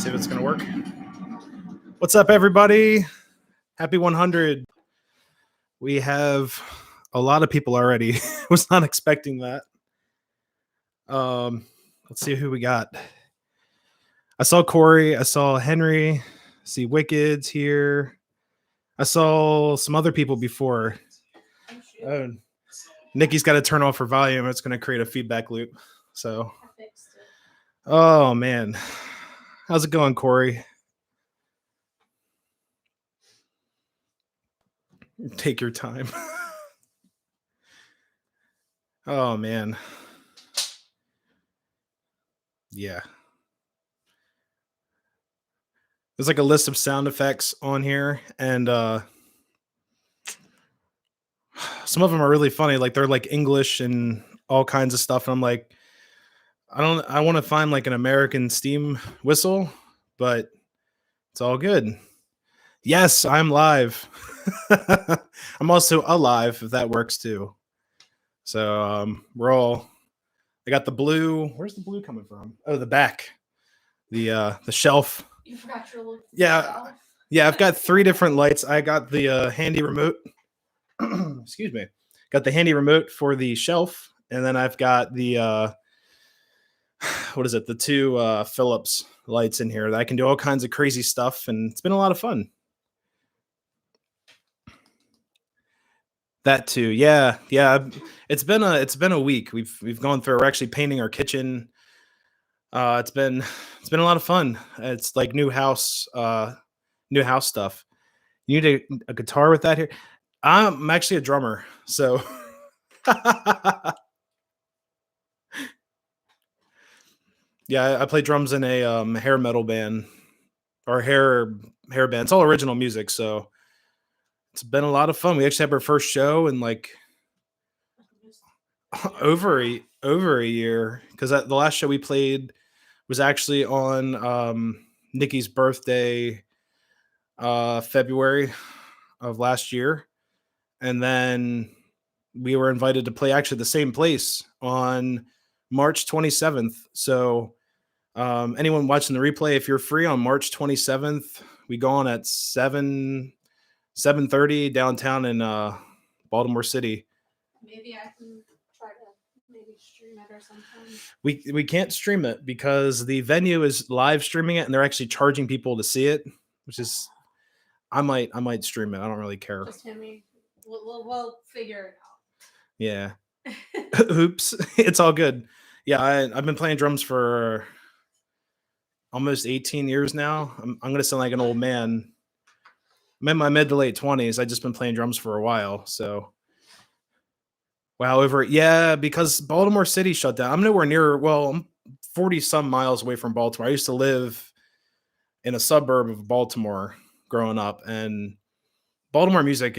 see if it's going to work. What's up, everybody? Happy 100. We have a lot of people already. Was not expecting that. Let's see who we got. I saw Corey. I saw Henry. I see Wicked's here. I saw some other people before. Nikki's got to turn off her volume. It's going to create a feedback loop. So, oh man, how's it going, Corey? Take your time. Oh man. Yeah. There's like a list of sound effects on here, and some of them are really funny. Like they're like English and all kinds of stuff. And I'm like, I want to find like an American steam whistle, but it's all good. Yes, I'm live. I'm also alive, if that works too. So we're all. I got the blue. Where's the blue coming from? Oh, the back, the shelf. You forgot your little Yeah. Yeah, I've got 3 different lights. I got the handy remote. Excuse me. Got the handy remote for the shelf, and then I've got the what is it? The 2 Philips lights in here that I can do all kinds of crazy stuff, and it's been a lot of fun. That too. Yeah. It's been a week. We've gone through. We're actually painting our kitchen. It's been a lot of fun. It's like new house stuff. You need a guitar with that here. I'm actually a drummer, so yeah, I play drums in a hair metal band or hair band. It's all original music, so it's been a lot of fun. We actually had our first show in like over a year, because the last show we played was actually on Nikki's birthday, February of last year, and then we were invited to play actually the same place on March 27th. So anyone watching the replay, if you're free on March 27th, we go on at 7:30 downtown in Baltimore City. Maybe I can try to maybe stream it or something. We can't stream it because the venue is live streaming it, and they're actually charging people to see it, which is I might stream it. I don't really care. Just hit me. We'll figure it out. Yeah. Oops. It's all good. Yeah, I've been playing drums for almost 18 years now. I'm gonna sound like an old man. I'm in my mid to late 20s. I've just been playing drums for a while. So wow, because Baltimore City shut down. I'm nowhere near, I'm 40 some miles away from Baltimore. I used to live in a suburb of Baltimore growing up, and Baltimore music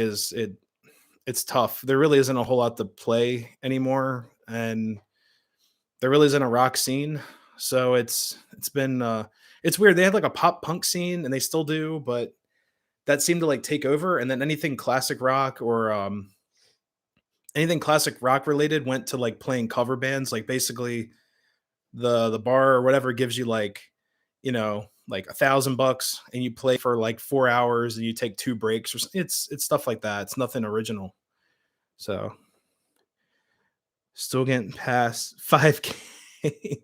it's tough. There really isn't a whole lot to play anymore, and there really isn't a rock scene. So it's been it's weird. They had like a pop punk scene, and they still do, but that seemed to like take over. And then anything classic rock or anything classic rock related went to like playing cover bands. Like basically the bar or whatever gives you like, like $1,000, and you play for like 4 hours, and you take 2 breaks. It's stuff like that. It's nothing original. So still getting past 5K.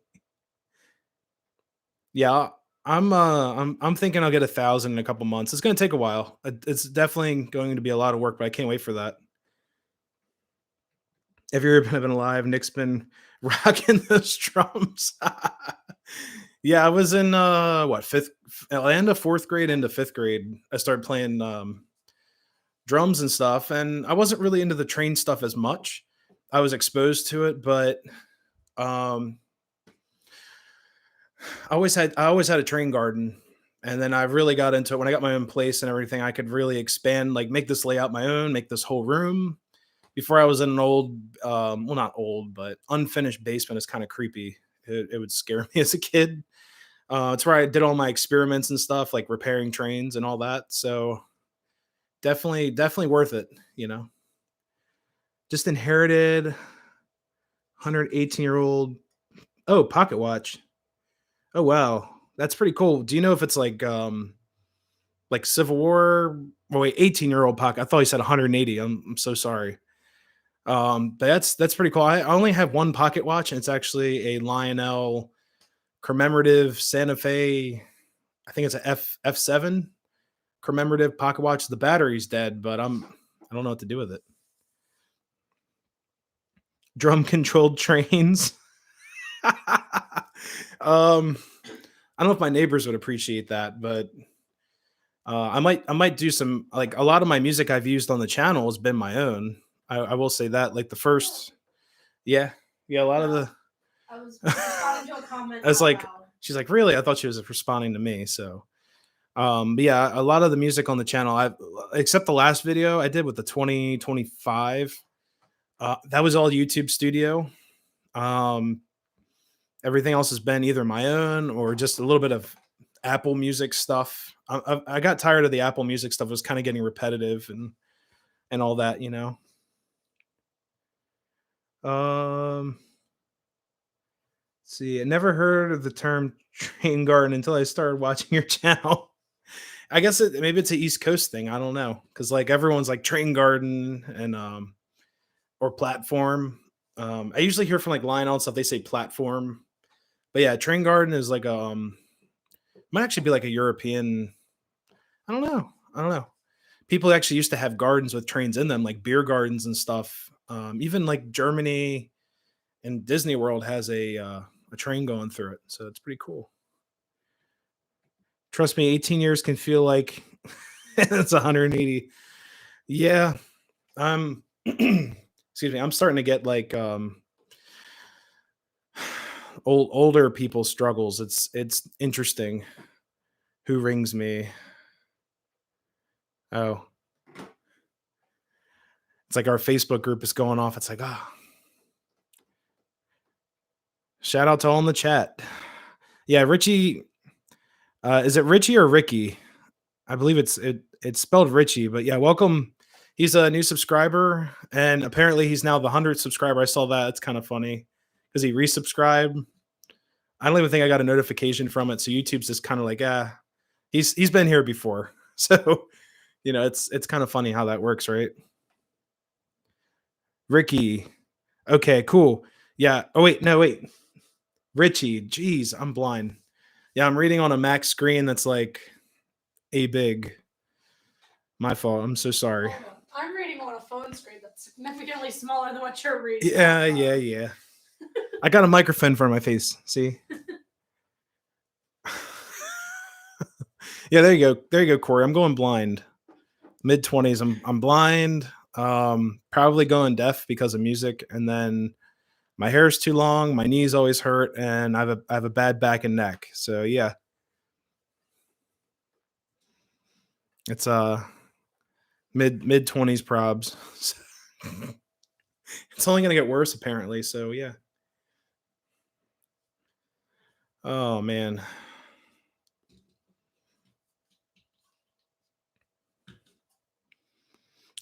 Yeah, I'm thinking I'll get 1,000 in a couple months. It's going to take a while. It's definitely going to be a lot of work, but I can't wait for that. Have you ever been alive? Nick's been rocking those drums. Yeah, I was in end of 4th grade into 5th grade. I started playing drums and stuff, and I wasn't really into the train stuff as much. I was exposed to it, but I always had a train garden, and then I really got into it when I got my own place and everything. I could really expand, like make this layout my own, make this whole room. Before I was in an old, not old, but unfinished basement. Is kind of creepy. It would scare me as a kid. It's where I did all my experiments and stuff, like repairing trains and all that. So definitely worth it. Just inherited 118-year-old. Oh, pocket watch. Oh, wow. That's pretty cool. Do you know if it's like Civil War? Oh wait, 18-year-old pocket. I thought you said 180. I'm so sorry. But that's pretty cool. I only have one pocket watch, and it's actually a Lionel commemorative Santa Fe. I think it's a F7 commemorative pocket watch. The battery's dead, but I don't know what to do with it. Drum controlled trains. I don't know if my neighbors would appreciate that, but I might do some, like, a lot of my music I've used on the channel has been my own. I will say that, like the first, yeah, yeah, a lot of No, the. I was responding to a comment I was out like, loud. she's like, really? I thought she was responding to me. So, but yeah, a lot of the music on the channel, except the last video I did with the 2025, that was all YouTube Studio. Um, Everything else has been either my own or just a little bit of Apple Music stuff. I got tired of the Apple Music stuff. It was kind of getting repetitive and all that, you know. Um, let's see, I never heard of the term train garden until I started watching your channel. I guess maybe it's an East Coast thing. I don't know, because like everyone's like train garden and or platform. I usually hear from like Lionel and stuff. They say platform, but yeah, train garden is like might actually be like a European. I don't know. I don't know. People actually used to have gardens with trains in them, like beer gardens and stuff. Even like Germany and Disney World has a train going through it, so it's pretty cool. Trust me, 18 years can feel like it's 180. Yeah, I'm. Excuse me. I'm starting to get like older people struggles. It's interesting. Who rings me? Oh, it's like our Facebook group is going off. It's like, ah, shout out to all in the chat. Yeah, Richie. Is it Richie or Ricky? I believe it's spelled Richie, but yeah, welcome. He's a new subscriber, and apparently he's now the 100th subscriber. I saw that. It's kind of funny because he resubscribed. I don't even think I got a notification from it. So YouTube's just kind of like, he's been here before. So, it's kind of funny how that works, right? Ricky. Okay, cool. Yeah. Oh wait, no, wait. Richie. Jeez, I'm blind. Yeah, I'm reading on a Mac screen that's like a big. My fault. I'm so sorry. Hold on. I'm reading on a phone screen that's significantly smaller than what you're reading. Yeah. I got a microphone in front of my face. See? Yeah, there you go. There you go, Corey. I'm going blind. Mid-20s. I'm blind. Probably going deaf because of music, and then my hair is too long, my knees always hurt, and I have a bad back and neck. So yeah. It's mid 20s probs. It's only gonna get worse apparently. So yeah. Oh man.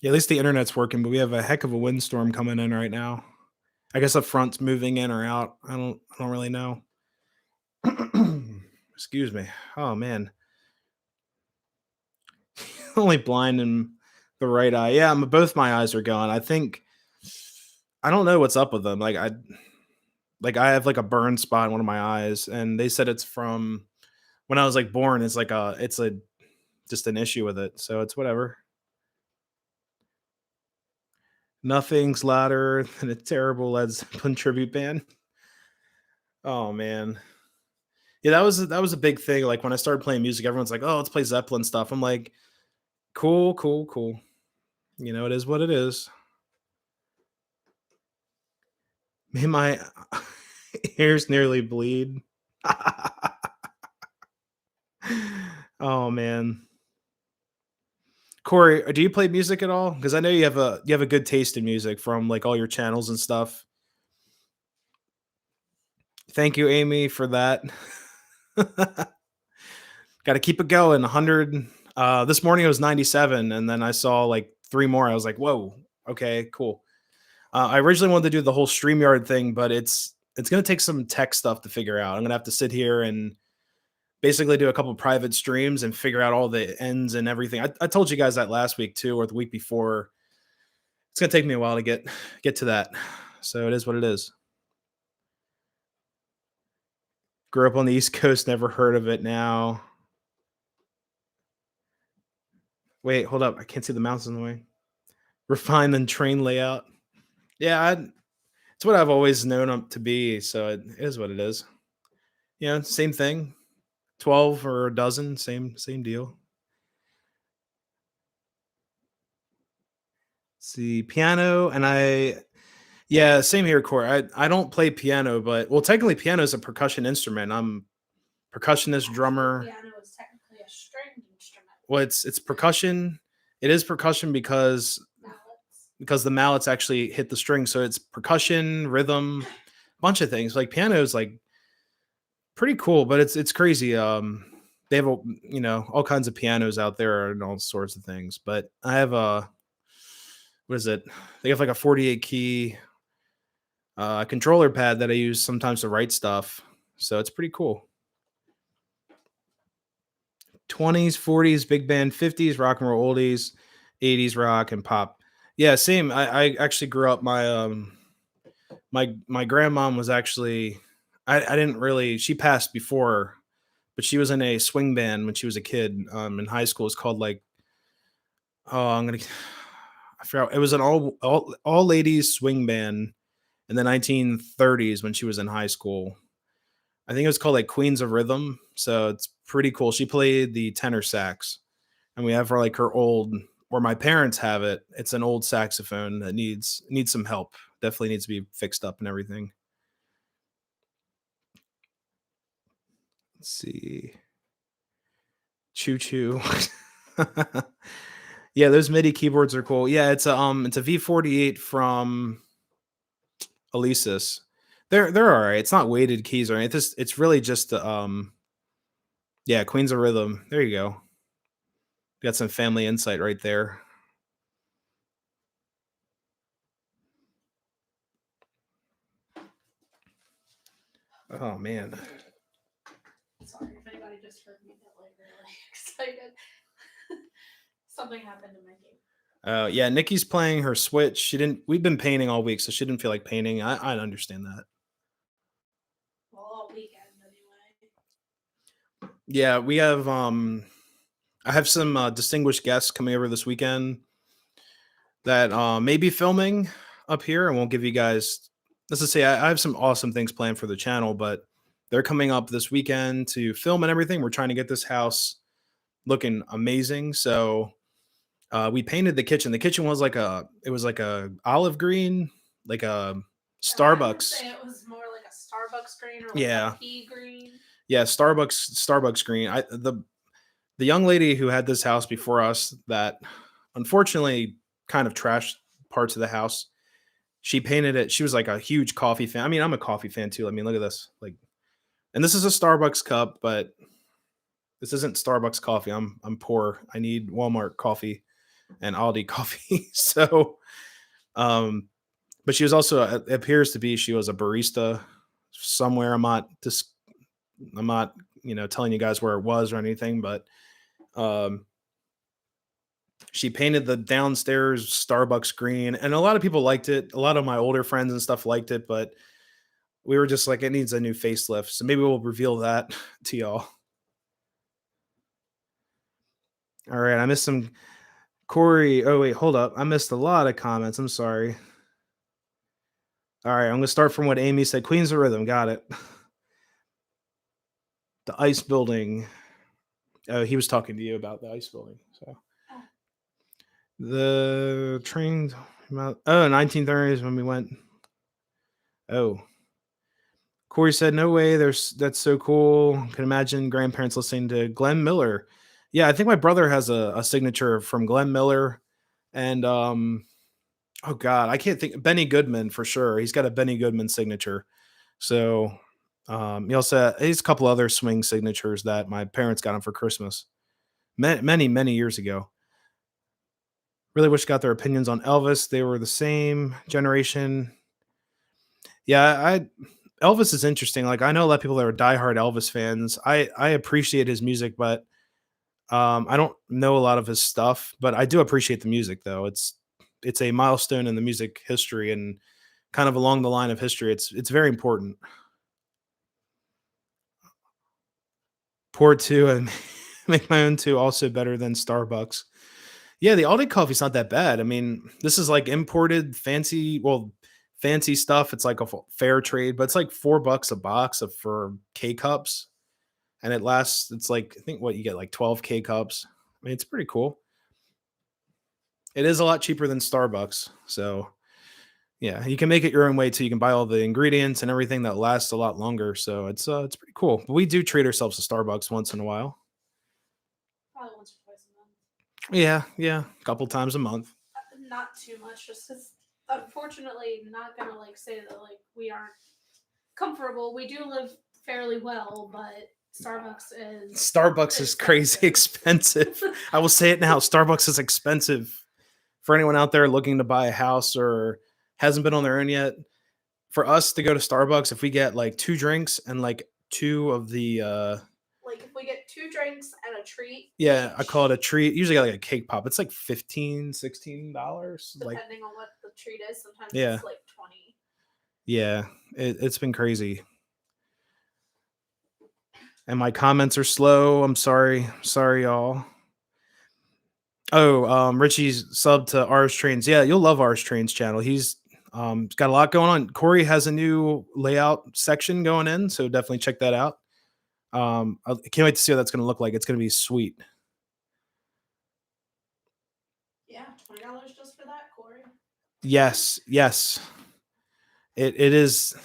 Yeah, at least the internet's working, but we have a heck of a windstorm coming in right now. I guess the front's moving in or out. I don't really know. Excuse me. Oh man. Only blind in the right eye. Yeah, both my eyes are gone. I don't know what's up with them. Like I have like a burn spot in one of my eyes, and they said it's from when I was like born. It's a just an issue with it. So it's whatever. Nothing's louder than a terrible Led Zeppelin tribute band. Oh man. Yeah, that was a big thing. Like when I started playing music, everyone's like, "Oh, let's play Zeppelin stuff." I'm like, "Cool, cool, cool." It is what it is. May my ears nearly bleed. Oh man. Corey, do you play music at all? Because I know you have a good taste in music from like all your channels and stuff. Thank you, Amy, for that. Got to keep it going. 100. This morning it was 97, and then I saw like three more. I was like, whoa, okay, cool. I originally wanted to do the whole StreamYard thing, but it's going to take some tech stuff to figure out. I'm going to have to sit here and basically do a couple private streams and figure out all the ends and everything. I told you guys that last week too, or the week before. It's gonna take me a while to get to that. So it is what it is. Grew up on the East Coast, never heard of it now. Wait, hold up. I can't see the mouse in the way. Refined and train layout. Yeah, it's what I've always known them to be. So it is what it is. Yeah, same thing. 12 or a dozen, same deal. See, piano, and yeah, same here, Corey. I don't play piano, but well, technically, piano is a percussion instrument. I'm percussionist, drummer. Piano is technically a stringed instrument. Well, it's percussion. It is percussion because Mallets. the mallets actually hit the string, so it's percussion, rhythm, bunch of things. Like piano is like pretty cool, but it's crazy. They have all kinds of pianos out there and all sorts of things. But I have a what is it? They have like a 48 key controller pad that I use sometimes to write stuff. So it's pretty cool. 20s, 40s, big band, 50s, rock and roll oldies, 80s rock and pop. Yeah, same. I actually grew up. My grandmom was actually I didn't really she passed before, but she was in a swing band when she was a kid in high school. It's called like I forgot. It was an all ladies swing band in the 1930s when she was in high school. I think it was called like Queens of Rhythm. So it's pretty cool. She played the tenor sax, and we have her old, or my parents have it. It's an old saxophone that needs some help. Definitely needs to be fixed up and everything. Let's see. Choo choo. Yeah, those MIDI keyboards are cool. Yeah, it's a V48 from Alesis. They're all right. It's not weighted keys or anything. It's really just the yeah, Queens of Rhythm. There you go. Got some family insight right there. Oh man. Sorry if anybody just heard me get like really excited. Something happened to my game. Yeah, Nikki's playing her Switch. We've been painting all week, so she didn't feel like painting. I understand that. Well, all weekend anyway. Yeah, we have I have some distinguished guests coming over this weekend that may be filming up here, and we'll give you guys. Let's just say I have some awesome things planned for the channel, but they're coming up this weekend to film and everything. We're trying to get this house looking amazing. So we painted the kitchen. The kitchen was like a olive green, like a I would Starbucks. say it was more like a Starbucks green or like Yeah. a pea green. Yeah, Starbucks green. The young lady who had this house before us that unfortunately kind of trashed parts of the house. She painted it. She was like a huge coffee fan. I mean, I'm a coffee fan too. I mean, look at this. Like, and this is a Starbucks cup, but this isn't Starbucks coffee. I'm poor. I need Walmart coffee and Aldi coffee. So, but she was also it appears to be she was a barista somewhere. I'm not telling you guys where it was or anything, but she painted the downstairs Starbucks green, and a lot of people liked it. A lot of my older friends and stuff liked it, but we were just like, it needs a new facelift. So maybe we'll reveal that to y'all. All right, I missed some Corey. Oh wait, hold up. I missed a lot of comments. I'm sorry. All right, I'm gonna start from what Amy said. Queens of Rhythm, got it. The ice building. Oh, he was talking to you about the ice building. So the train. Oh, 1930s when we went. Oh, Corey said, "No way. That's so cool. Can imagine grandparents listening to Glenn Miller." Yeah, I think my brother has a signature from Glenn Miller, and oh god, I can't think. Benny Goodman for sure. He's got a Benny Goodman signature. So he also he's a couple other swing signatures that my parents got him for Christmas many years ago. Really wish got their opinions on Elvis. They were the same generation. Yeah, Elvis is interesting. Like I know a lot of people that are diehard Elvis fans. I appreciate his music, but I don't know a lot of his stuff. But I do appreciate the music, though. It's a milestone in the music history and kind of along the line of history. It's very important. Pour two and make my own two also better than Starbucks. Yeah, the Aldi coffee's not that bad. I mean, this is like imported fancy, well, fancy stuff. It's like a fair trade, but it's like $4 a box of for K cups, and it lasts. It's like I think what you get like 12 K cups. I mean, it's pretty cool. It is a lot cheaper than Starbucks, so yeah, you can make it your own way too. You can buy all the ingredients and everything that lasts a lot longer. So it's pretty cool. But we do treat ourselves to Starbucks once in a while. Probably once or twice a month. Yeah, yeah, a couple times a month. Not too much, just because unfortunately, not gonna like say that like we aren't comfortable. We do live fairly well, but Starbucks is crazy expensive. I will say it now. Starbucks is expensive for anyone out there looking to buy a house or hasn't been on their own yet. For us to go to Starbucks, if we get like two drinks and like two of the like if we get two drinks and a treat. Yeah, I call it a treat. Usually got like a cake pop. It's like $15, $16. Like Depending on what the treat is, sometimes Yeah. it's like 20. Yeah, it's been crazy. And my comments are slow. I'm sorry. Sorry, y'all. Oh, Richie's sub to R's Trains. Yeah, you'll love R's Trains channel. He's got a lot going on. Corey has a new layout section going in, so definitely check that out. I can't wait to see what that's going to look like. It's going to be sweet. Yeah, $20 just for that, Corey. Yes, yes. It is.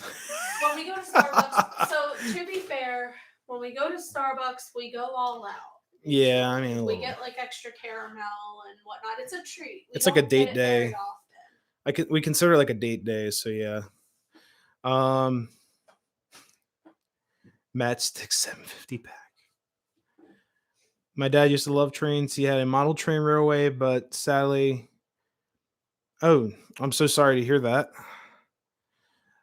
When we go to Starbucks, so to be fair, when we go to Starbucks, we go all out. Yeah, I mean, we get like extra caramel and whatnot. It's a treat. It's like a date day. We consider it like a date day, so yeah. Matchstick 750 pack. My dad used to love trains. He had a model train railway, but sadly, oh, I'm so sorry to hear that.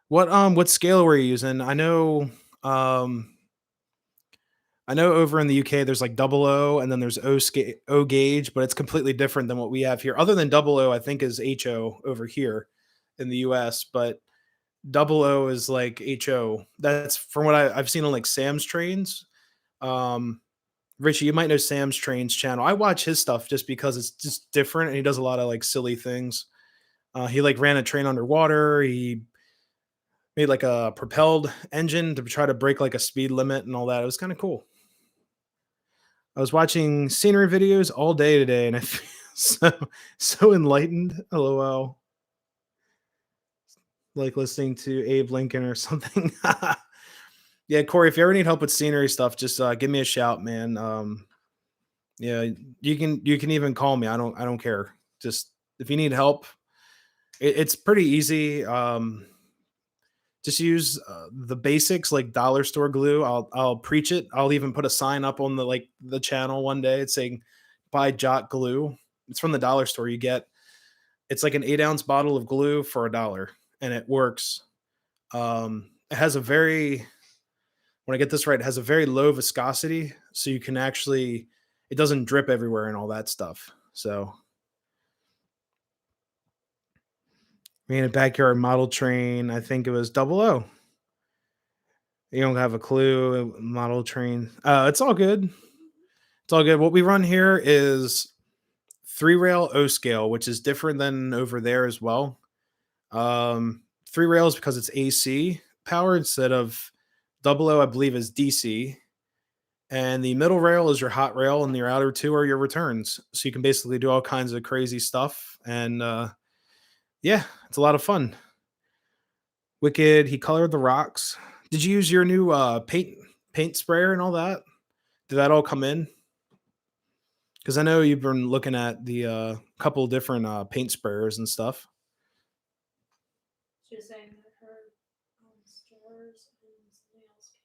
What scale were you using? I know over in the UK there's like double O and then there's O gauge, but it's completely different than what we have here. Other than double O, I think is HO over here in the US, but double O is like HO. That's from what I've seen on like Sam's Trains. Richie, you might know Sam's Trains channel. I watch his stuff just because it's just different and he does a lot of like silly things. He like ran a train underwater. He made like a propelled engine to try to break like a speed limit and all that. It was kind of cool. I was watching scenery videos all day today and I feel so enlightened. LOL. Like listening to Abe Lincoln or something. Yeah, Corey, if you ever need help with scenery stuff, just give me a shout, man. Yeah, you can even call me. I don't care. Just if you need help, it's pretty easy. Just use the basics like dollar store glue. I'll preach it. I'll even put a sign up on the channel one day. It's saying buy Jot glue. It's from the dollar store. It's like an 8-ounce bottle of glue for $1, and it works. It has a very, when I get this right, it has a very low viscosity, so you can actually, it doesn't drip everywhere and all that stuff. So, me in a backyard model train, I think it was double O. You don't have a clue. Model train. It's all good. It's all good. What we run here is 3-rail O scale, which is different than over there as well. 3 rails because it's AC power instead of double O, I believe, is DC. And the middle rail is your hot rail, and your outer two are your returns. So you can basically do all kinds of crazy stuff. And yeah, it's a lot of fun. Wicked. He colored the rocks. Did you use your new paint sprayer and all that? Did that all come in? Because I know you've been looking at the couple different paint sprayers and stuff. She was saying that her stores and something else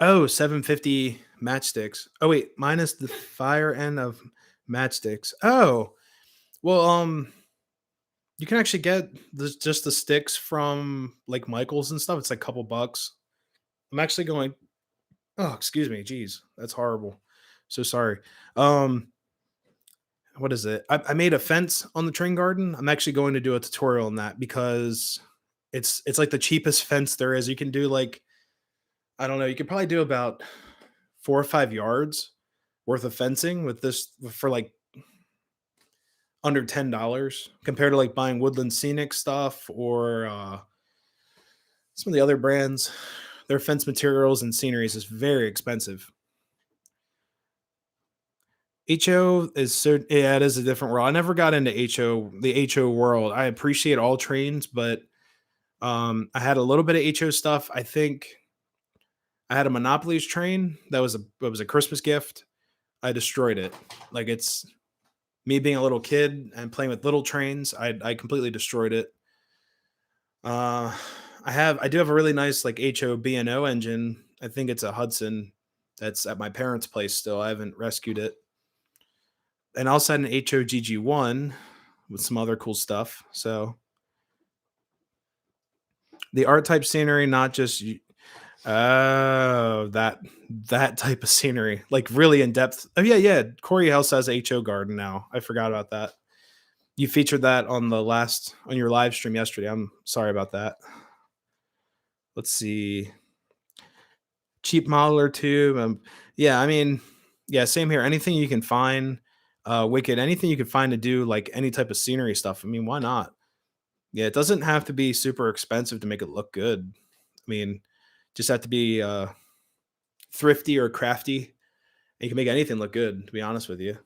came Oh, 750 matchsticks. Oh wait, minus the fire end of matchsticks. Oh, well, You can actually get just the sticks from like Michaels and stuff. It's like a couple bucks. I'm actually going. Oh, excuse me. Jeez, that's horrible. So sorry. Um, what is it? I made a fence on the train garden. I'm actually going to do a tutorial on that because it's like the cheapest fence there is. You can do like, I don't know, you could probably do about 4 or 5 yards worth of fencing with this for like under $10 compared to like buying Woodland Scenic stuff or some of the other brands. Their fence materials and sceneries is very expensive. HO is so, yeah, it is a different world. I never got into the HO world. I appreciate all trains, but I had a little bit of HO stuff. I think I had a Monopoly's train that was a Christmas gift. I destroyed it. Like it's me being a little kid and playing with little trains. I completely destroyed it. Uh, I do have a really nice like HO B&O engine. I think it's a Hudson that's at my parents' place still. I haven't rescued it. And I also had an HOGG1 with some other cool stuff. So the art type scenery, not just oh, that type of scenery, like really in depth. Oh yeah, yeah. Corey House has HO Garden now. I forgot about that. You featured that on your live stream yesterday. I'm sorry about that. Let's see. Cheap model or two. Yeah, I mean, yeah, same here. Anything you can find, Wicked, anything you can find to do like any type of scenery stuff. I mean, why not? Yeah, it doesn't have to be super expensive to make it look good. I mean, just have to be thrifty or crafty. And you can make anything look good, to be honest with you.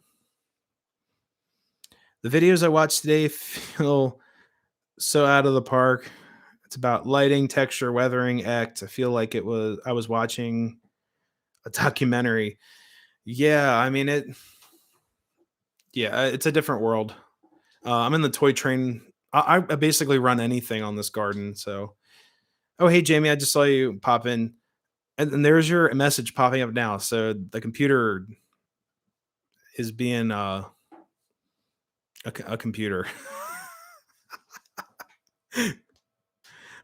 The videos I watched today feel so out of the park. It's about lighting, texture, weathering, act. I feel like I was watching a documentary. Yeah, I mean it's a different world. I'm in the toy train. I basically run anything on this garden. So, oh hey Jamie, I just saw you pop in, and there's your message popping up now. So the computer is being a computer.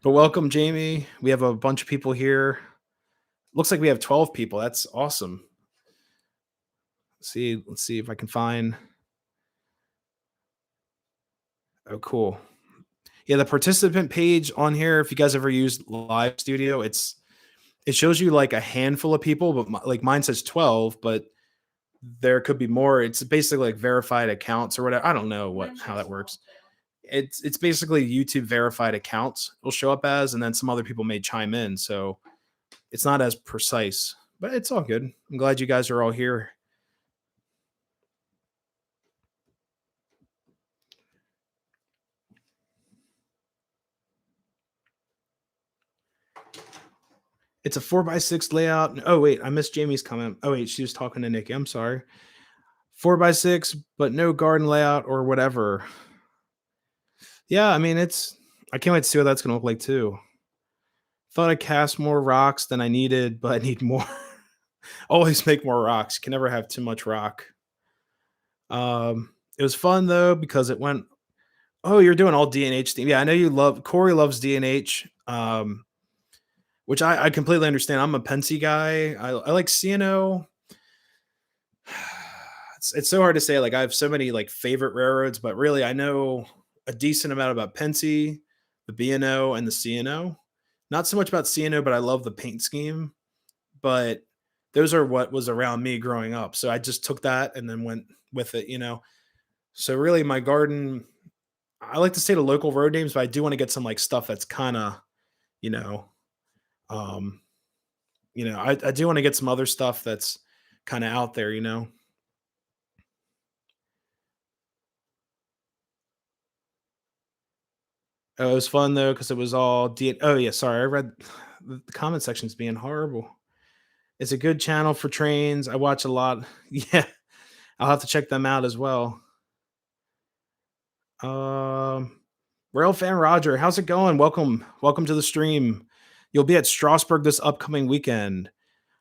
But welcome, Jamie. We have a bunch of people here. Looks like we have 12 people. That's awesome. Let's see if I can find. Oh, cool. Yeah, the participant page on here. If you guys ever used Live Studio, it shows you like a handful of people, but like mine says 12, but there could be more. It's basically like verified accounts or whatever. I don't know how that works. It's basically YouTube verified accounts will show up as, and then some other people may chime in. So it's not as precise, but it's all good. I'm glad you guys are all here. It's a 4x6 layout. Oh wait, I missed Jamie's comment. Oh wait, she was talking to Nikki. I'm sorry. 4x6, but no garden layout or whatever. Yeah, I mean I can't wait to see what that's gonna look like too. Thought I cast more rocks than I needed, but I need more. Always make more rocks. Can never have too much rock. It was fun though because it went. Oh, you're doing all DNH theme. Yeah, I know you love. Corey loves DNH, which I completely understand. I'm a Pensy guy. I like CNO. It's so hard to say. Like I have so many like favorite railroads, but really I know a decent amount about Pensy, the BNO, and the CNO. Not so much about CNO, but I love the paint scheme. But those are what was around me growing up. So I just took that and then went with it. So really my garden, I like to stay to local road names, but I do want to get some like stuff that's kind of, you know, um, I do want to get some other stuff that's kind of out there. It was fun though because it was all oh yeah, sorry, I read the comment section's being horrible. It's a good channel for trains. I watch a lot. Yeah, I'll have to check them out as well. Um, Rail fan Roger, how's it going? Welcome to the stream. You'll be at Strasbourg this upcoming weekend.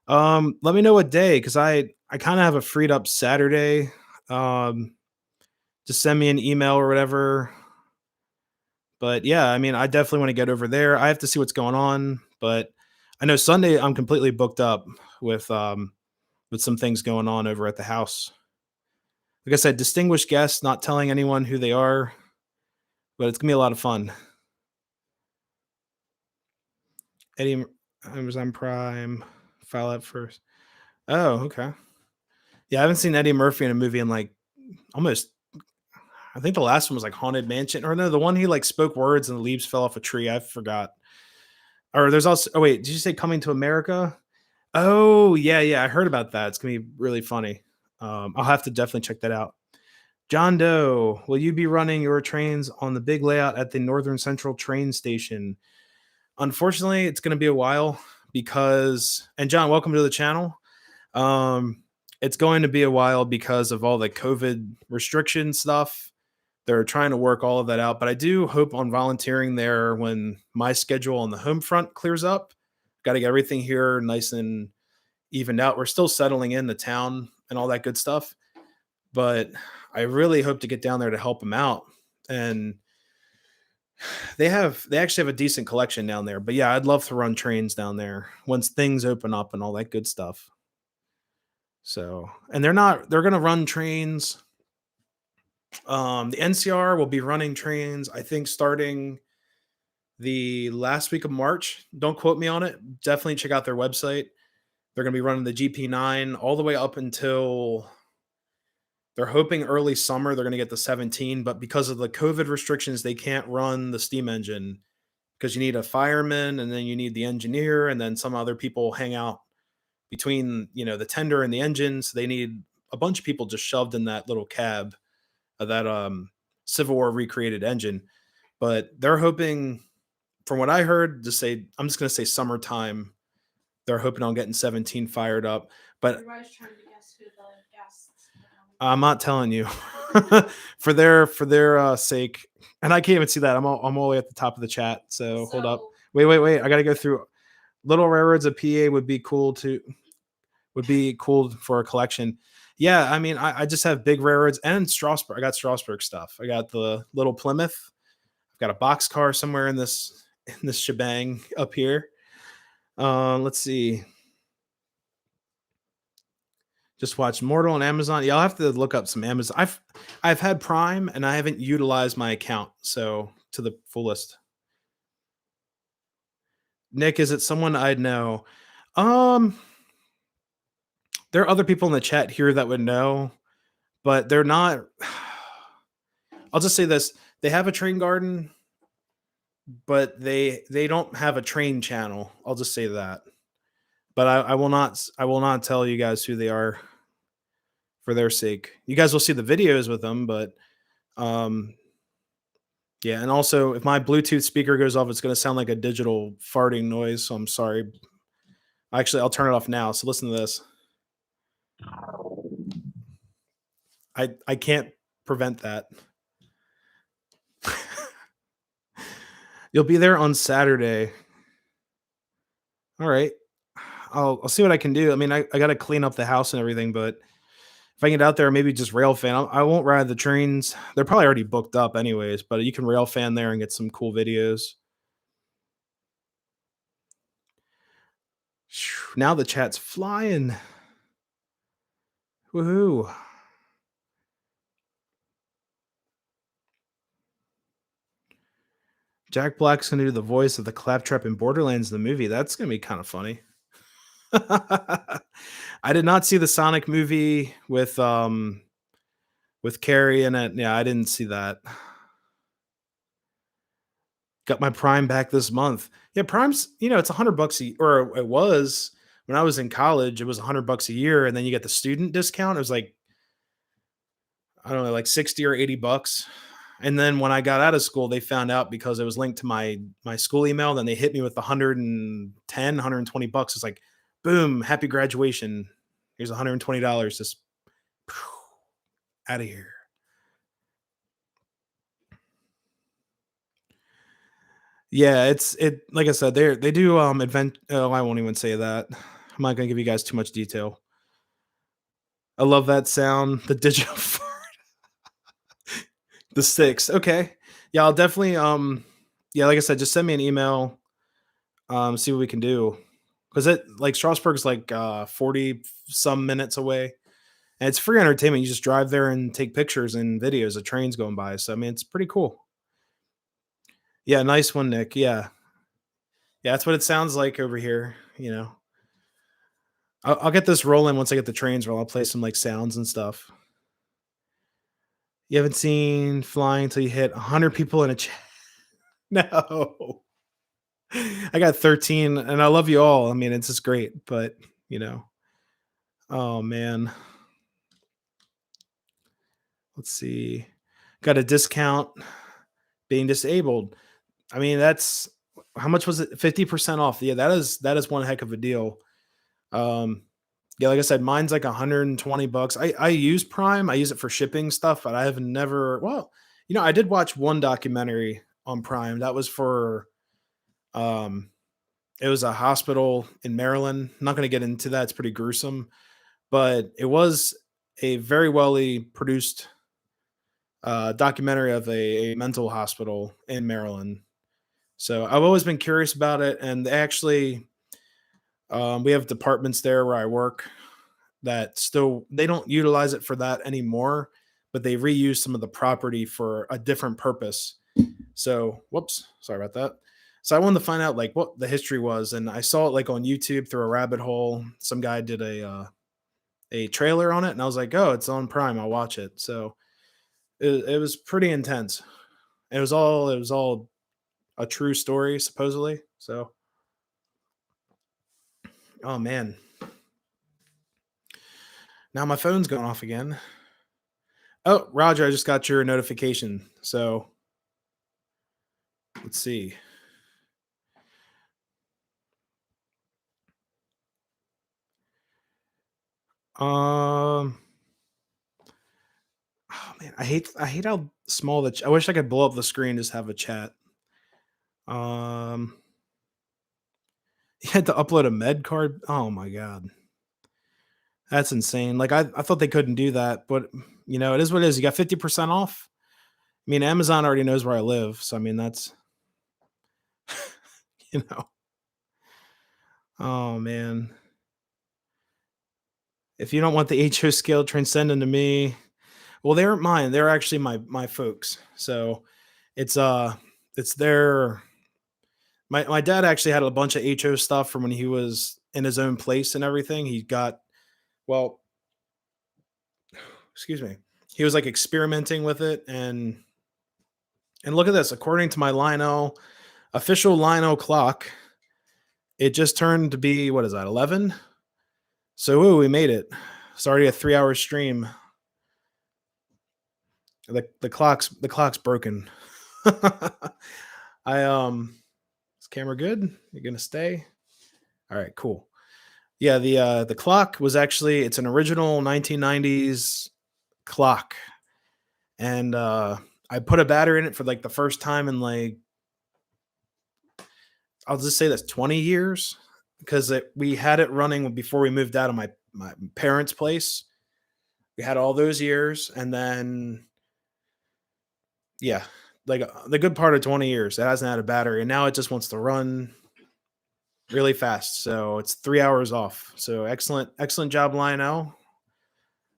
Let me know what day because I kind of have a freed up Saturday. Just send me an email or whatever. But yeah, I mean, I definitely want to get over there. I have to see what's going on, but I know Sunday I'm completely booked up with some things going on over at the house. Like I said, distinguished guests, not telling anyone who they are, but it's gonna be a lot of fun. Eddie, Amazon Prime, file out first. Oh, okay. Yeah, I haven't seen Eddie Murphy in a movie in like almost. I think the last one was like Haunted Mansion, or no, the one he like spoke words and the leaves fell off a tree. I forgot. Or there's also. Oh wait, did you say Coming to America? Oh yeah, yeah, I heard about that. It's gonna be really funny. I'll have to definitely check that out. John Doe, will you be running your trains on the big layout at the Northern Central train station? Unfortunately, it's going to be a while because, and John, welcome to the channel. It's going to be a while because of all the COVID restriction stuff. They're trying to work all of that out, but I do hope on volunteering there when my schedule on the home front clears up. Got to get everything here nice and evened out. We're still settling in the town and all that good stuff, but I really hope to get down there to help them out. And they actually have a decent collection down there. But yeah, I'd love to run trains down there once things open up and all that good stuff. So, and they're going to run trains. The NCR will be running trains, I think, starting the last week of March. Don't quote me on it. Definitely check out their website. They're going to be running the GP9 all the way up until they're hoping early summer. They're going to get the 17, but because of the COVID restrictions, they can't run the steam engine because you need a fireman and then you need the engineer and then some other people hang out between, the tender and the engine. So they need a bunch of people just shoved in that little cab of that Civil War recreated engine. But they're hoping, from what I heard, I'm just going to say summertime. They're hoping on getting 17 fired up. But Everybody's trying to guess who the guests I'm not telling you for their sake. And I can't even see that. I'm all the way at the top of the chat. So hold up. Wait. I got to go through. Little railroads of PA would be cool for a collection. Yeah, I mean, I just have big railroads and Strasburg. I got Strasburg stuff. I got the little Plymouth. I've got a boxcar somewhere in this shebang up here. Let's see. Just watch Mortal on Amazon. Yeah, I'll have to look up some Amazon. I've had Prime and I haven't utilized my account so to the fullest. Nick, is it someone I'd know? There are other people in the chat here that would know, but they're not. I'll just say this: they have a train garden, but they don't have a train channel. I'll just say that. But I will not tell you guys who they are for their sake. You guys will see the videos with them, but yeah. And also, if my Bluetooth speaker goes off, it's going to sound like a digital farting noise. So I'm sorry. Actually, I'll turn it off now. So listen to this. I can't prevent that. You'll be there on Saturday. All right. I'll see what I can do. I mean, I got to clean up the house and everything, but if I can get out there, maybe just rail fan. I won't ride the trains. They're probably already booked up anyways, but you can rail fan there and get some cool videos. Now the chat's flying. Woohoo. Jack Black's going to do the voice of the Claptrap in Borderlands, the movie. That's going to be kind of funny. I did not see the Sonic movie with Carrie in it. Yeah, I didn't see that. Got my Prime back this month. Yeah, Prime's, it's $100 or it was when I was in college, it was $100 a year, and then you get the student discount. It was like, I don't know, like 60 or $80. And then when I got out of school, they found out because it was linked to my school email. Then they hit me with $110, $120. It's like, boom, happy graduation. Here's $120. Just out of here. Yeah, it like I said, they do event. Oh, I won't even say that. I'm not gonna give you guys too much detail. I love that sound, the digital fart. The six. Okay. Yeah, I'll definitely yeah, like I said, just send me an email. See what we can do. Because it like Strasburg's like 40 some minutes away. And it's free entertainment. You just drive there and take pictures and videos of trains going by. So I mean it's pretty cool. Yeah, nice one, Nick. Yeah. Yeah, that's what it sounds like over here, you know. I'll get this rolling once I get the trains rolling. I'll play some like sounds and stuff. You haven't seen flying until you hit 100 people in a chat. No. I got 13 and I love you all. I mean, it's just great, but you know. Oh man. Let's see. Got a discount being disabled. I mean, that's how much was it? 50% off. Yeah, that is one heck of a deal. Um yeah, like I said, mine's like 120 bucks. I use Prime. I use it for shipping stuff, but I have never I did watch one documentary on Prime. That was for um it was a hospital in Maryland. I'm not going to get into that. It's pretty gruesome, but it was a very produced documentary of a mental hospital in Maryland. So I've always been curious about it, and actually, we have departments there where I work that still they don't utilize it for that anymore, but they reuse some of the property for a different purpose. So, whoops, sorry about that. So I wanted to find out like what the history was, and I saw it like on YouTube through a rabbit hole. Some guy did a trailer on it, and I was like, oh, it's on Prime. I'll watch it. So it was pretty intense. It was all a true story supposedly. So, oh man, now my phone's going off again. Oh, Roger, I just got your notification. So let's see. Um, oh man, I hate how small I wish I could blow up the screen, just have a chat. Um, you had to upload a med card. Oh my god, that's insane. Like I thought they couldn't do that, but it is what it is. You got 50% off. I mean, Amazon already knows where I live, so I mean that's you know. Oh man, if you don't want the HO skill, transcend them to me. Well, they aren't mine. They're actually my folks. So it's it's their my dad actually had a bunch of HO stuff from when he was in his own place and everything. He got well, excuse me. He was like experimenting with it and look at this. According to my Lino official Lino clock, it just turned to be what is that 11? So ooh, we made it. It's already a 3-hour stream. The clock's broken. I is camera good? You're gonna stay? All right, cool. Yeah, the clock was actually it's an original 1990s clock, and I put a battery in it for like the first time in like I'll just say that's 20 years because we had it running before we moved out of my parents' place. We had all those years, and then yeah, like the good part of 20 years, it hasn't had a battery, and now it just wants to run really fast. So it's 3 hours off. So excellent job, Lionel.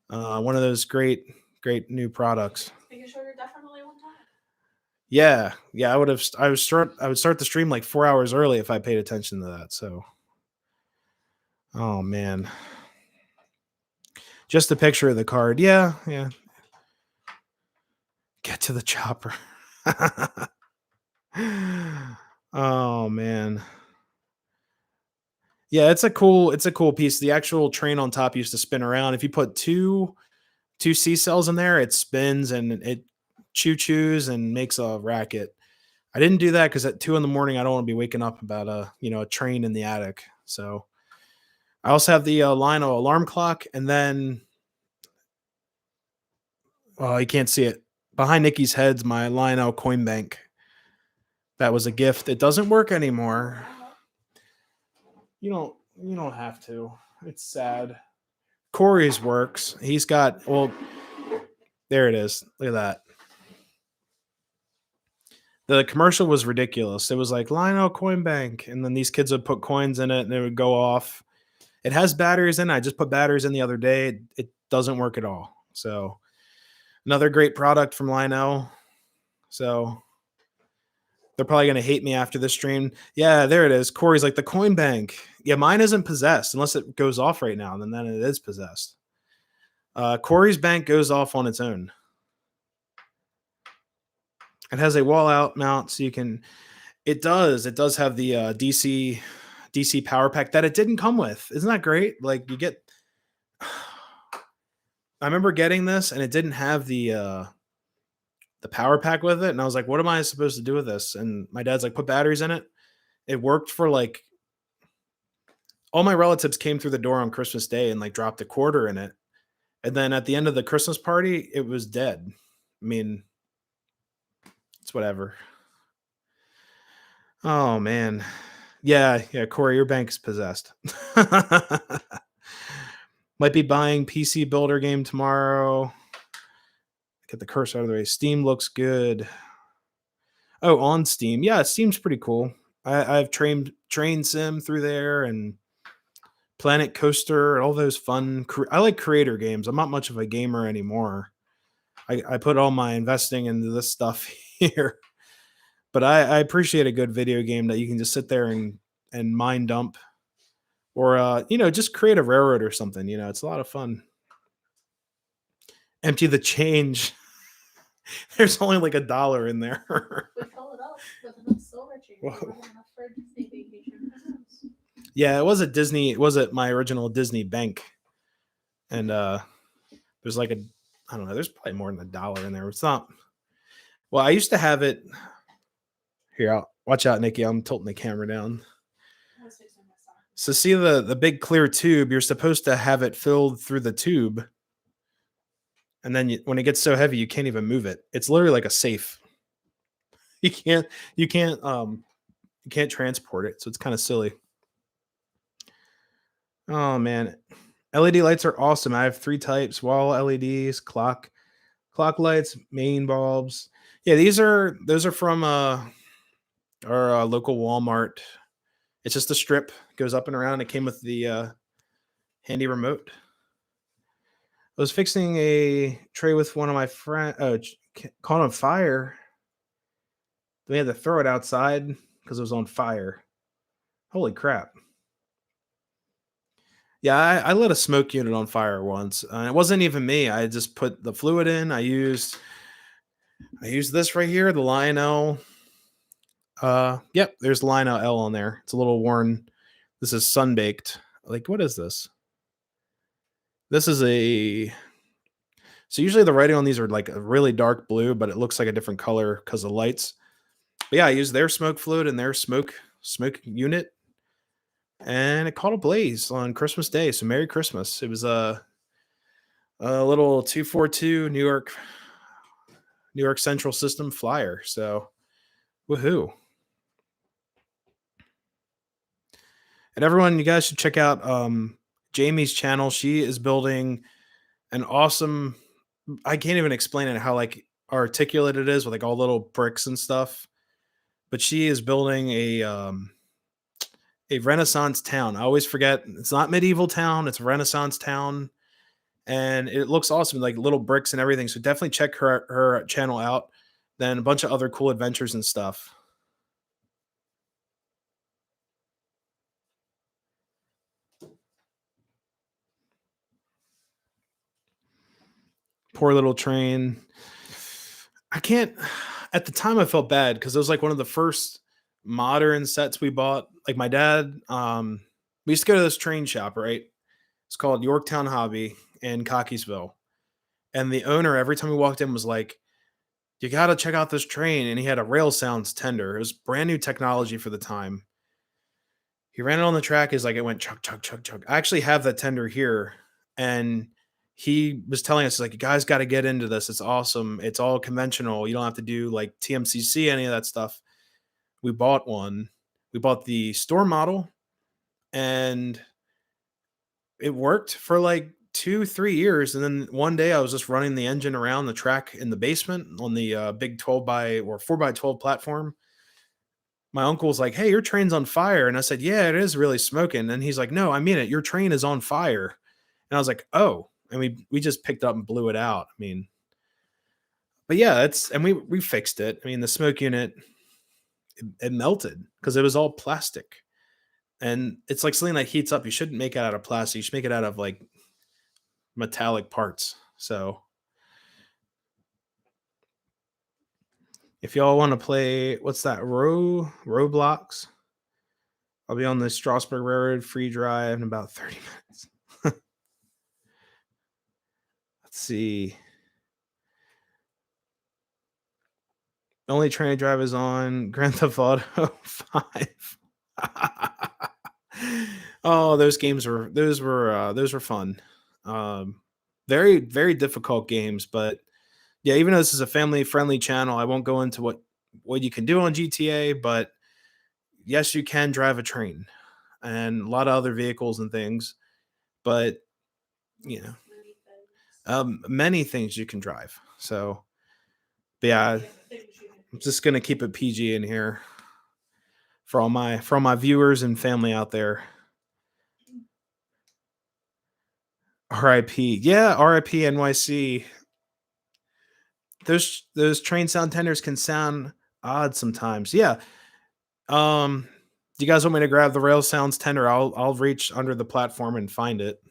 One of those great new products. Making sure you're definitely on time. Yeah. I would start the stream like 4 hours early if I paid attention to that. So, oh man, just a picture of the card. Yeah. Get to the chopper. Oh man. Yeah, it's a cool piece. The actual train on top used to spin around. If you put two C cells in there, it spins and it choo choos and makes a racket. I didn't do that because at 2 in the morning I don't want to be waking up about a train in the attic. So I also have the Lionel alarm clock, and then you can't see it behind Nikki's head's my Lionel coin bank. That was a gift. It doesn't work anymore. You don't have to. It's sad. Corey's works. He's got there it is. Look at that. The commercial was ridiculous. It was like Lionel Coin Bank, and then these kids would put coins in it, and it would go off. It has batteries in it. I just put batteries in the other day. It doesn't work at all. So another great product from Lionel. So they're probably gonna hate me after this stream. Yeah, there it is. Corey's like the coin bank. Yeah, mine isn't possessed unless it goes off right now, and then it is possessed. Corey's bank goes off on its own. It has a wall out mount, so you can. It does. It does have the DC power pack that it didn't come with. Isn't that great? Like you get. I remember getting this, and it didn't have the power pack with it, and I was like, "What am I supposed to do with this?" And my dad's like, "Put batteries in it." It worked for like all my relatives came through the door on Christmas Day and like dropped a quarter in it, and then at the end of the Christmas party, it was dead. I mean, it's whatever. Oh man, yeah, Corey, your bank's possessed. Might be buying PC Builder game tomorrow. Get the curse out of the way. Steam looks good. Oh, on Steam. Yeah, Steam's pretty cool. I've trained sim through there and Planet Coaster, all those fun. I like creator games. I'm not much of a gamer anymore. I put all my investing into this stuff here, but I appreciate a good video game that you can just sit there and mind dump, or just create a railroad or something. It's a lot of fun. Empty the change. There's only like $1 in there. We fill it up with enough silver change. Whoa. Enough for a Disney vacation. Yeah, it was a Disney. It was at my original Disney bank, and there's like I don't know. There's probably more than $1 in there. It's not. Well, I used to have it. Here, watch out, Nikki. I'm tilting the camera down. So see the big clear tube. You're supposed to have it filled through the tube, and then when it gets so heavy, you can't even move it. It's literally like a safe. You can't transport it. So it's kind of silly. Oh man, LED lights are awesome. I have 3 types: wall LEDs, clock lights, main bulbs. Yeah, those are from our local Walmart. It's just a strip, goes up and around. It came with the handy remote. I was fixing a tray with one of my friends. Oh, caught on fire. We had to throw it outside because it was on fire. Holy crap. Yeah, I lit a smoke unit on fire once. It wasn't even me. I just put the fluid in. I used this right here, the Lionel. Yep, there's the Lionel L on there. It's a little worn. This is sun-baked. Like, what is this? This is so usually the writing on these are like a really dark blue, but it looks like a different color because of lights. But yeah, I used their smoke fluid and their smoke unit, and it caught a blaze on Christmas Day. So Merry Christmas. It was a little 242 New York Central System flyer. So woohoo. And everyone, you guys should check out Jamie's channel. She is building an awesome, I can't even explain it how like articulate it is with like all little bricks and stuff. But she is building a Renaissance town. I always forget it's not medieval town, it's a Renaissance town. And it looks awesome, like little bricks and everything. So definitely check her channel out. Then a bunch of other cool adventures and stuff. Poor little train. I can't. At the time, I felt bad because it was like one of the first modern sets we bought. Like my dad, we used to go to this train shop, right? It's called Yorktown Hobby in Cockeysville. And the owner, every time we walked in, was like, "You got to check out this train." And he had a rail sounds tender. It was brand new technology for the time. He ran it on the track. He's like, it went chug, chug, chug, chug. I actually have that tender here. And he was telling us, like, you guys got to get into this. It's awesome. It's all conventional. You don't have to do like TMCC, any of that stuff. We bought one. We bought the store model, and it worked for like 2, 3 years, and then one day I was just running the engine around the track in the basement on the big 12 by or 4x12 platform. My uncle was like, "Hey, your train's on fire," and I said, "Yeah, it is really smoking." And he's like, "No, I mean it. Your train is on fire." And I was like, "Oh," and we just picked up and blew it out. I mean, but yeah, it's and we fixed it. I mean, the smoke unit it melted because it was all plastic, and it's like something that heats up. You shouldn't make it out of plastic. You should make it out of like metallic parts. So if y'all want to play, what's that? Roblox. I'll be on the Strasburg Railroad free drive in about 30 minutes. Let's see. The only train I drive is on Grand Theft Auto 5. Oh, those were fun. Um, very very difficult games, but yeah, even though this is a family friendly channel, I won't go into what you can do on GTA, but yes, you can drive a train and a lot of other vehicles and things, but you know, Many things. many things you can drive. So, but yeah, Yeah, things you I'm can do. just gonna keep it PG in here for all my viewers and family out there. RIP. Yeah, RIP NYC. Those train sound tenders can sound odd sometimes. Yeah. Do you guys want me to grab the rail sounds tender? I'll reach under the platform and find it.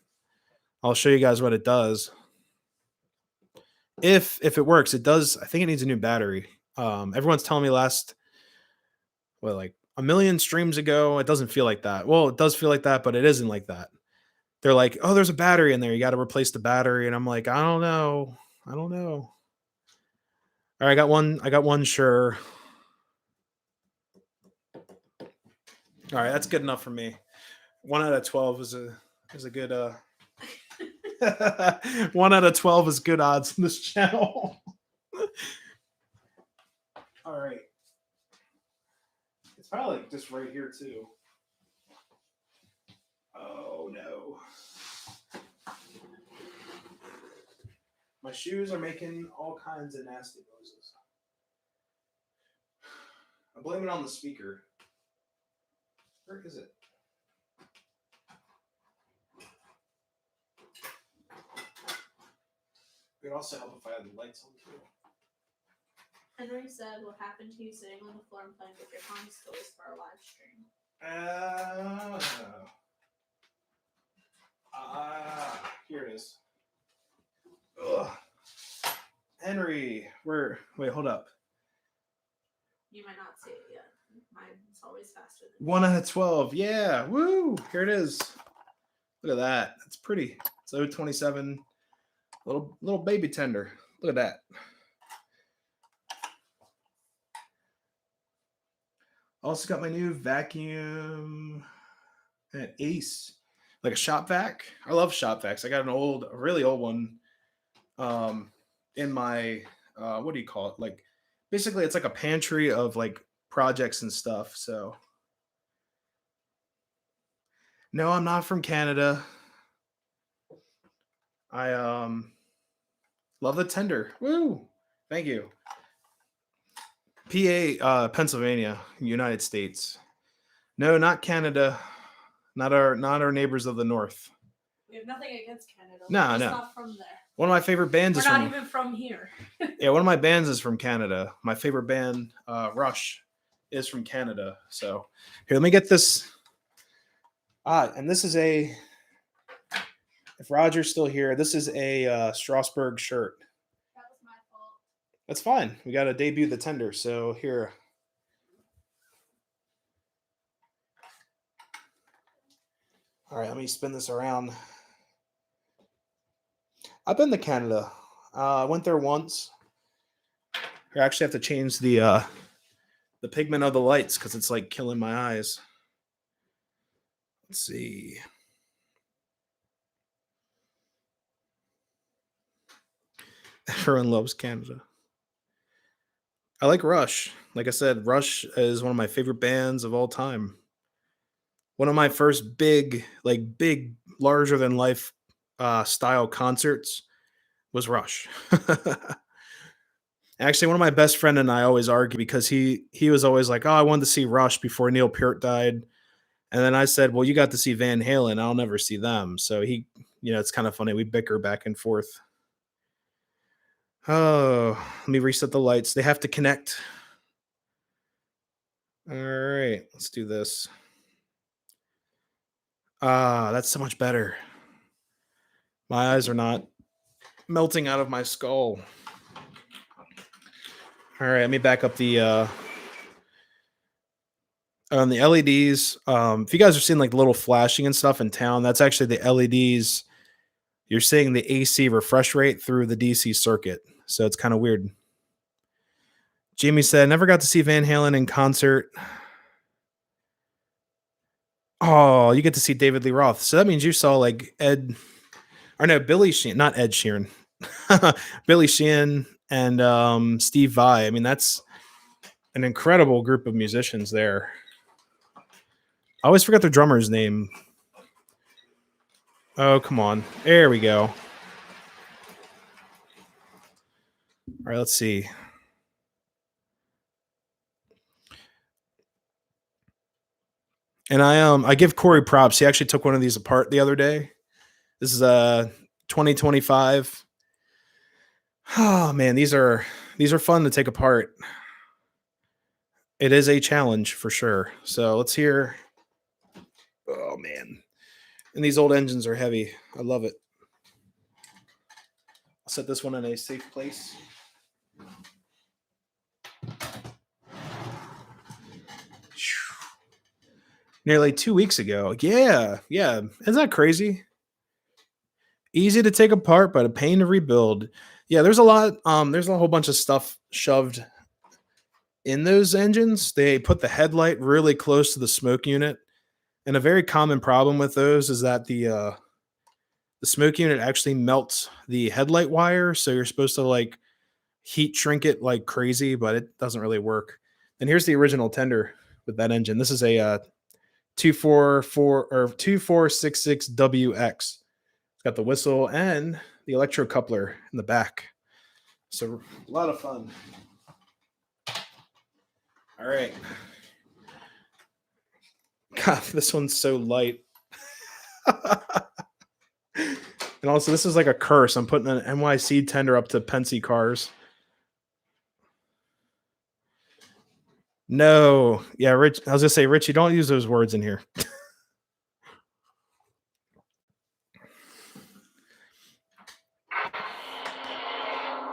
I'll show you guys what it does. If it works, it does. I think it needs a new battery. Everyone's telling me like a million streams ago, it doesn't feel like that. Well, it does feel like that, but it isn't like that. They're like, oh, there's a battery in there. You got to replace the battery, and I'm like, I don't know. I don't know. All right, I got one. I got one. Sure. All right, that's good enough for me. 1 out of 12 is a good 1 out of 12 is good odds in this channel. All right. It's probably like just right here too. Oh no. My shoes are making all kinds of nasty noises. I blame it on the speaker. Where is it? It would also help if I had the lights on too. Henry said, "What happened to you sitting on the floor and playing with your palms toys for our live stream?" Here it is. Ugh. Henry, wait, hold up. You might not see it yet. Mine's always faster than 1 out of 12. Yeah. Woo. Here it is. Look at that. That's pretty. It's 027. Little baby tender. Look at that. Also got my new vacuum at Ace. Like a shop vac. I love shop vacs. I got a really old one in my what do you call it? Like basically it's like a pantry of like projects and stuff. So no, I'm not from Canada. I love the tender. Woo! Thank you. PA, Pennsylvania, United States. No, not Canada. Not our neighbors of the north. We have nothing against Canada. No, We're just no. not from there. One of my favorite bands We're is not from even from here. yeah. One of my bands is from Canada. My favorite band, Rush, is from Canada. So here, let me get this. And this is a. If Roger's still here, this is a Strasburg shirt. That was my fault. That's fine. We got to debut the tender. So here. All right, let me spin this around. I've been to Canada. I went there once. I actually have to change the pigment of the lights because it's like killing my eyes. Let's see. Everyone loves Canada. I like Rush. Like I said, Rush is one of my favorite bands of all time. One of my first big, larger than life style concerts was Rush. Actually, one of my best friend and I always argue because he was always like, "Oh, I wanted to see Rush before Neil Peart died," and then I said, "Well, you got to see Van Halen. I'll never see them." So it's kind of funny. We bicker back and forth. Oh, let me reset the lights. They have to connect. All right, let's do this. Ah, that's so much better. My eyes are not melting out of my skull. All right, let me back up the on the LEDs. If you guys are seeing like the little flashing and stuff in town, that's actually the LEDs. You're seeing the AC refresh rate through the DC circuit, so it's kind of weird. Jamie said, "Never got to see Van Halen in concert." Oh, you get to see David Lee Roth. So that means you saw like Billy Sheehan, not Ed Sheeran, Billy Sheehan and Steve Vai. I mean, that's an incredible group of musicians there. I always forget the drummer's name. Oh, come on. There we go. All right, let's see. And I give Corey props. He actually took one of these apart the other day. This is 2025. Oh man, these are fun to take apart. It is a challenge for sure. So let's hear. Oh man. And these old engines are heavy. I love it. I'll set this one in a safe place. Nearly 2 weeks ago. Yeah. Isn't that crazy? Easy to take apart, but a pain to rebuild. Yeah, there's a lot. There's a whole bunch of stuff shoved in those engines. They put the headlight really close to the smoke unit. And a very common problem with those is that the smoke unit actually melts the headlight wire. So you're supposed to like heat shrink it like crazy, but it doesn't really work. And here's the original tender with that engine. This is a 244 or 2466WX. It's got the whistle and the electro coupler in the back. So a lot of fun. All right. God, this one's so light. And also, this is like a curse. I'm putting an NYC tender up to Penske cars. No. Yeah, Rich. I was going to say, Richie, don't use those words in here.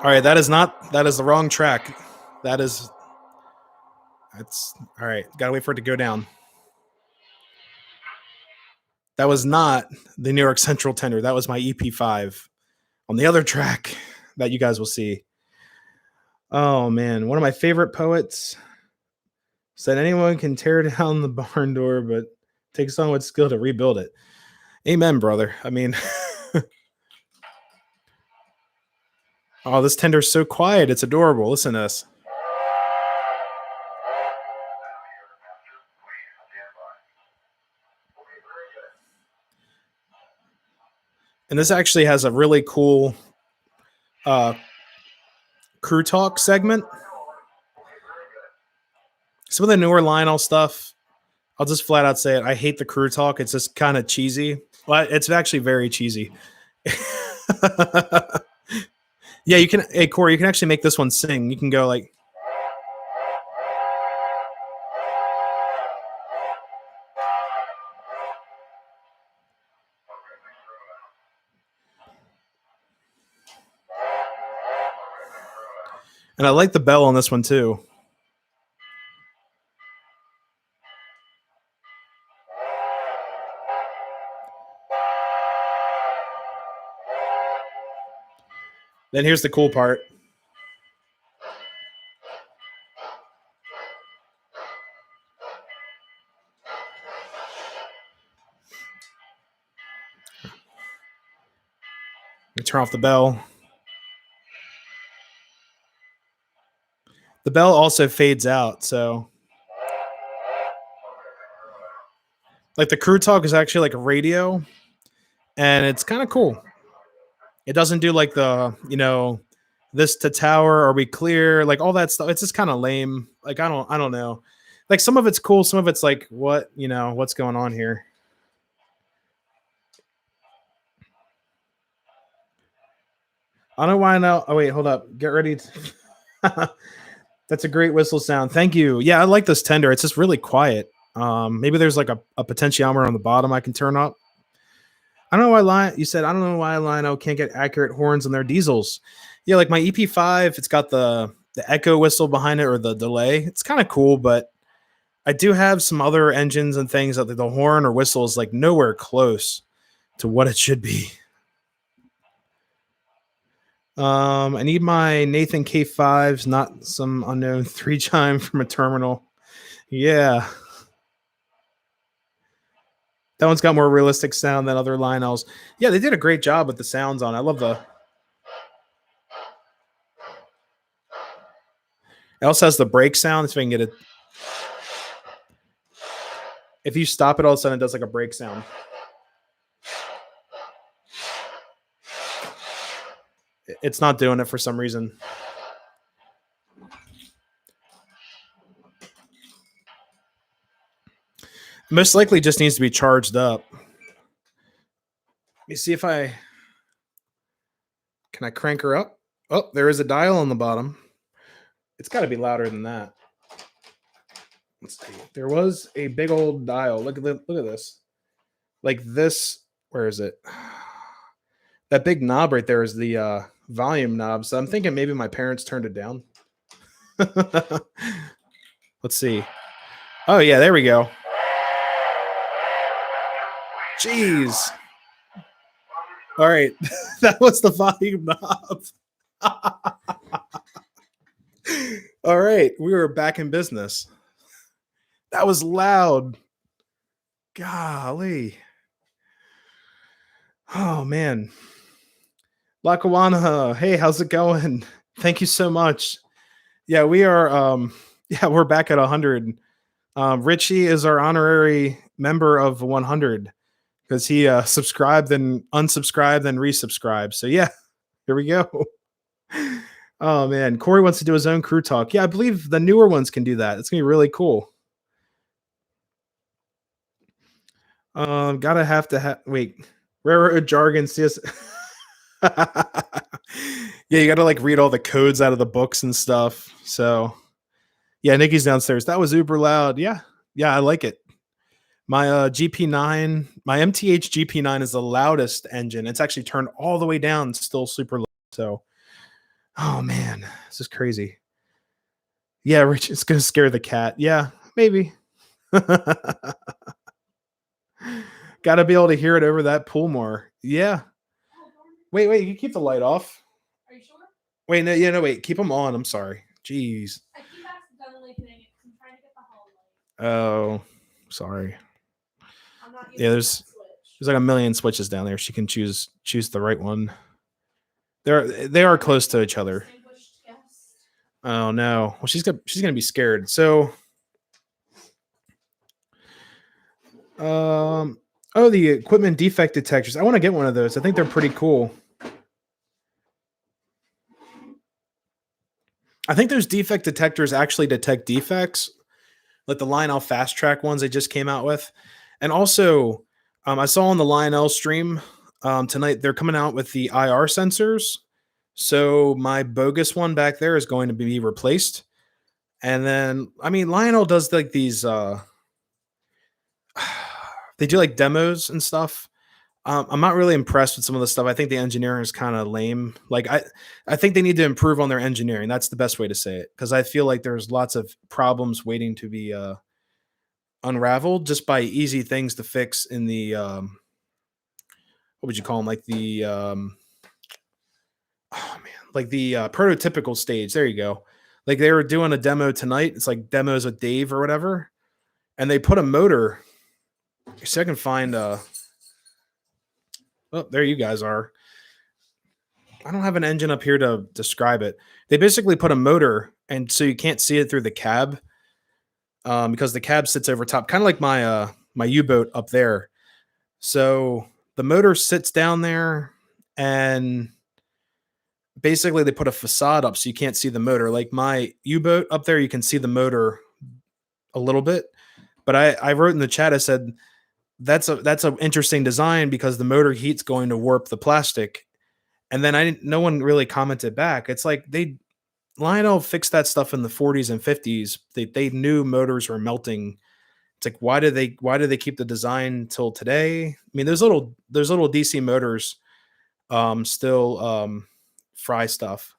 All right, that is the wrong track. That's all right. Gotta wait for it to go down. That was not the New York Central tender. That was my EP5 on the other track that you guys will see. Oh man, one of my favorite poets said anyone can tear down the barn door, but takes on with skill to rebuild it. Amen, brother. I mean, oh, this tender's so quiet. It's adorable. Listen to this. And this actually has a really cool crew talk segment. Some of the newer Lionel stuff, I'll just flat out say it. I hate the crew talk. It's just kind of cheesy. Well, it's actually very cheesy. Yeah, you can. Hey, Corey, you can actually make this one sing. You can go like. And I like the bell on this one too. Then here's the cool part. We turn off the bell. The bell also fades out, so like the crew talk is actually like a radio, and it's kind of cool. It doesn't do like the, this to tower, are we clear? Like all that stuff. It's just kind of lame. Like I don't know. Like some of it's cool, some of it's like what's going on here? I don't know why now. Oh wait, hold up. Get ready. That's a great whistle sound. Thank you. Yeah, I like this tender. It's just really quiet. Maybe there's like a potentiometer on the bottom I can turn up. I don't know why you said I don't know why Lino can't get accurate horns on their diesels. Yeah, like my EP5, it's got the echo whistle behind it or the delay. It's kind of cool, but I do have some other engines and things that the horn or whistle is like nowhere close to what it should be. I need my Nathan K5s, not some unknown 3-chime from a terminal. Yeah. That one's got more realistic sound than other Lionels. Yeah, they did a great job with the sounds on. I love the. It also has the brake sound, so I can get it. If you stop it, all of a sudden it does like a brake sound. It's not doing it for some reason. Most likely just needs to be charged up. Let me see if I can I crank her up. Oh, there is a dial on the bottom. It's got to be louder than that. Let's see. There was a big old dial. Look at this. Like this. Where is it? That big knob right there is the volume knob. So I'm thinking maybe my parents turned it down. Let's see. Oh yeah, there we go. Jeez. All right. That was the volume knob. All right. We were back in business. That was loud. Golly. Oh, man. Lakawana. Hey, how's it going? Thank you so much. Yeah, we are. We're back at 100. Richie is our honorary member of 100 because he subscribed and unsubscribed and resubscribed. So yeah, here we go. Oh man, Corey wants to do his own crew talk. Yeah, I believe the newer ones can do that. It's gonna be really cool. Gotta have to have wait. Railroad jargon CS. Yeah, you gotta like read all the codes out of the books and stuff. So yeah, Nikki's downstairs. That was uber loud. Yeah, I like it. My GP9, my MTH GP9 is the loudest engine. It's actually turned all the way down, still super low. So, oh man, this is crazy. Yeah, Rich, it's gonna scare the cat. Yeah, maybe. Gotta be able to hear it over that pool more. Yeah. Wait, you can keep the light off. Are you sure? Wait, no, wait. Keep them on. I'm sorry. Jeez. I keep accidentally hitting it. I'm trying to get the hall light. Oh, sorry. I'm not Yeah, there's like a million switches down there. She can choose the right one. They are close to each other. Oh no. Well, she's gonna be scared. So, oh, the equipment defect detectors. I want to get one of those. I think they're pretty cool. I think those defect detectors actually detect defects, like the Lionel Fast Track ones they just came out with. And also, I saw on the Lionel stream tonight, they're coming out with the IR sensors. So my bogus one back there is going to be replaced. And then, I mean, Lionel does like these, they do like demos and stuff. I'm not really impressed with some of the stuff. I think the engineering is kind of lame. Like I think they need to improve on their engineering. That's the best way to say it. Because I feel like there's lots of problems waiting to be unraveled just by easy things to fix in the what would you call them? Like the like the prototypical stage. There you go. Like they were doing a demo tonight. It's like demos with Dave or whatever, and they put a motor. So I can find oh, there you guys are. I don't have an engine up here to describe it. They basically put a motor, and so you can't see it through the cab because the cab sits over top, kind of like my my U-boat up there. So the motor sits down there, and basically they put a facade up so you can't see the motor. Like my U-boat up there, you can see the motor a little bit. But I wrote in the chat, I said that's an interesting design because the motor heat's going to warp the plastic. And then no one really commented back. It's like Lionel fixed that stuff in the 40s and 50s. They knew motors were melting. It's like why do they keep the design till today? I mean, those little DC motors still fry stuff.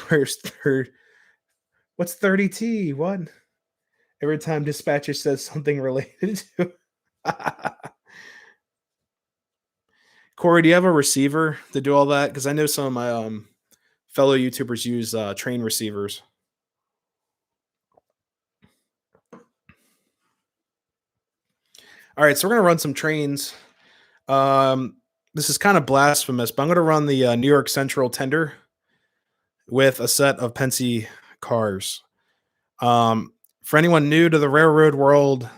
Where's third? What's 30T? What? Every time dispatcher says something related to Corey, do you have a receiver to do all that? Because I know some of my fellow YouTubers use train receivers. All right, so we're gonna run some trains. This is kind of blasphemous, but I'm gonna run the New York Central tender with a set of Pennsy cars. For anyone new to the railroad world,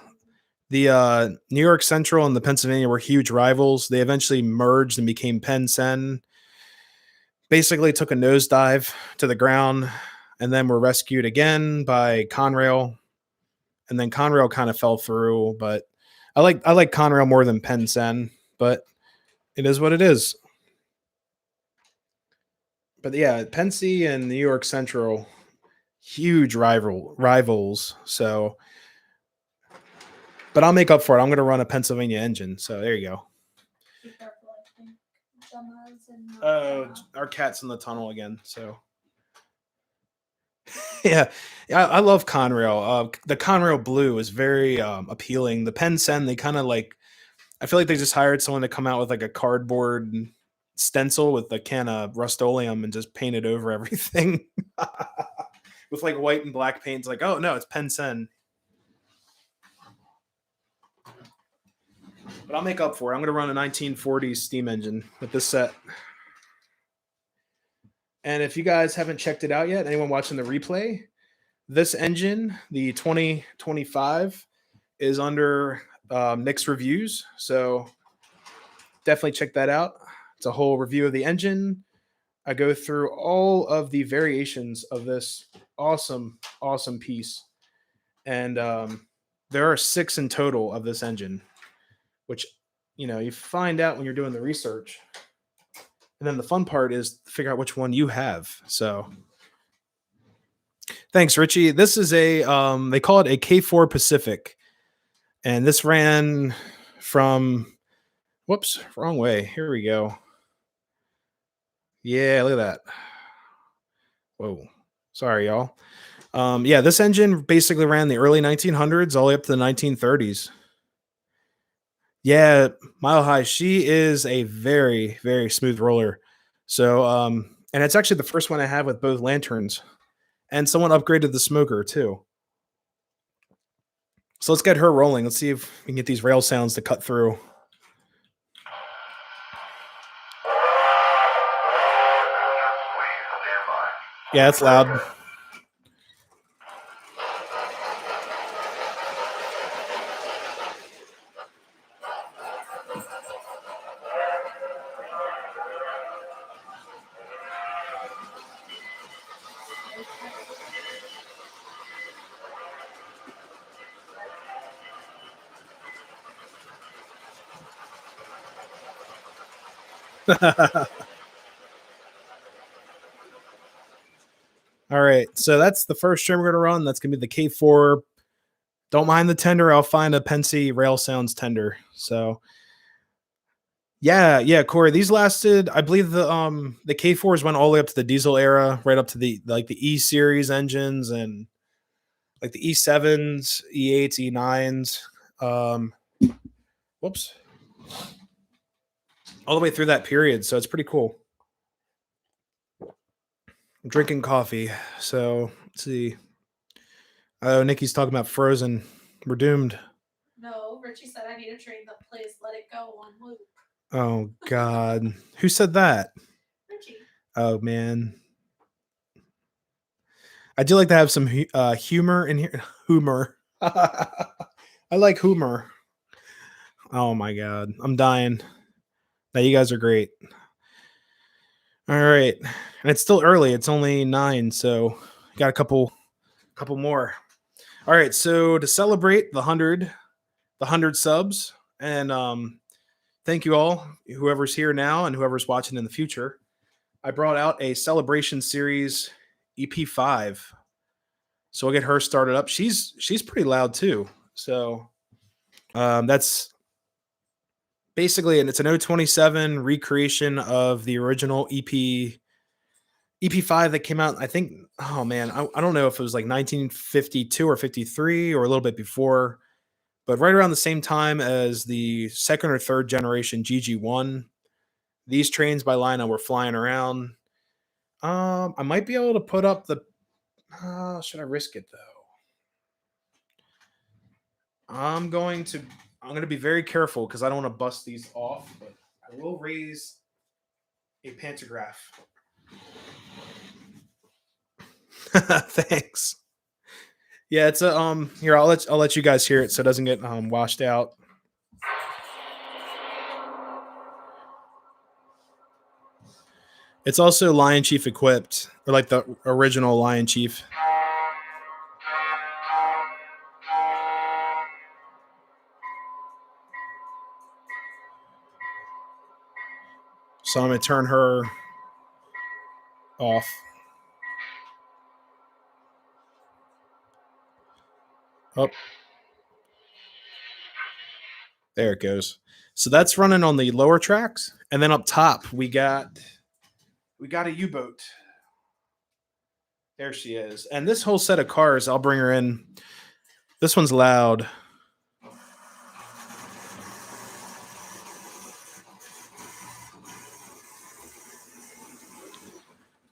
the New York Central and the Pennsylvania were huge rivals. They eventually merged and became Penn Sen. Basically took a nosedive to the ground and then were rescued again by Conrail. And then Conrail kind of fell through, but I like Conrail more than Penn Sen, but it is what it is. But yeah, Pennsy and New York Central, huge rivals. So, but I'll make up for it. I'm going to run a Pennsylvania engine. So there you go. Be careful, I think. Gemma's in Oh, our cat's in the tunnel again. So yeah, I love Conrail. The Conrail blue is very appealing. The Penn Sen, they kind of like. I feel like they just hired someone to come out with like a cardboard stencil with a can of Rust-Oleum and just paint it over everything with like white and black paint. It's like, oh no, it's Penn Sen. But I'll make up for it. I'm going to run a 1940s steam engine with this set. And if you guys haven't checked it out yet, anyone watching the replay, this engine, the 2025, is under mixed reviews. So definitely check that out. It's a whole review of the engine. I go through all of the variations of this awesome piece. And there are 6 in total of this engine, which, you find out when you're doing the research. And then the fun part is to figure out which one you have. So thanks, Richie. This is they call it a K4 Pacific. And this ran from, whoops, wrong way. Here we go. Yeah, look at that. Whoa. Sorry, y'all. Yeah, this engine basically ran the early 1900s all the way up to the 1930s. Yeah, Mile High, she is a very, very smooth roller. So, and it's actually the first one I have with both lanterns. And someone upgraded the smoker too. So let's get her rolling. Let's see if we can get these rail sounds to cut through. Yeah, it's loud. All right, so that's the first trim we're gonna run. That's gonna be the K4. Don't mind the tender. I'll find a Pensy rail sounds tender. So yeah, Corey. These lasted. I believe the K4s went all the way up to the diesel era, right up to the E series engines and like the E7s, E8s, E9s. Whoops. All the way through that period. So it's pretty cool. I'm drinking coffee. So let's see. Oh, Nikki's talking about Frozen. We're doomed. No, Richie said I need a train that plays Let It Go on loop. Oh, God. Who said that? Richie. Oh, man. I do like to have some humor in here. Humor. I like humor. Oh, my God. I'm dying. Now, you guys are great. All right, and it's still early. It's only 9, so got a couple more. All right, so to celebrate the 100 subs, and thank you all, whoever's here now and whoever's watching in the future. I brought out a celebration series EP5, so we'll get her started up. She's pretty loud too, so that's basically, and it's an 027 recreation of the original EP5 that came out. I think, oh man, I don't know if it was like 1952 or 53 or a little bit before, but right around the same time as the second or third generation GG1. These trains by Lina were flying around. I might be able to put up the. Should I risk it though? I'm going to. I'm going to be very careful because I don't want to bust these off. But I will raise a pantograph. Thanks. Yeah, it's a Here, I'll let you guys hear it so it doesn't get washed out. It's also Lion Chief equipped, or like the original Lion Chief. So I'm gonna turn her off. Oh, there it goes. So that's running on the lower tracks, and then up top we got a U-boat. There she is, and this whole set of cars, I'll bring her in. This one's loud.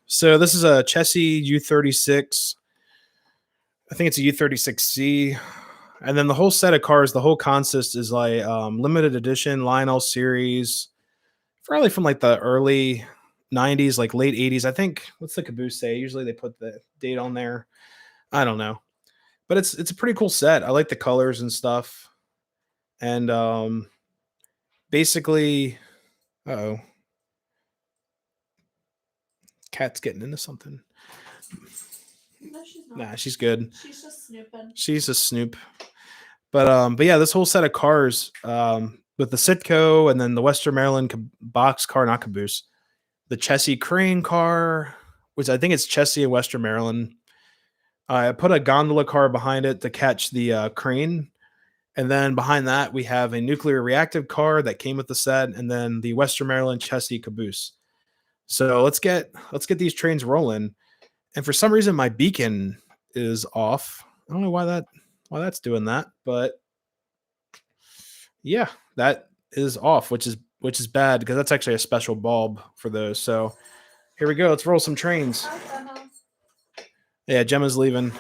So this is a Chessie U36. I think it's a U36C. And then the whole set of cars, the whole consist is like limited edition Lionel series, probably from like the early 90s, like late 80s. I think, what's the caboose say? Usually they put the date on there. I don't know. But it's a pretty cool set. I like the colors and stuff. And basically, oh, cat's getting into something. No, she's not. Nah, she's good. She's just snooping. She's a snoop. But yeah, this whole set of cars, with the Sitco and then the Western Maryland box car, not caboose, the Chessie crane car, which I think it's Chessie in Western Maryland. I put a gondola car behind it to catch the crane, and then behind that we have a nuclear reactive car that came with the set, and then the Western Maryland Chessie caboose. So let's get these trains rolling. And for some reason, my beacon is off. I don't know why that's doing that, but yeah, that is off, which is bad because that's actually a special bulb for those. So here we go. Let's roll some trains. Yeah, Gemma's leaving.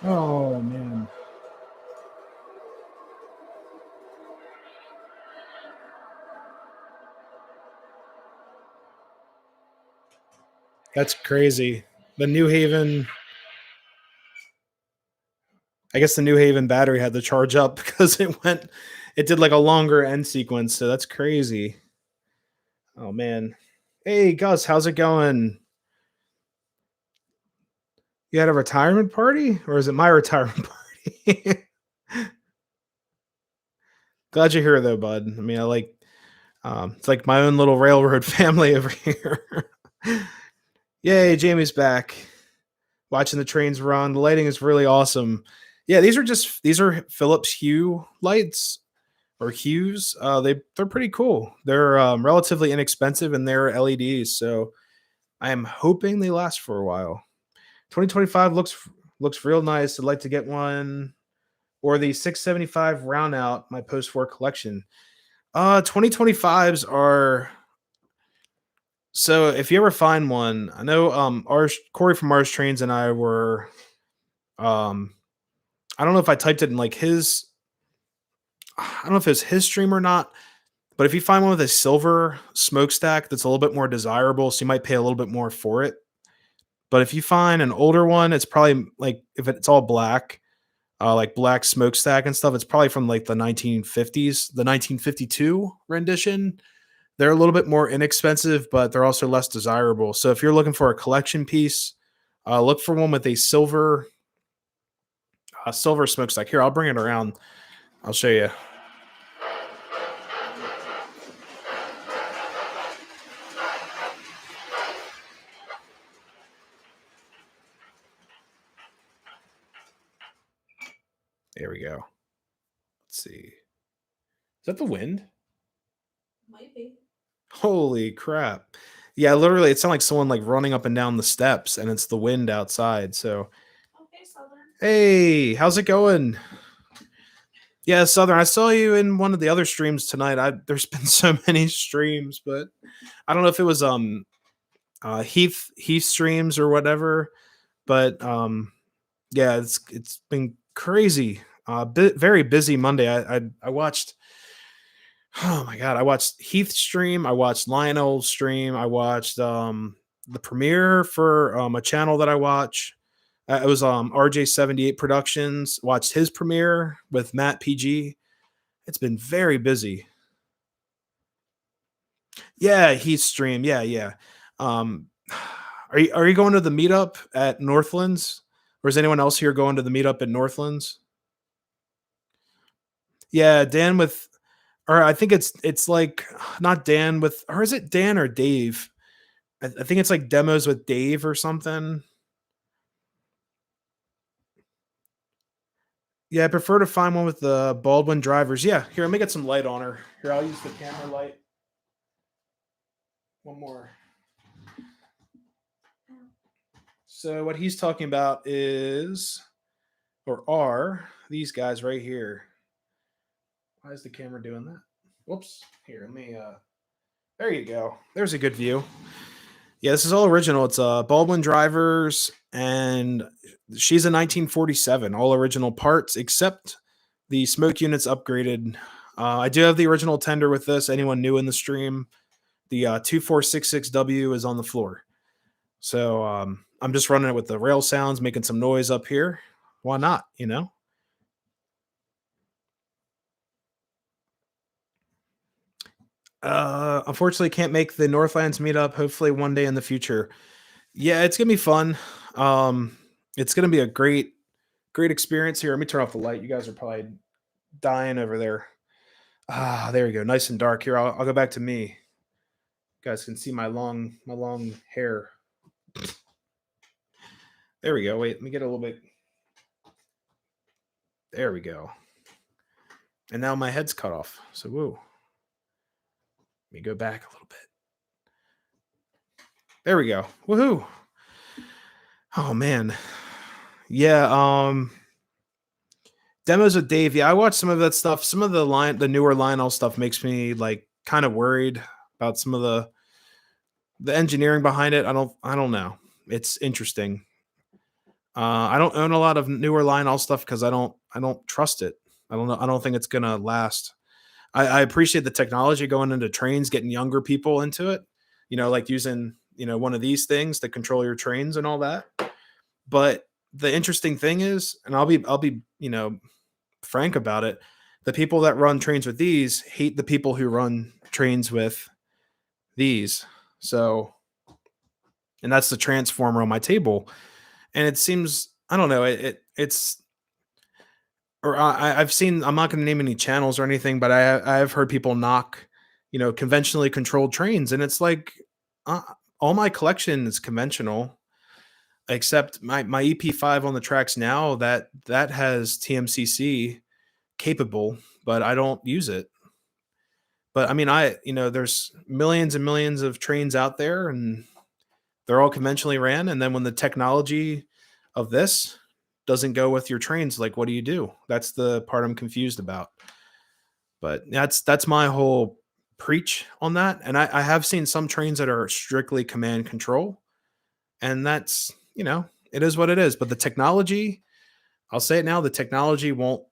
Oh man. That's crazy. The New Haven, I guess the New Haven battery had to charge up because it did like a longer end sequence. So that's crazy. Oh man. Hey Gus, how's it going? You had a retirement party, or is it my retirement party? Glad you're here though, bud. I mean, it's like my own little railroad family over here. Yay, Jamie's back. Watching the trains run. The lighting is really awesome. Yeah, these are Philips Hue lights or Hues. They're pretty cool. They're relatively inexpensive and they're LEDs, so I am hoping they last for a while. 2025 looks real nice. I'd like to get one or the 675 round out my post-war collection. 2025s are, so if you ever find one, I know ours Corey from Mars Trains and I were um I don't know if I typed it in like his, I don't know if it's his stream or not, but if you find one with a silver smokestack that's a little bit more desirable, so you might pay a little bit more for it. But if you find an older one, it's probably like if it's all black, like black smokestack and stuff, it's probably from like the 1950s, the 1952 rendition. They're a little bit more inexpensive, but they're also less desirable. So if you're looking for a collection piece, look for one with a silver smokestack. Here, I'll bring it around. I'll show you. There we go. Let's see. Is that the wind? Might be. Holy crap. Yeah, literally, it sounded like someone like running up and down the steps, and it's the wind outside. So, Okay, Southern. hey, how's it going? Yeah, Southern, I saw you in one of the other streams tonight. There's been so many streams, but I don't know if it was Heath streams or whatever. But yeah, it's been crazy. Very busy Monday. I watched, oh my god, I watched Heath stream, I watched Lionel stream, I watched the premiere for a channel that I watch. It was RJ78 Productions. Watched his premiere with Matt PG. It's been very busy. Yeah, Heath stream. Yeah, yeah. Um, are you going to the meetup at Northlands? Or is anyone else here going to the meetup at Northlands? Yeah, Dan with, or I think it's like not Dan with, or is it Dan or Dave? I think it's like demos with Dave or something. Yeah, I prefer to find one with the Baldwin drivers. Yeah, here, let me get some light on her. Here, I'll use the camera light. One more. So what he's talking about is, or are, these guys right here. Why is the camera doing that? Whoops. Here, let me there you go. There's a good view. Yeah, this is all original. It's Baldwin drivers, and she's a 1947, all original parts except the smoke units upgraded. I do have the original tender with this. Anyone new in the stream, the 2466W is on the floor. So I'm just running it with the rail sounds, making some noise up here. Why not? You know. Unfortunately, can't make the Northlands meetup. Hopefully, one day in the future. Yeah, it's gonna be fun. It's gonna be a great experience here. Let me turn off the light. You guys are probably dying over there. Ah, there we go. Nice and dark here. I'll go back to me. You guys can see my long hair. There we go. Wait, let me get a little bit. There we go. And now my head's cut off. So woo. Let me go back a little bit. There we go. Woohoo. Oh man. Yeah, demos with Dave. Yeah, I watched some of that stuff. Some of the newer Lionel stuff makes me like kind of worried about some of the engineering behind it. I don't know. It's interesting. I don't own a lot of newer Lionel stuff because I don't trust it. I don't know. I don't think it's gonna last. I appreciate the technology going into trains, getting younger people into it. Like using one of these things to control your trains and all that. But the interesting thing is, and I'll be frank about it, the people that run trains with these hate the people who run trains with these. So, and that's the transformer on my table. And it seems, I don't know, it's or I've seen. I'm not going to name any channels or anything, but I've heard people knock, conventionally controlled trains, and it's like, uh, all my collection is conventional, except my EP5 on the tracks now that has TMCC capable, but I don't use it. But I mean, there's millions and millions of trains out there, and they're all conventionally ran. And then when the technology of this doesn't go with your trains, like what do you do? That's the part I'm confused about. But that's my whole preach on that. And I have seen some trains that are strictly command control, and that's it is what it is. But the technology, I'll say it now, the technology won't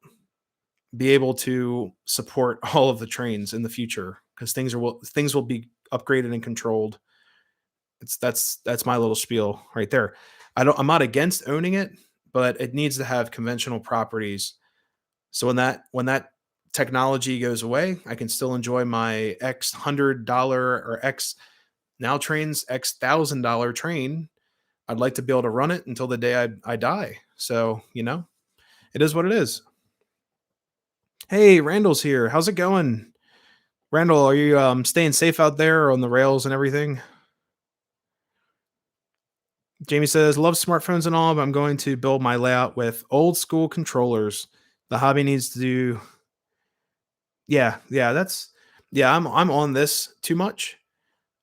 be able to support all of the trains in the future because things will be upgraded and controlled. That's my little spiel right there. I'm not against owning it, but it needs to have conventional properties. So when that technology goes away, I can still enjoy my $X100 or X now trains $X1,000 train. I'd like to be able to run it until the day I die. So, it is what it is. Hey, Randall's here. How's it going? Randall, are you staying safe out there on the rails and everything? Jamie says, love smartphones and all, but I'm going to build my layout with old school controllers. The hobby needs to do. Yeah, I'm on this too much.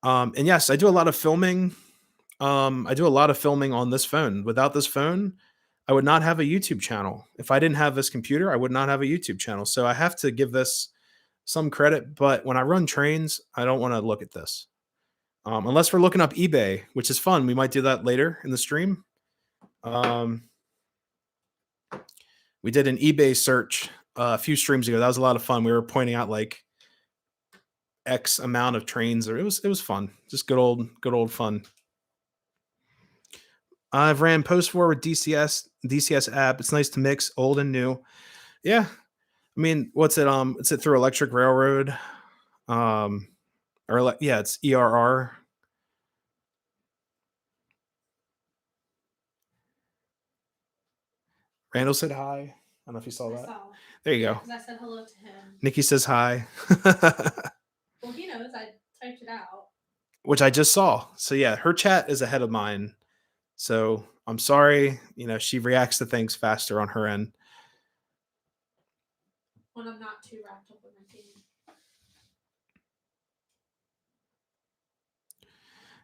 And yes, I do a lot of filming. I do a lot of filming on this phone. Without this phone, I would not have a YouTube channel. If I didn't have this computer, I would not have a YouTube channel. So I have to give this some credit. But when I run trains, I don't want to look at this. Unless we're looking up eBay, which is fun. We might do that later in the stream. We did an eBay search a few streams ago. That was a lot of fun. We were pointing out like X amount of trains, or it was fun. Just good old fun. I've ran post war with DCS app. It's nice to mix old and new. Yeah, I mean, what's it? It's it through Electric Railroad, yeah, it's ERR. Randall said hi. I don't know if you saw that. There you go. Because I said hello to him. Nikki says hi. Well, he knows I typed it out. Which I just saw. So yeah, her chat is ahead of mine. So I'm sorry. She reacts to things faster on her end. When I'm not too wrapped up with my team.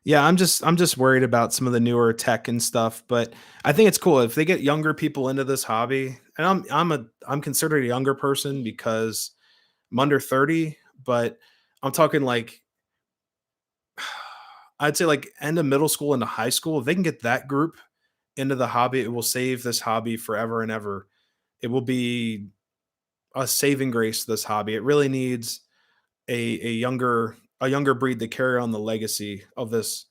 Yeah, I'm just worried about some of the newer tech and stuff, but I think it's cool if they get younger people into this hobby. And I'm considered a younger person because I'm under 30, but I'm talking like I'd say like end of middle school into high school. If they can get that group into the hobby, it will save this hobby forever and ever. It will be a saving grace to this hobby. It really needs a younger breed to carry on the legacy of this.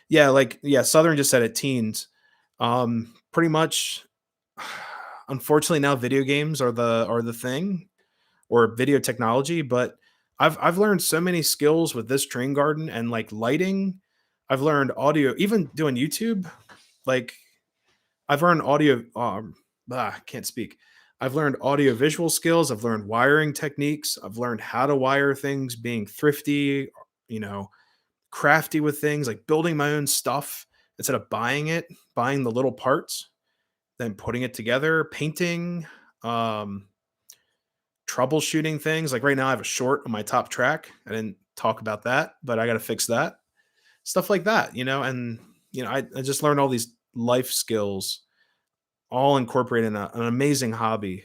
Yeah, Southern just said it, teens. Pretty much, unfortunately, now video games are the thing, or video technology. But I've learned so many skills with this train garden and like lighting. I've learned audio, even doing YouTube. Like I've learned audio. I can't speak. I've learned audio visual skills. I've learned wiring techniques. I've learned how to wire things, being thrifty, you know, crafty with things, like building my own stuff instead of buying the little parts, then putting it together, painting, um, troubleshooting things. Like right now, I have a short on my top track. I didn't talk about that, but I got to fix that. Stuff like that, and I just learned all these life skills, all incorporated in an amazing hobby.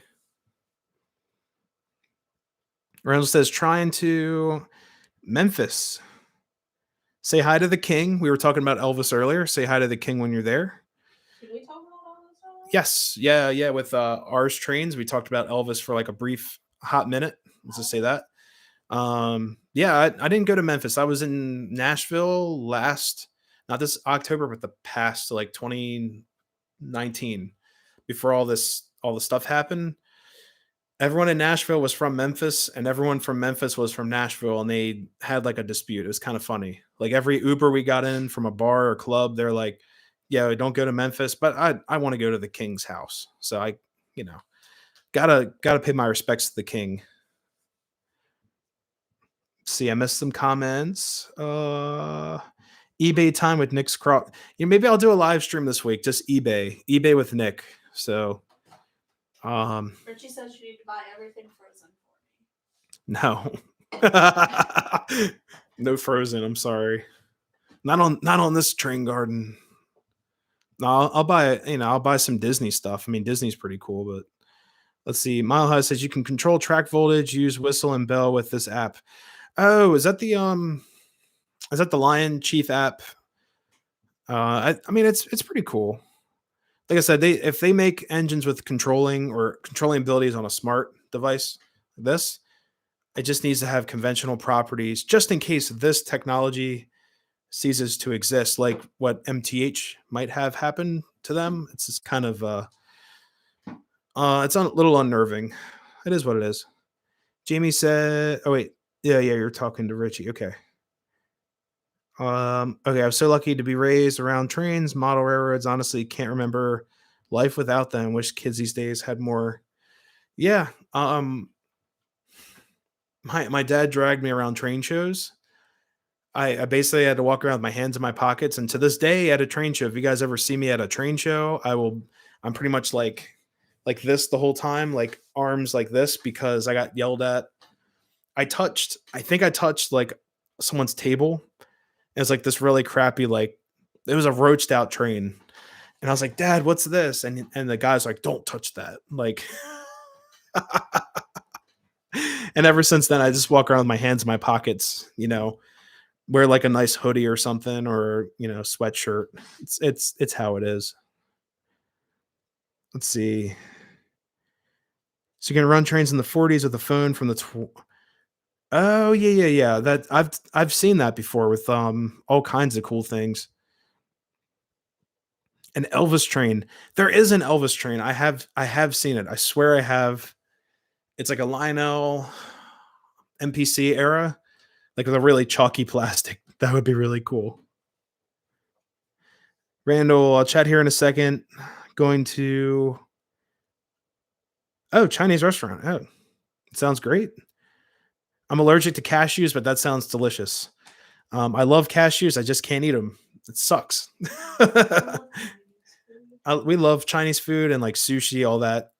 Randall says, trying to Memphis. Say hi to the king. We were talking about Elvis earlier. Say hi to the king when you're there. Did we talk Yes, yeah. With ours trains, we talked about Elvis for like a brief hot minute. Let's just say that. Yeah, I didn't go to Memphis. I was in Nashville last, not this October, but the past, like 2019, before all the stuff happened. Everyone in Nashville was from Memphis, and everyone from Memphis was from Nashville, and they had like a dispute. It was kind of funny. Like every Uber we got in from a bar or club, they're like, "Yeah, don't go to Memphis," but I want to go to the King's house, so I, you know, gotta pay my respects to the King. See, I missed some comments. eBay time with Nick's Cross. Yeah, maybe I'll do a live stream this week. Just eBay with Nick. So, Richie says you need to buy everything frozen no, no Frozen. I'm sorry. Not on this train garden. No, I'll buy, I'll buy some Disney stuff. I mean, Disney's pretty cool, but let's see. Mile High says you can control track voltage, use whistle and bell with this app. Oh, is that the Lion Chief app? I mean, it's pretty cool. Like I said, if they make engines with controlling abilities on a smart device, like this, it just needs to have conventional properties, just in case this technology ceases to exist, like what MTH might have happened to them. It's just kind of it's a little unnerving. It is what it is. Jamie said, "Oh wait, yeah, you're talking to Richie. Okay." Okay, I was so lucky to be raised around trains, model railroads. Honestly, can't remember life without them. Wish kids these days had more. Yeah. My dad dragged me around train shows. I basically had to walk around with my hands in my pockets, and to this day, at a train show, if you guys ever see me at a train show, I'm pretty much like this the whole time, like arms like this, because I got yelled at. I think I touched like someone's table. It was like this really crappy, like it was a roached out train. And I was like, "Dad, what's this?" And the guy's like, "Don't touch that." Like and ever since then I just walk around with my hands in my pockets, wear like a nice hoodie or something, or, sweatshirt. It's how it is. Let's see. So you can run trains in the 40s with a phone from the Oh, yeah. That I've seen that before with all kinds of cool things. An Elvis train. There is an Elvis train. I have seen it. I swear I have. It's like a Lionel MPC era, like with a really chalky plastic. That would be really cool. Randall, I'll chat here in a second. Going to Chinese restaurant. Oh, it sounds great. I'm allergic to cashews, but that sounds delicious. I love cashews. I just can't eat them. It sucks. We love Chinese food and like sushi, all that.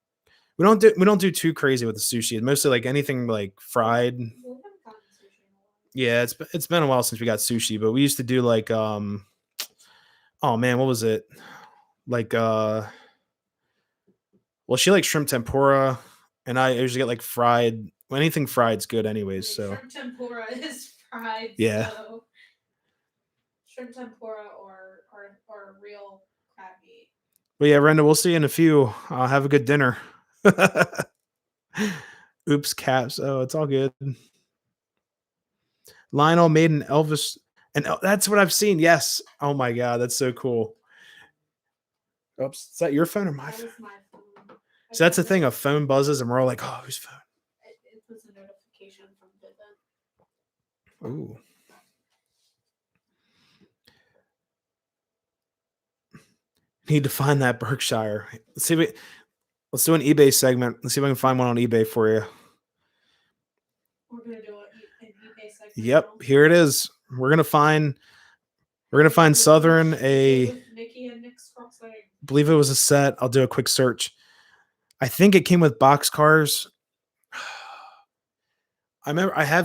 We don't do too crazy with the sushi. It's mostly like anything like fried. Yeah, it's been a while since we got sushi, but we used to do like oh man, what was it? Like well, she likes shrimp tempura, and I usually get like fried. Well, anything fried's good anyways, so Shrimp tempura is fried. yeah. So shrimp tempura or real crab meat. But yeah, Brenda, we'll see you in a few. Have a good dinner. Oops, caps. Oh, it's all good. Lionel made an Elvis, and that's what I've seen. Yes. Oh my god, that's so cool. Oops, is that your phone or my That phone? is my phone. So that's the thing. A phone buzzes, and we're all like, "Oh, whose phone?" It was a notification from Vivint. Ooh. Need to find that Berkshire. Let's see. Let's do an eBay segment. Let's see if I can find one on eBay for you. We're gonna do an eBay segment. Yep, now. here it is. We're gonna find Southern Mickey and Nick's crossing. believe it was a set. I'll do a quick search. I think it came with box cars. I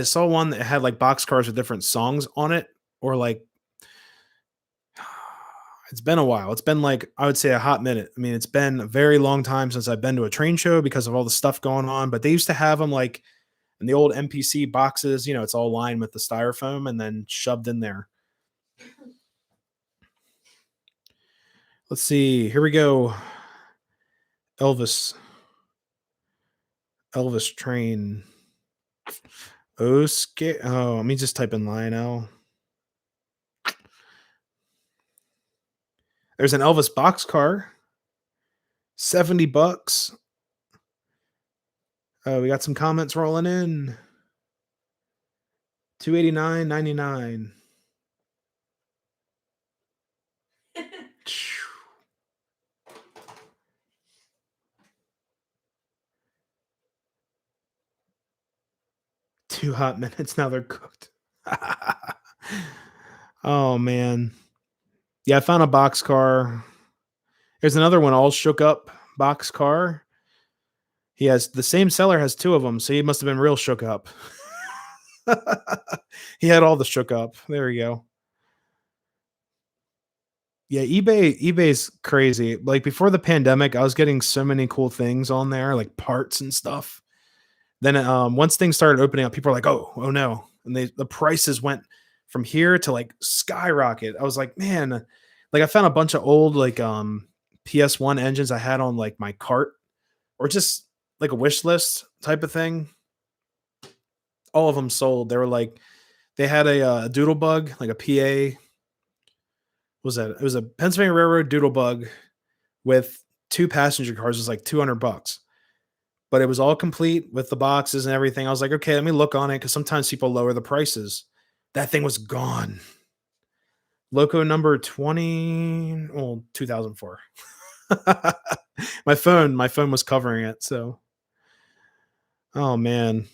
saw one that had like box cars with different songs on it, or like it's been a while. It's been like, I would say, a hot minute. I mean, it's been a very long time since I've been to a train show because of all the stuff going on, but they used to have them like in the old MPC boxes, it's all lined with the styrofoam and then shoved in there. Let's see. Here we go. Elvis. Elvis train. Oh, let me just type in Lionel. There's an Elvis boxcar. $70. Oh, we got some comments rolling in. $289.99. Two hot minutes. Now they're cooked. Oh man. Yeah, I found a boxcar. There's another one all shook up boxcar. He has the same seller has two of them, so he must have been real shook up. He had all the shook up. There we go. Yeah, eBay's crazy. Like before the pandemic, I was getting so many cool things on there, like parts and stuff. Then once things started opening up, people were like, "Oh no!" And the prices went from here to like skyrocket. I was like, "Man!" Like I found a bunch of old like PS1 engines I had on like my cart, or just like a wish list type of thing. All of them sold. They were like they had a Doodlebug, like a PA. What was that? It was a Pennsylvania Railroad Doodlebug with two passenger cars. It was like $200, but it was all complete with the boxes and everything. I was like, okay, let me look on it because sometimes people lower the prices. That thing was gone. Loco number 2004. my phone was covering it. So, oh man.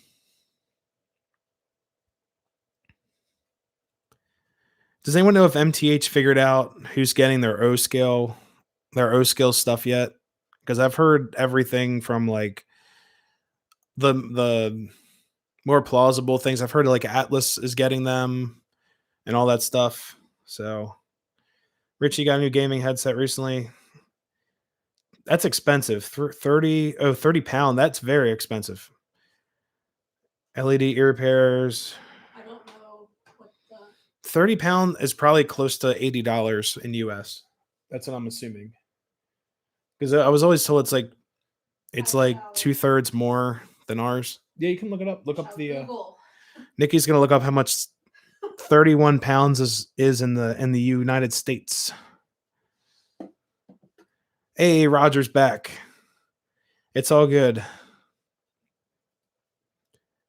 Does anyone know if MTH figured out who's getting their O scale stuff yet? Because I've heard everything from like the more plausible things. I've heard like Atlas is getting them and all that stuff. So Richie got a new gaming headset recently. That's expensive. 30 pound. That's very expensive. LED ear repairs. I don't know what the 30 pound is probably close to $80 in US. That's what I'm assuming. Because I was always told it's like shall- 2/3 more than ours. Yeah, you can look it up. Look up shall the Google. Nikki's gonna look up how much 31 pounds is in the United States. Hey, Roger's back. It's all good.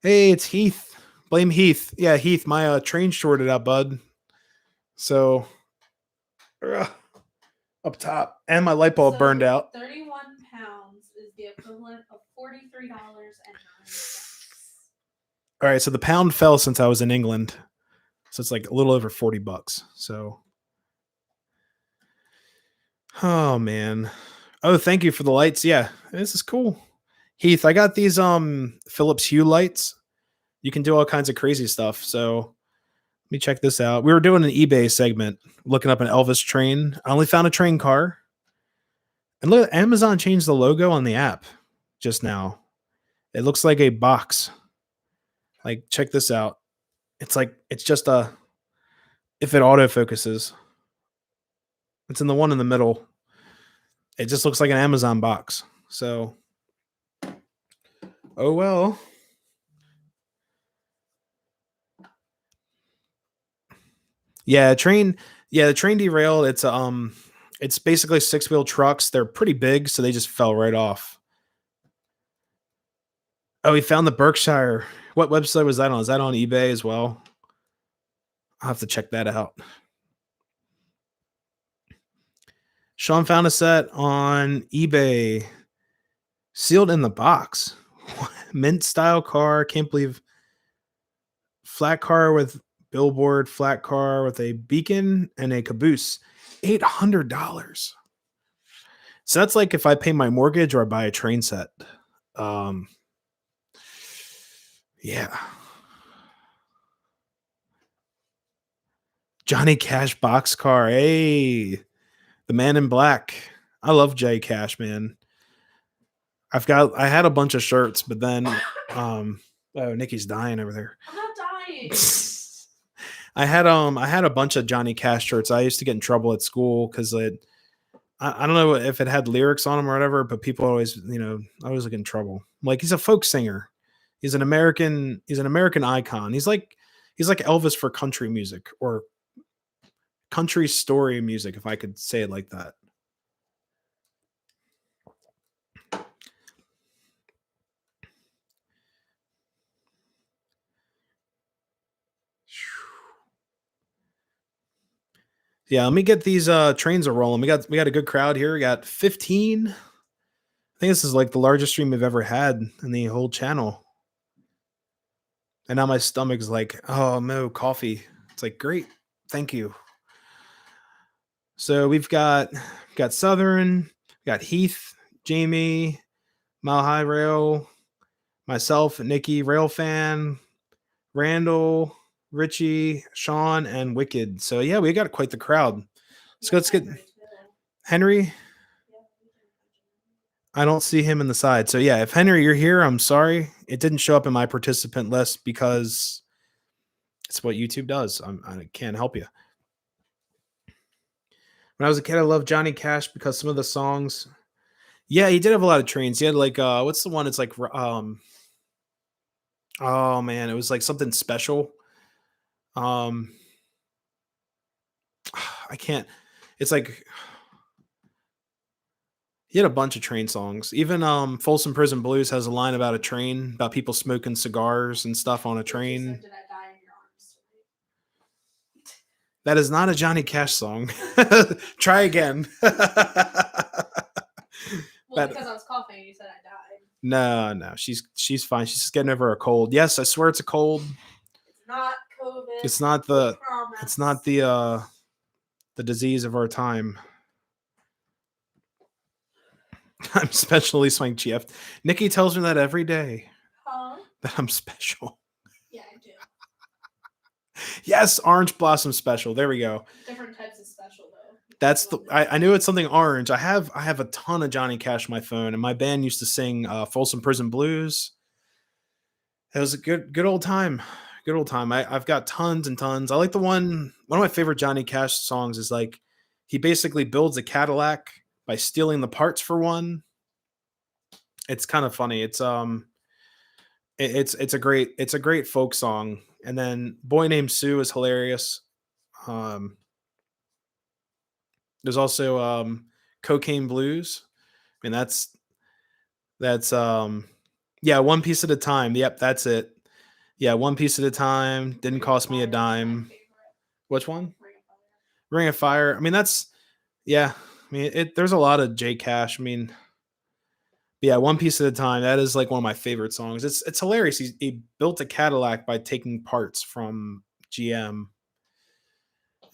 Hey, it's Heath. Blame Heath. Yeah, Heath, my train shorted out, bud. So up top. And my light bulb burned out. 31 pounds is the equivalent of $43.09. All right, so the pound fell since I was in England. So it's like a little over $40. So oh man. Oh, thank you for the lights. Yeah, this is cool. Heath, I got these Philips Hue lights. You can do all kinds of crazy stuff. So let me check this out. We were doing an eBay segment, looking up an Elvis train. I only found a train car. And look, Amazon changed the logo on the app just now. It looks like a box. Like, check this out. It's just if it autofocuses. It's in the one in the middle. It just looks like an Amazon box. So, oh well. Yeah, the train derailed. It's basically 6-wheel trucks. They're pretty big, so they just fell right off. Oh, he found the Berkshire. What website was that on? Is that on eBay as well? I'll have to check that out. Sean found a set on eBay, sealed in the box. Mint style car. Can't believe. Flat car with billboard, flat car with a beacon and a caboose. $800. So that's like if I pay my mortgage or I buy a train set. Yeah. Johnny Cash boxcar. Hey, the man in black. I love Jay Cash, man. I had a bunch of shirts, but then oh, Nikki's dying over there. I'm not dying. I had a bunch of Johnny Cash shirts. I used to get in trouble at school because I don't know if it had lyrics on him or whatever, but people always, I always get in trouble. Like he's a folk singer. He's an American icon. He's like Elvis for country music or country story music, if I could say it like that. Yeah, let me get these trains a rolling. We got a good crowd here. We got 15. I think this is like the largest stream we've ever had in the whole channel. And now my stomach's like, oh no, coffee. It's like, great, thank you. So we've got Southern, got Heath, Jamie, Mile High Rail, myself, Nikki, Rail Fan, Randall, Richie, Sean, and Wicked. So yeah, we got quite the crowd. So let's get Henry. I don't see him in the side. So yeah, if Henry, you're here, I'm sorry. It didn't show up in my participant list because it's what YouTube does. I can't help you. When I was a kid, I loved Johnny Cash because some of the songs. Yeah, he did have a lot of trains. He had like what's the one? It's like oh man, it was like something special. Um I can't. It's like he had a bunch of train songs. Even Folsom Prison Blues has a line about a train, about people smoking cigars and stuff on a train. Did I die in your arms tonight? That is not a Johnny Cash song. Try again. Well, because I was coughing, you said I died. No, she's fine. She's just getting over a cold. Yes, I swear it's a cold. It's not COVID. It's not the disease of our time. I'm specially swing GF. Nikki tells me that every day. Huh? That I'm special. Yeah, I do. Yes, orange blossom special. There we go. Different types of special though. That's the I knew it's something orange. I have a ton of Johnny Cash on my phone, and my band used to sing Folsom Prison Blues. It was a good old time. Good old time. I've got tons and tons. I like the one of my favorite Johnny Cash songs is like he basically builds a Cadillac by stealing the parts for one. It's kind of funny. It's a great folk song. And then Boy Named Sue is hilarious. Um there's also Cocaine Blues. I mean that's yeah, one piece at a time. Yep, that's it. Yeah, one piece at a time. Didn't cost me a dime. Which one? Ring of Fire. I mean, that's yeah. I mean, there's a lot of J Cash. I mean, yeah, one piece at a time. That is like one of my favorite songs. It's hilarious. He built a Cadillac by taking parts from GM,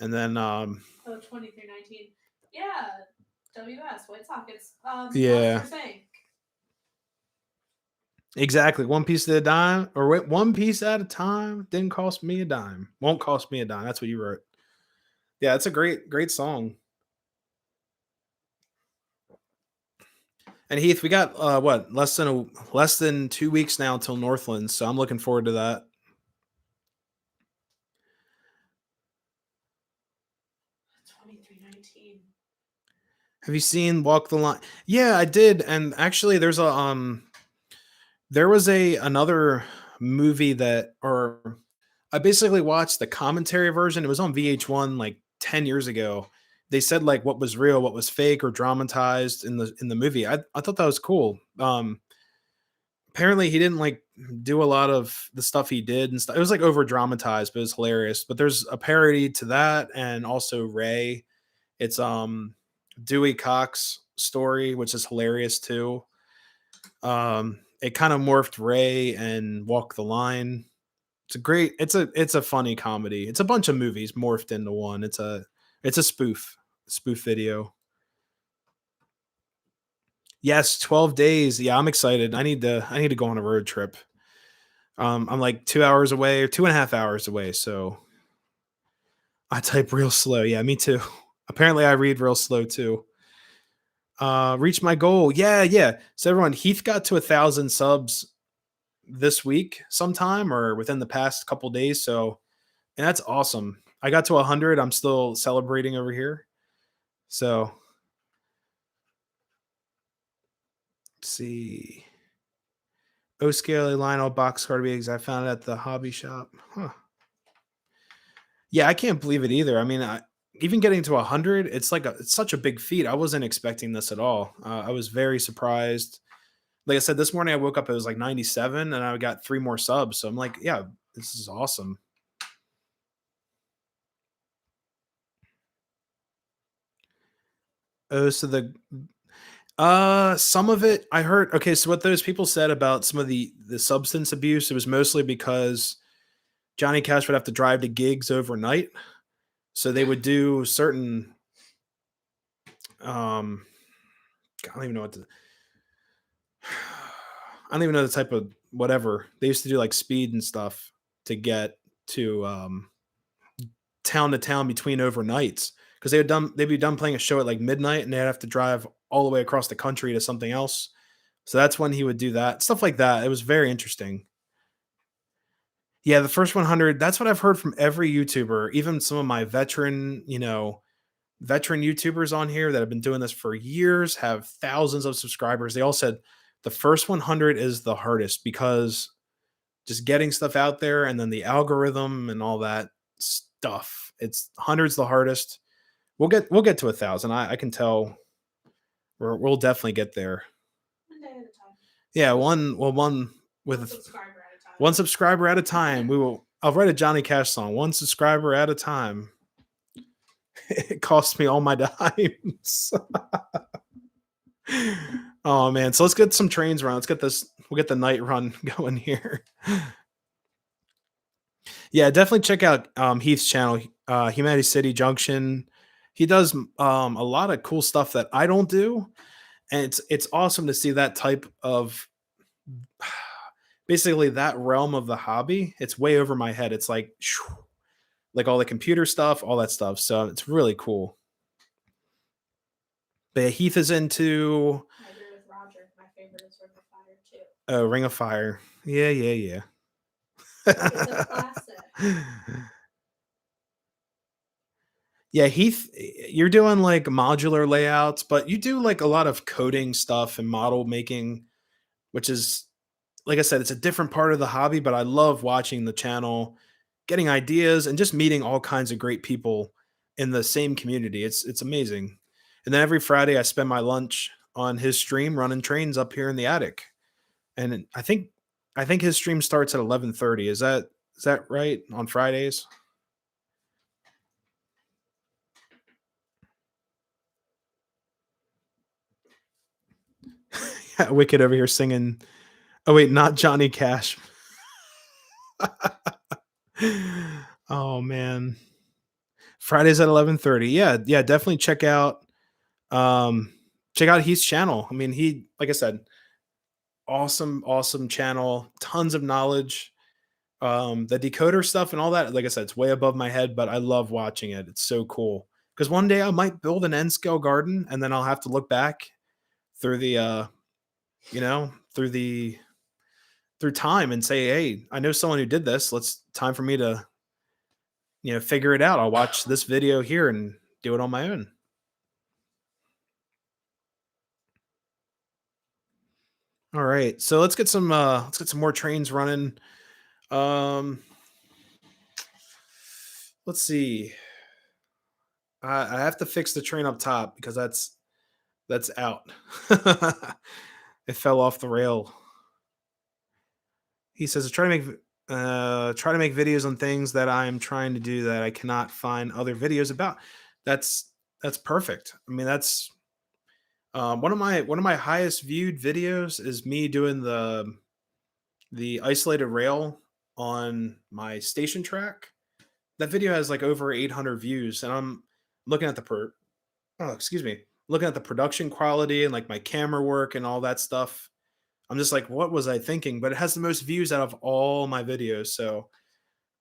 and then 2319. Yeah, WS White Sockets. Yeah. Monster Sank. Exactly, one piece at a dime, or wait, one piece at a time. Didn't cost me a dime. Won't cost me a dime. That's what you wrote. Yeah, it's a great song. And Heath, we got what less than 2 weeks now till Northland, so I'm looking forward to that. 2319. Have you seen Walk the Line? Yeah, I did, and actually, there was another movie that, or I basically watched the commentary version. It was on VH1 like 10 years ago. They said like what was real, what was fake or dramatized in the movie. I thought that was cool. Apparently he didn't like do a lot of the stuff he did and stuff. It was like over dramatized, but it was hilarious. But there's a parody to that, and also Ray. It's Dewey Cox story, which is hilarious too. It kind of morphed Ray and Walk the Line. It's a funny comedy. It's a bunch of movies morphed into one. It's a spoof video. Yes, 12 days. Yeah, I'm excited. I need to go on a road trip. I'm like 2 hours away or 2.5 hours away, so I type real slow. Yeah, me too. Apparently I read real slow too. Reach my goal. Yeah. So everyone, Heath got to 1,000 subs this week sometime or within the past couple days. So, and that's awesome. I got to 100. I'm still celebrating over here. So see. O Scaly Lionel box car to be exact. I found it at the hobby shop. Huh. Yeah, I can't believe it either. I mean, even getting to 100, it's such a big feat. I wasn't expecting this at all. I was very surprised. Like I said, this morning I woke up, it was like 97, and I got 3 more subs. So I'm like, yeah, this is awesome. Oh, so some of it I heard. Okay, so what those people said about some of the substance abuse, it was mostly because Johnny Cash would have to drive to gigs overnight. So they would do certain um I don't even know what to I don't even know the type of whatever. They used to do like speed and stuff to get to town to town between overnights because they'd be done playing a show at like midnight and they'd have to drive all the way across the country to something else. So that's when he would do that. Stuff like that. It was very interesting. Yeah, the first 100, that's what I've heard from every YouTuber, even some of my veteran YouTubers on here that have been doing this for years, have thousands of subscribers. They all said the first 100 is the hardest because just getting stuff out there and then the algorithm and all that stuff. It's hundreds the hardest. We'll get to 1,000. I can tell we'll definitely get there. One day at a time. Yeah, one One with subscriber at a time. one subscriber at a time. I'll write a Johnny Cash song, one subscriber at a time. It cost me all my dimes. Oh man, so let's get some trains run. We'll get the night run going here. Yeah, definitely check out Heath's channel, Humanity City Junction. He does a lot of cool stuff that I don't do, and it's awesome to see that type of basically that realm of the hobby. It's way over my head. It's like all the computer stuff, all that stuff. So it's really cool. But yeah, Heath is into I agree with Roger. My favorite is Ring of Fire too. Ring of Fire. Yeah, yeah, It's a classic. yeah. Yeah, Heath, you're doing like modular layouts, but you do like a lot of coding stuff and model making, which is, like I said, it's a different part of the hobby, but I love watching the channel, getting ideas, and just meeting all kinds of great people in the same community. It's amazing. And then every Friday, I spend my lunch on his stream running trains up here in the attic. And I think his stream starts at 11:30. Is that right on Fridays? Wicked over here singing. Oh wait, not Johnny Cash. Oh man. Fridays at 11:30. Yeah, yeah, definitely um check out Heath's channel. I mean, he like I said, awesome channel, tons of knowledge. The decoder stuff and all that, like I said, it's way above my head, but I love watching it. It's so cool. Because one day I might build an N scale garden and then I'll have to look back through the through the through time and say, hey, I know someone who did this. Let's time for me to figure it out. I'll watch this video here and do it on my own. All right, so let's get some more trains running. Um, let's see. I have to fix the train up top because that's out. It fell off the rail. He says, try to make videos on things that I'm trying to do that I cannot find other videos about." That's that's perfect. I mean, that's one of my highest viewed videos is me doing the isolated rail on my station track. That video has like over 800 views, and I'm looking at excuse me, looking at the production quality and like my camera work and all that stuff. I'm just like, what was I thinking? But it has the most views out of all my videos. So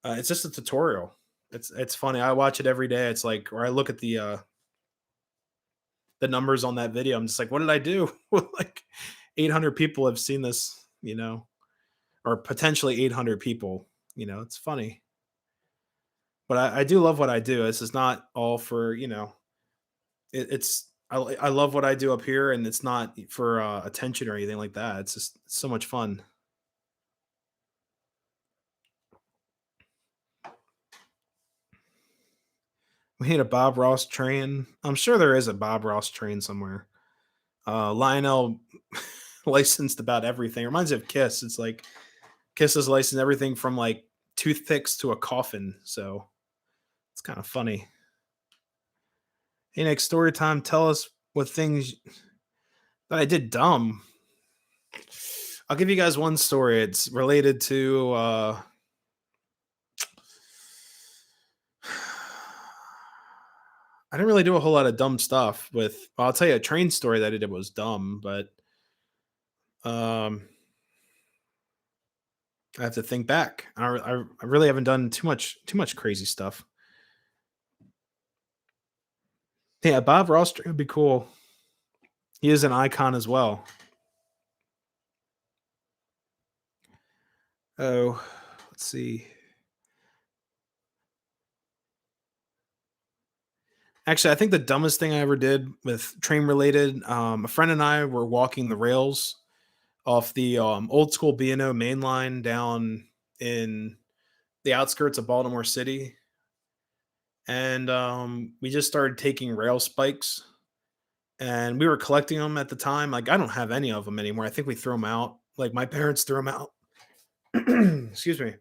it's just a tutorial. It's funny. I watch it every day. It's like, or I look at the numbers on that video. I'm just like, what did I do? Like 800 people have seen this, or potentially 800 people. It's funny. But I do love what I do. This is not all for, it's I love what I do up here, and it's not for attention or anything like that. It's just so much fun. We need a Bob Ross train. I'm sure there is a Bob Ross train somewhere. Lionel licensed about everything. Reminds me of Kiss. It's like Kiss has licensed everything from like toothpicks to a coffin. So it's kind of funny. Hey, Nick, story time. Tell us what things that I did dumb. I'll give you guys one story. It's related to I didn't really do a whole lot of dumb stuff with I'll tell you a train story that I did was dumb, but um I have to think back. I really haven't done too much crazy stuff. Yeah, Bob Ross would be cool. He is an icon as well. Oh, let's see. Actually, I think the dumbest thing I ever did with train related, a friend and I were walking the rails off the old school B&O main line down in the outskirts of Baltimore City. And we just started taking rail spikes and we were collecting them at the time. Like, I don't have any of them anymore. I think we threw them out. Like, my parents threw them out. Excuse me.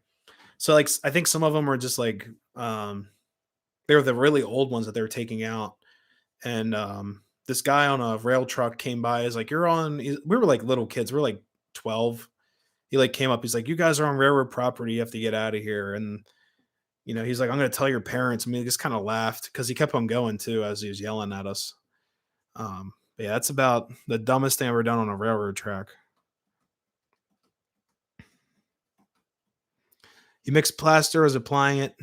So, like, I think some of them were just like, they were the really old ones that they were taking out. And this guy on a rail truck came by. He's like, "You're on." We were like little kids. We were like 12. He like came up. He's like, "You guys are on railroad property. You have to get out of here." And he's like, "I'm going to tell your parents." I mean, he just kind of laughed because he kept on going too as he was yelling at us. But yeah, that's about the dumbest thing I've ever done on a railroad track. You mix plaster as applying it.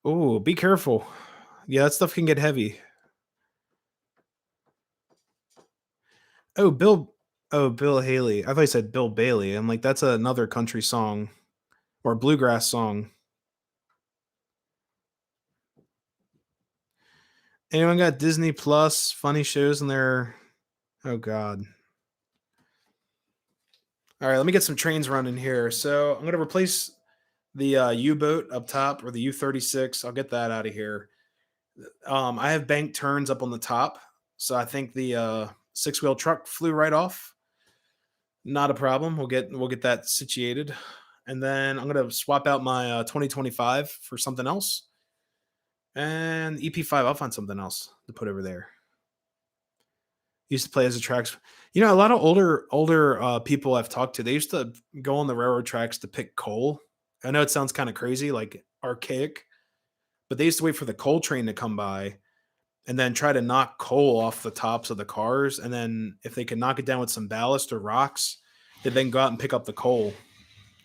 Oh, be careful. Yeah, that stuff can get heavy. Oh, Bill. Oh, Bill Haley. I thought you said Bill Bailey. I'm like, that's another country song or bluegrass song. Anyone got Disney Plus funny shows in there? Oh God. All right, let me get some trains running here. So I'm gonna replace the U-boat up top or the U-36. I'll get that out of here. I have bank turns up on the top, so I think the six-wheel truck flew right off. Not a problem. We'll get that situated, and then I'm gonna swap out my 2025 for something else, and EP5. I'll find something else to put over there. Used to play as a tracks. A lot of older people I've talked to, they used to go on the railroad tracks to pick coal. I know it sounds kind of crazy, like archaic, but they used to wait for the coal train to come by and then try to knock coal off the tops of the cars. And then if they could knock it down with some ballast or rocks, they'd then go out and pick up the coal.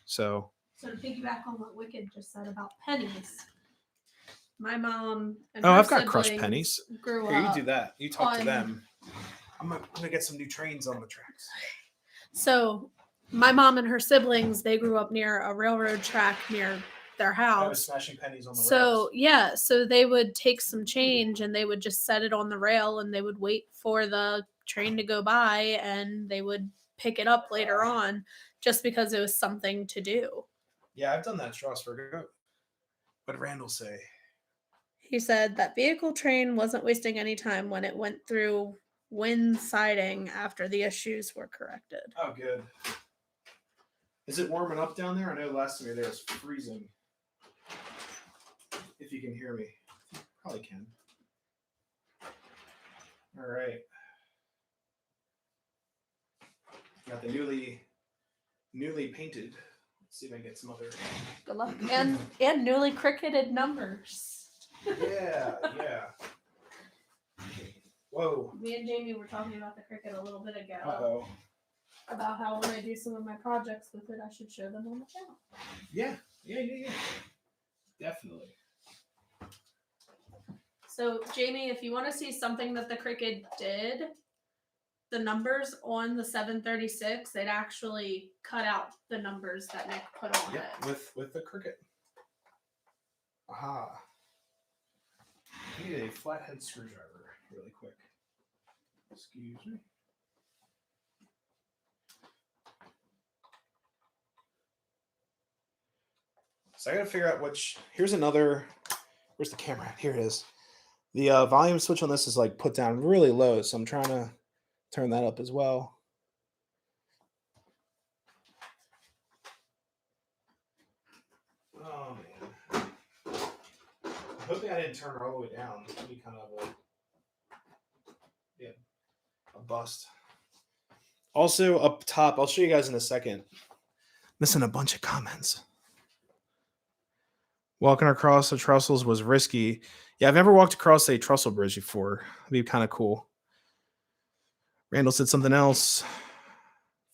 So So to piggyback on what Wicked just said about pennies, my mom and oh, her I've got crushed siblings pennies. grew Here, you up. do that. You talk to on- them. I'm gonna get some new trains on the tracks. So my mom and her siblings, they grew up near a railroad track near their I was house. smashing pennies on the So rails. yeah, so they would take some change and they would just set it on the rail and they would wait for the train to go by and they would pick it up later on just because it was something to do. Yeah, I've done that at Strasburg. What did Randall say? He said that vehicle train wasn't wasting any time when it went through wind siding after the issues were corrected. Oh, good. Is it warming up down there? I know last time you were there it was freezing. If you can hear me. Probably can. All right. Got the newly painted. Let's see if I can get some other. Good luck. And newly cricketed numbers. Yeah. Whoa. Me and Jamie were talking about the cricket a little bit ago. Uh-oh. About how when I do some of my projects with it, I should show them on the channel. Yeah. Definitely. So, Jamie, if you want to see something that the cricket did, the numbers on the 736, they'd actually cut out the numbers that Nick put on it. With the cricket. Aha. I need a flathead screwdriver. really quick. Excuse me. So I gotta figure out which. Here's another. Where's the camera at? Here it is. The volume switch on this is like put down really low, so I'm trying to turn that up as well. Oh man. I'm hoping I didn't turn her all the way down. That'd be kind of a bust. Also up top, I'll show you guys in a second. Missing a bunch of comments. Walking across the trestles was risky. Yeah, I've never walked across a trestle bridge before. That'd be kind of cool. Randall said something else.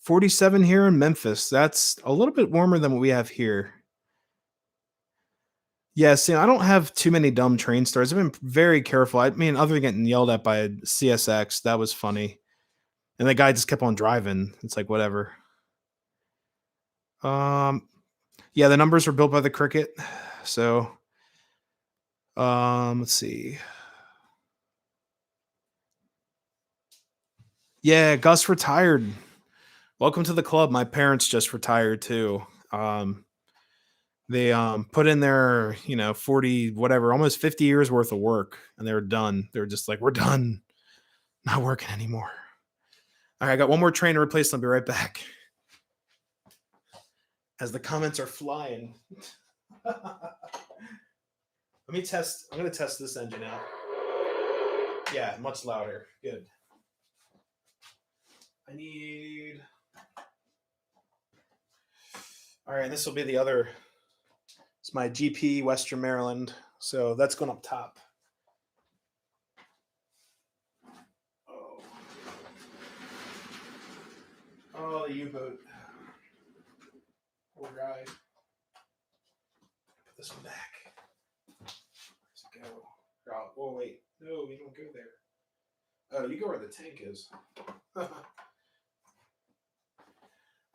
47 here in Memphis. That's a little bit warmer than what we have here. Yeah, see, I don't have too many dumb train stories. I've been very careful. I mean, other than getting yelled at by a CSX, that was funny. And the guy just kept on driving. It's like, whatever. Yeah, the numbers were built by the Cricket. So, let's see. Yeah, Gus retired. Welcome to the club. My parents just retired too. They put in their 40 whatever, almost 50 years worth of work, and they were done. They were just like, we're done, not working anymore. All right, I got one more train to replace. I'll be right back. As the comments are flying. Let me test. I'm going to test this engine out. Yeah, much louder. Good. I need. All right, this will be the other. It's my GP Western Maryland. So that's going up top. Oh, the U-boat. Poor guy. Put this one back. Where's it go? Oh, wait. No, we don't go there. Oh, you go where the tank is.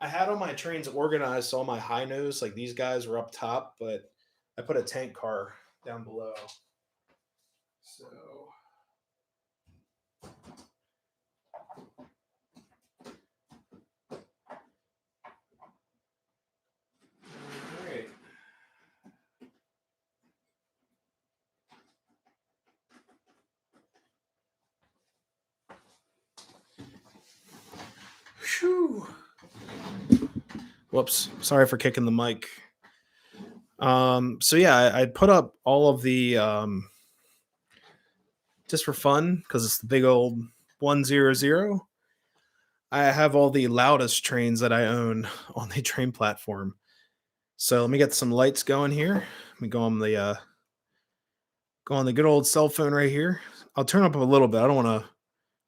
I had all my trains organized, so all my high nose, like these guys, were up top, but I put a tank car down below. So. All right. Whew. Whoops. Sorry for kicking the mic. So yeah, I put up all of the just for fun because it's the big old 100. I have all the loudest trains that I own on the train platform. So let me get some lights going here. Let me go on the good old cell phone right here. I'll turn up a little bit. I don't want to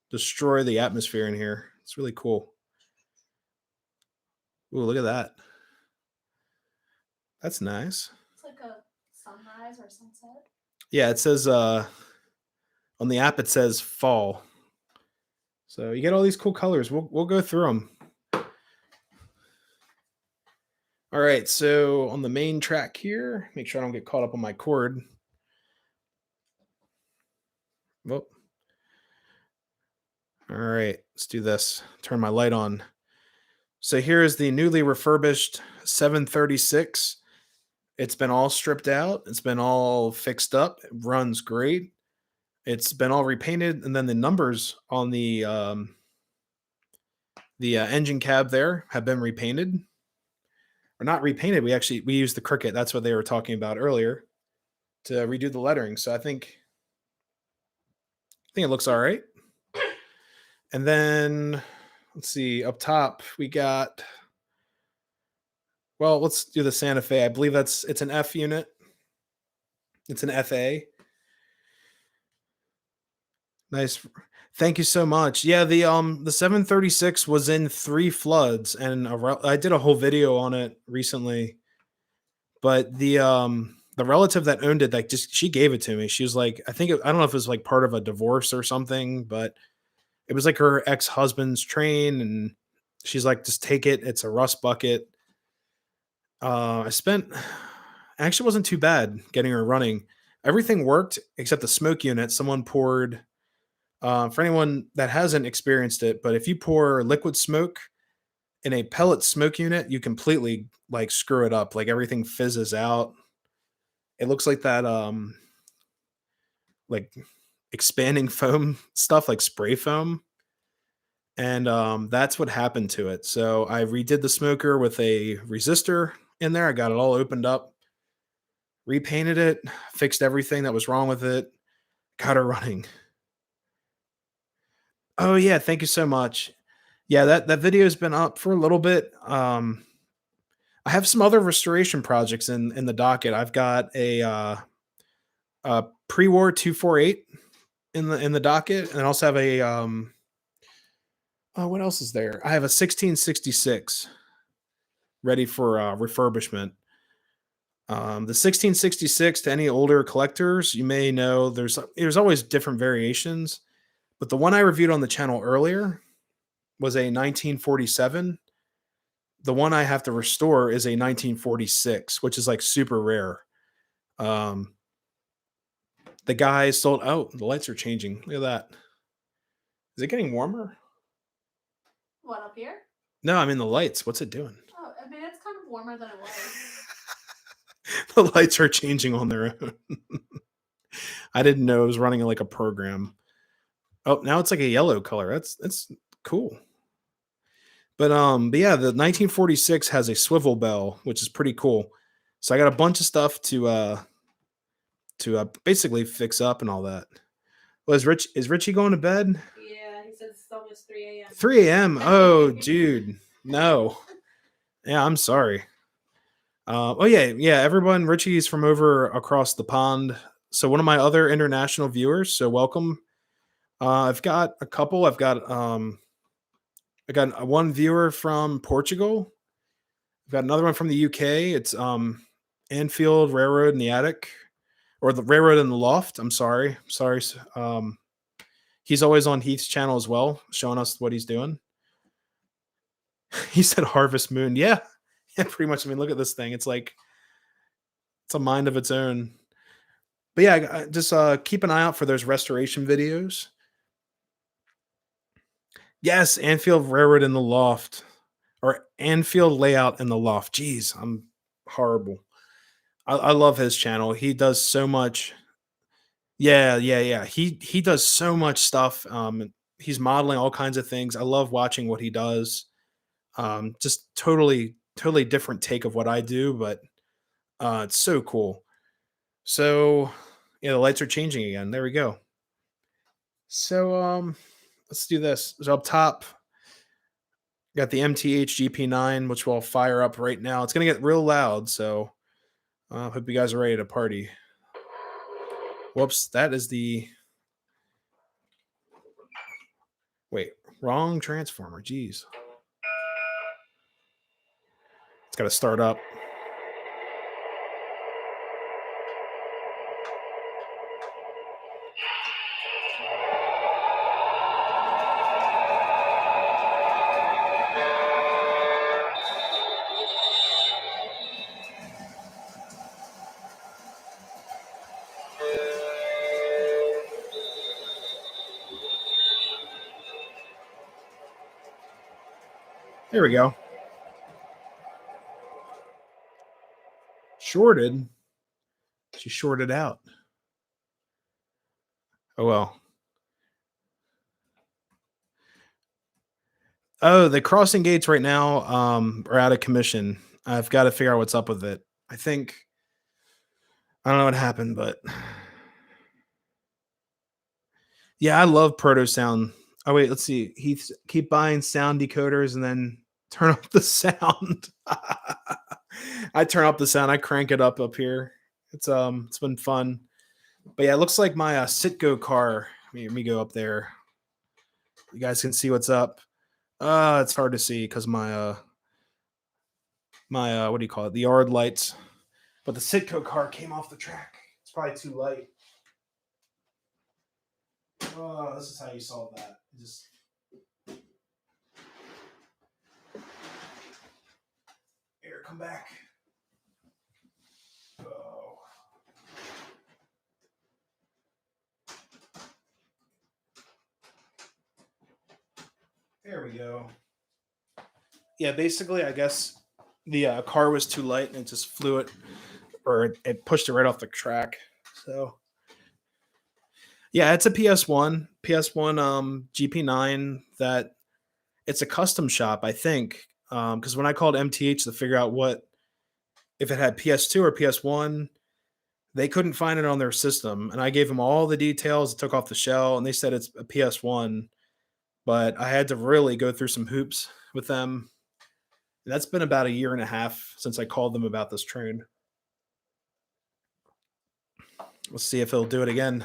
destroy the atmosphere in here. It's really cool. Ooh, look at that. That's nice. It's like a sunrise or sunset. Yeah, it says on the app it says fall. So you get all these cool colors. We'll go through them. All right, so on the main track here, make sure I don't get caught up on my cord. Well, all right, let's do this. Turn my light on. So here is the newly refurbished 736. It's been all stripped out. It's been all fixed up. It runs great. It's been all repainted, and then the numbers on the engine cab there have been repainted. Or not repainted. We used the Cricket. That's what they were talking about earlier to redo the lettering. So I think it looks all right. And then let's see, up top we got. Well, let's do the Santa Fe. I believe it's an F unit. It's an FA. Nice. Thank you so much. Yeah, the 736 was in 3 floods, and I did a whole video on it recently. But the relative that owned it, like, just she gave it to me. She was like, I don't know if it was like part of a divorce or something, but it was like her ex-husband's train, and she's like, just take it. It's a rust bucket. Actually wasn't too bad getting her running. Everything worked except the smoke unit. Someone poured For anyone that hasn't experienced it, but if you pour liquid smoke in a pellet smoke unit, you completely like screw it up. Like everything fizzes out. It looks like that like expanding foam stuff, like spray foam. And that's what happened to it. So I redid the smoker with a resistor in there. I got it all opened up, repainted it, fixed everything that was wrong with it, got her running. Oh yeah, thank you so much. Yeah, that video's been up for a little bit. I have some other restoration projects in the docket. I've got a pre-war 248 in the docket, and I also have a oh, what else is there? I have a 1666 ready for refurbishment. The 1666, to any older collectors, you may know there's always different variations, but the one I reviewed on the channel earlier was a 1947. The one I have to restore is a 1946, which is like super rare. Um, the guy sold. Oh, the lights are changing. Look at that. Is it getting warmer? What, up here? No, I'm in the lights. What's it doing? Oh, I mean, it's kind of warmer than it was. The lights are changing on their own. I didn't know it was running like a program. Oh, now it's like a yellow color. That's cool. But yeah, the 1946 has a swivel bell, which is pretty cool. So I got a bunch of stuff to basically fix up and all that. Well, is Richie going to bed? Yeah, he says it's almost 3 a.m. 3 a.m. Oh, dude, no. Yeah, I'm sorry. Oh yeah. Everyone, Richie's from over across the pond. So one of my other international viewers. So welcome. I've got a couple. I got one viewer from Portugal. I've got another one from the UK. It's Anfield Railroad in the Attic, or the Railroad in the Loft. I'm sorry. Sorry. He's always on Heath's channel as well, showing us what he's doing. He said Harvest Moon. Yeah. Yeah, pretty much. I mean, look at this thing. It's like it's a mind of its own. But yeah, just keep an eye out for those restoration videos. Yes, Anfield Railroad in the Loft, or Anfield Layout in the Loft. Jeez, I'm horrible. I love his channel. He does so much. Yeah. He does so much stuff. He's modeling all kinds of things. I love watching what he does. Just totally different take of what I do, but it's so cool. So yeah, the lights are changing again. There we go. So let's do this. So up top, got the MTH GP9, which will fire up right now. It's gonna get real loud, so hope you guys are ready to party. Whoops, that is the wait, wrong transformer. Jeez. It's gotta start up. There we go. Shorted. She shorted out. Oh well. Oh, the crossing gates right now are out of commission. I've got to figure out what's up with it. I don't know what happened, but yeah, I love Proto Sound. Oh wait, let's see. Keep buying sound decoders and then turn up the sound. I turn up the sound. I crank it up here. It's been fun. But yeah, it looks like my Citgo car. Let me go up there. You guys can see what's up. It's hard to see because my what do you call it? The yard lights. But the Citgo car came off the track. It's probably too light. Oh, this is how you solve that. Just here, come back. Oh. go. Yeah, basically, I guess the car was too light and it just flew it, or it pushed it right off the track. So yeah, it's a PS1 GP9 that it's a custom shop, I think. Because when I called MTH to figure out what if it had PS2 or PS1, they couldn't find it on their system, and I gave them all the details. It took off the shell, and they said it's a PS1. But I had to really go through some hoops with them. And that's been about a year and a half since I called them about this train. Let's see if he'll do it again.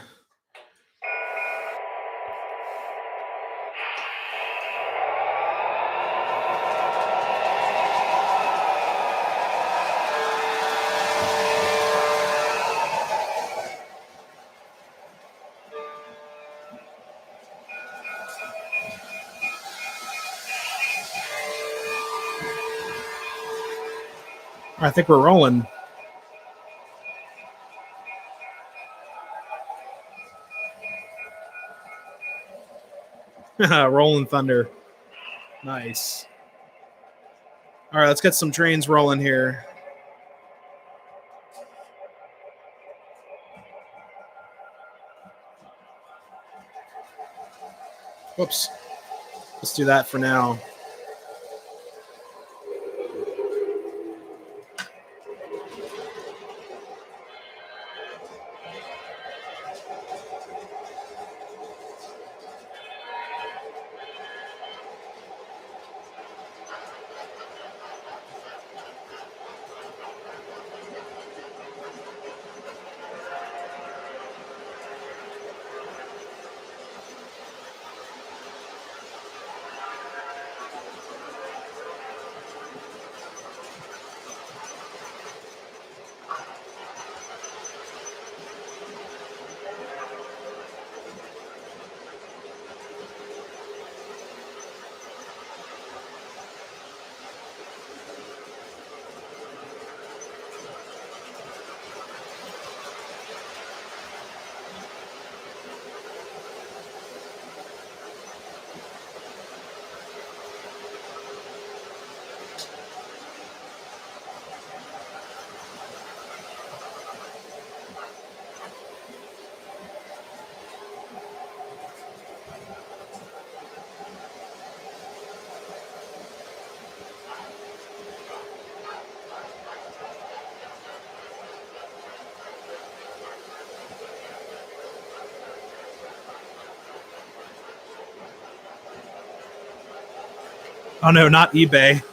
I think we're rolling. Rolling Thunder. Nice. All right, let's get some trains rolling here. Whoops. Let's do that for now. Oh no, not eBay.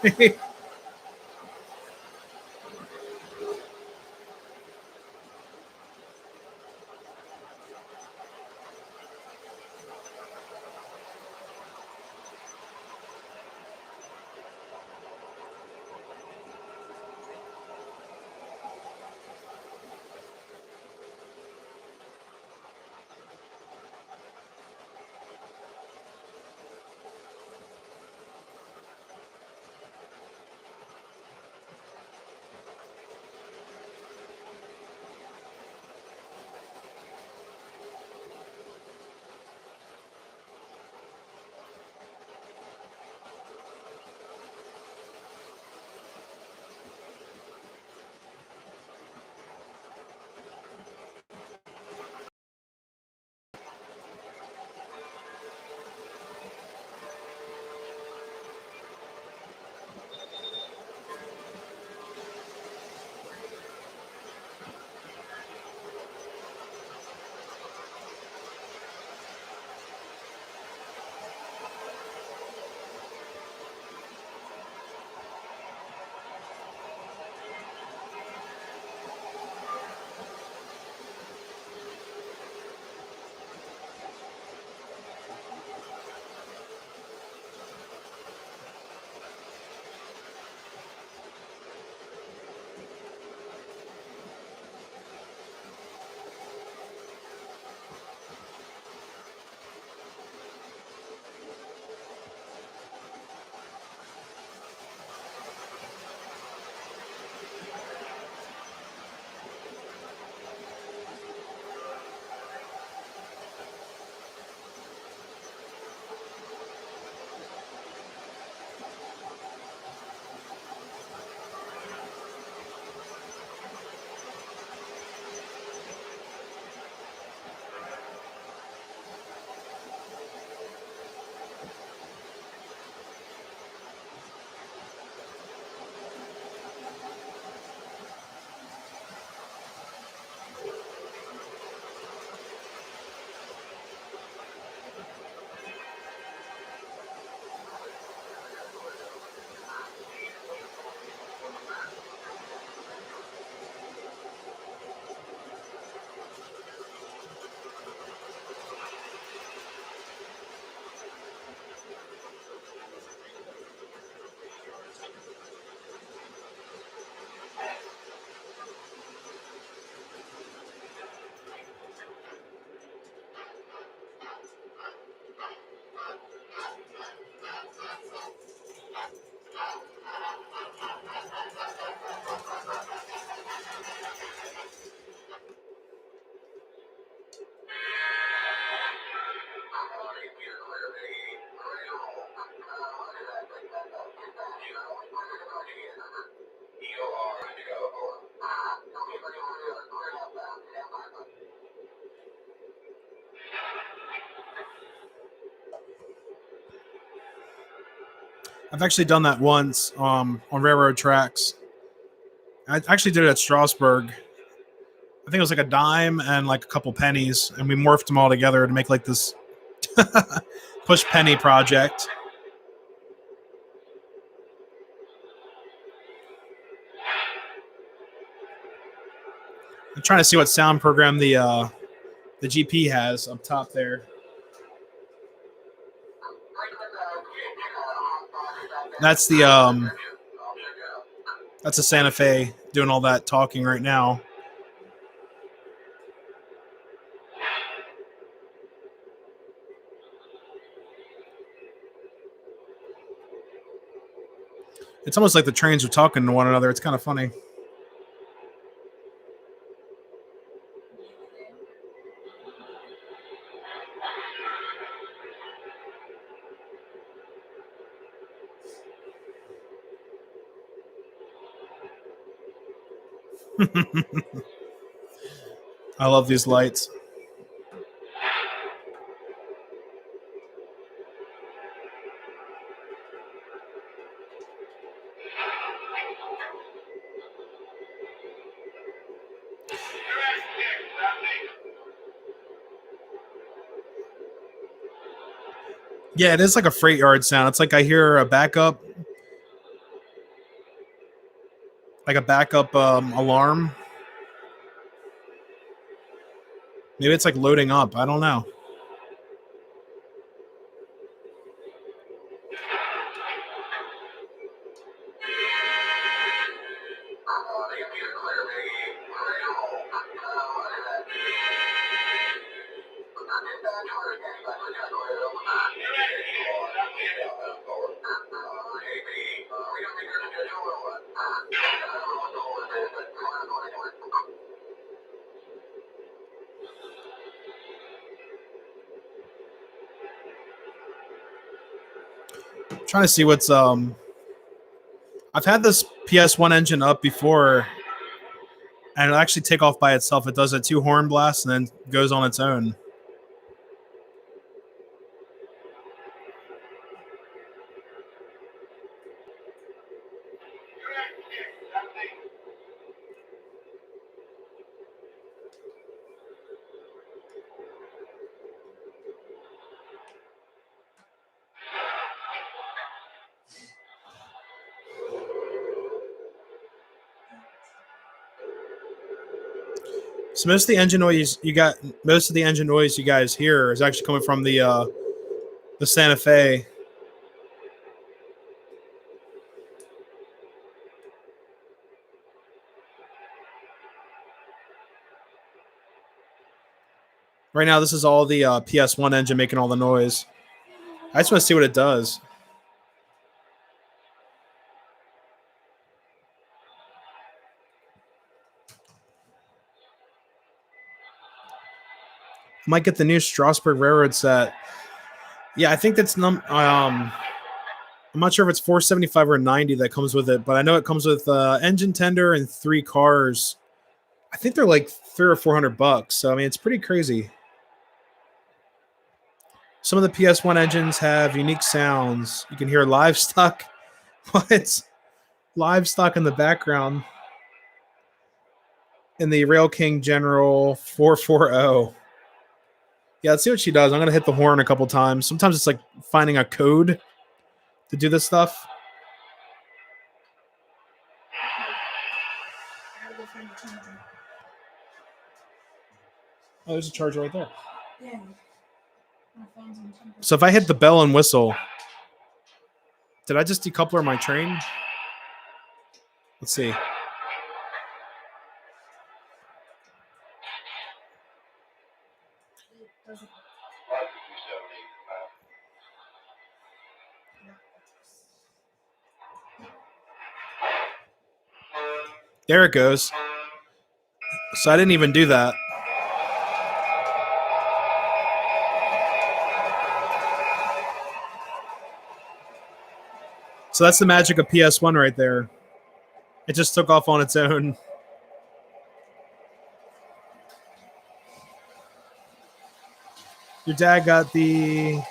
I've actually done that once on railroad tracks. I actually did it at Strasbourg. I think it was like a dime and like a couple pennies, and we morphed them all together to make like this push penny project. I'm trying to see what sound program the GP has up top there. That's that's a Santa Fe doing all that talking right now. It's almost like the trains are talking to one another. It's kind of funny. I love these lights. Yeah, it is like a freight yard sound. It's like I hear a backup, alarm. Maybe it's like loading up. I don't know. I'm trying to see what's I've had this PS1 engine up before, and it'll actually take off by itself. It does a 2 horn blast and then goes on its own. So most of the engine noise you guys hear is actually coming from the Santa Fe. Right now, this is all the PS1 engine making all the noise. I just want to see what it does. Might get the new Strasbourg Railroad set. Yeah, I think that's I'm not sure if it's 475 or 90 that comes with it, but I know it comes with engine tender and 3 cars. I think they're like $300 or $400. So I mean, it's pretty crazy. Some of the PS1 engines have unique sounds. You can hear livestock. What? Livestock in the background. In the Rail King General 440. Yeah, let's see what she does. I'm gonna hit the horn a couple times. Sometimes it's like finding a code to do this stuff. Oh, there's a charger right there. Yeah. So if I hit the bell and whistle, did I just decoupler my train? Let's see. There it goes. So I didn't even do that. So that's the magic of PS1 right there. It just took off on its own. Your dad got the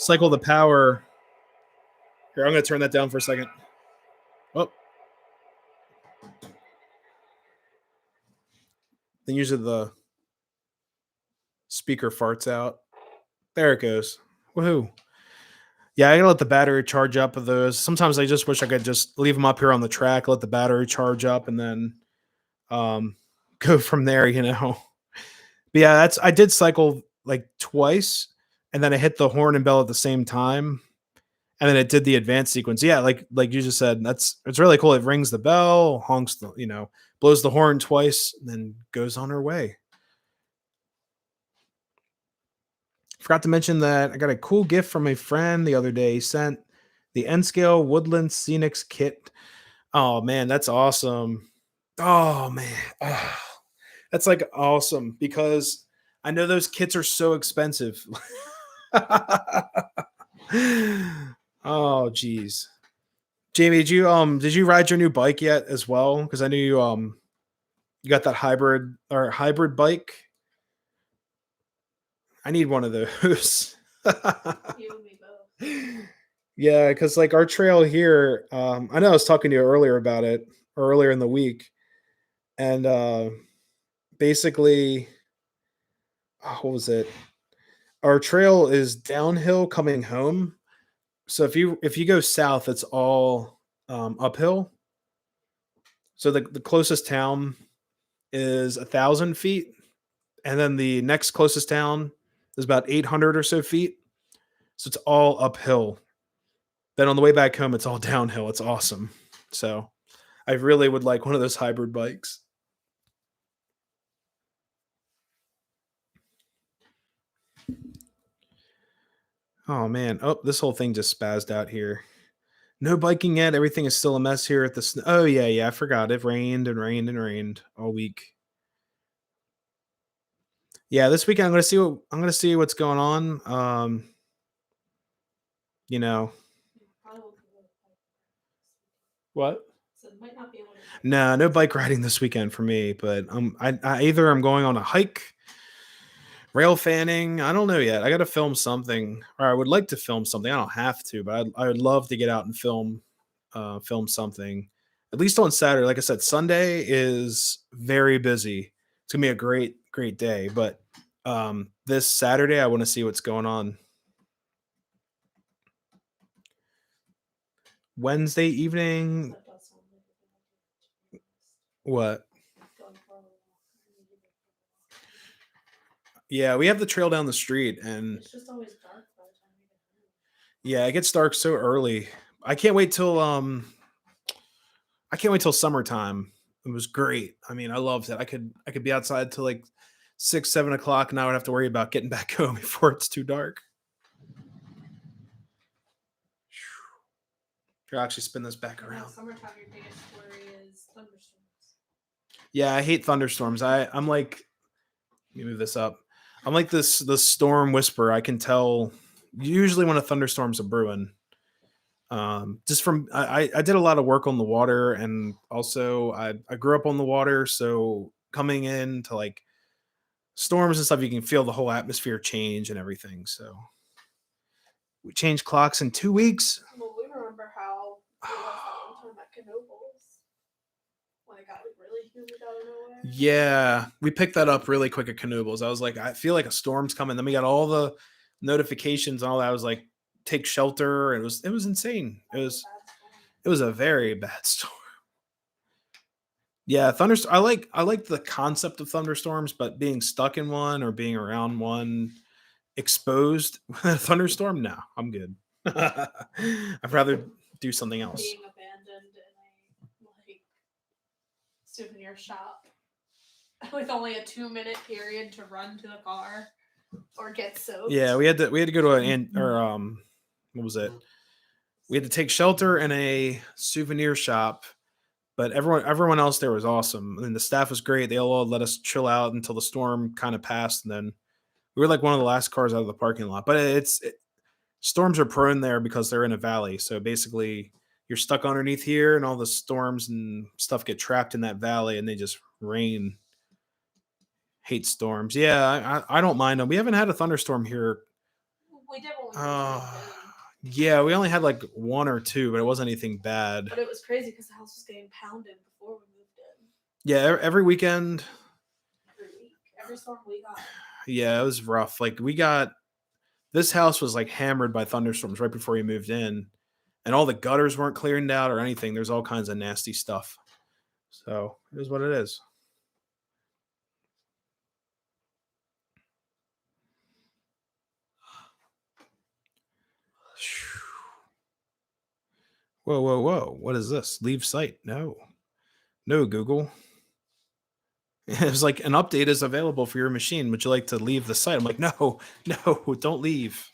cycle the power. Here, I'm going to turn that down for a second. Oh. Then usually the speaker farts out. There it goes. Woohoo. Yeah, I gotta let the battery charge up of those. Sometimes I just wish I could just leave them up here on the track, let the battery charge up, and then um, go from there. But yeah, I did cycle like twice, and then I hit the horn and bell at the same time, and then it did the advanced sequence. Yeah, like you just said, it's really cool. It rings the bell, honks the blows the horn twice, and then goes on her way. Forgot to mention that I got a cool gift from a friend the other day. He sent the N Scale Woodland Scenics kit. Oh man, that's awesome. Oh man. Oh, that's like awesome because I know those kits are so expensive. Oh geez. Jamie, did you ride your new bike yet as well? Because I knew you got that hybrid bike. I need one of those. You and me both. Yeah, because like our trail here, I know I was talking to you earlier about it earlier in the week, and basically, what was it? Our trail is downhill coming home. So if you go south, it's all uphill. So the closest town is 1,000 feet, and then the next closest town is about 800 or so feet. So it's all uphill. Then on the way back home, it's all downhill. It's awesome. So I really would like one of those hybrid bikes. Oh man. Oh, this whole thing just spazzed out here. No biking yet. Everything is still a mess here at the. Oh yeah. I forgot. It rained and rained and rained all week. Yeah, this weekend I'm gonna see what's going on. You know Probably won't be able to bike. what? So might not be able to. No bike riding this weekend for me. But I either I'm going on a hike, rail fanning. I don't know yet. I got to film something, or I would like to film something. I don't have to, but I would love to get out and film something. At least on Saturday. Like I said, Sunday is very busy. It's gonna be a great day. But this Saturday, I want to see what's going on. Wednesday evening. That does sound like a good idea, to be honest. What? Going for a walk. I need to go for a walk. Yeah, we have the trail down the street, and It's just always dark by the time we get home. yeah, it gets dark so early. I can't wait till summertime. It was great. I mean, I loved it. I could be outside till like 6, 7 o'clock, and I would have to worry about getting back home before it's too dark. I'll actually spin this back In around. summertime, your biggest worry is thunderstorms. Yeah, I hate thunderstorms. I'm like, let me move this up. I'm like this storm whisperer. I can tell usually when a thunderstorm's a brewing. Just from I did a lot of work on the water, and also I grew up on the water, so coming in to like storms and stuff, you can feel the whole atmosphere change and everything. So we changed clocks in 2 weeks. Well, we remember how it was that one time at Knoebels when it got like really humid out of nowhere. Yeah, we picked that up really quick at Knoebels. I was like, I feel like a storm's coming. Then we got all the notifications and all that. I was like, take shelter. It was insane. It was a very bad storm. Yeah, thunderstorm. I like the concept of thunderstorms, but being stuck in one or being around one exposed thunderstorm, no, I'm good. I'd rather do something else. Being abandoned in a like souvenir shop with only a 2-minute period to run to the car or get soaked. Yeah, we had to go to what was it? We had to take shelter in a souvenir shop, but everyone else there was awesome. And the staff was great. They all let us chill out until the storm kind of passed, and then we were like one of the last cars out of the parking lot. But storms are prone there because they're in a valley. So basically, you're stuck underneath here, and all the storms and stuff get trapped in that valley, and they just rain. Hate storms. Yeah, I don't mind them. We haven't had a thunderstorm here We did when we first moved in. Yeah, we only had like 1 or 2, but it wasn't anything bad. But it was crazy because the house was getting pounded before we moved in. Yeah, every weekend. Every week. Every storm we got. Yeah, it was rough. Like this house was like hammered by thunderstorms right before we moved in, and all the gutters weren't cleared out or anything. There's all kinds of nasty stuff. So it is what it is. Whoa, whoa, whoa. What is this? Leave site. No. No, Google. It was like an update is available for your machine. Would you like to leave the site? I'm like, no, no, don't leave.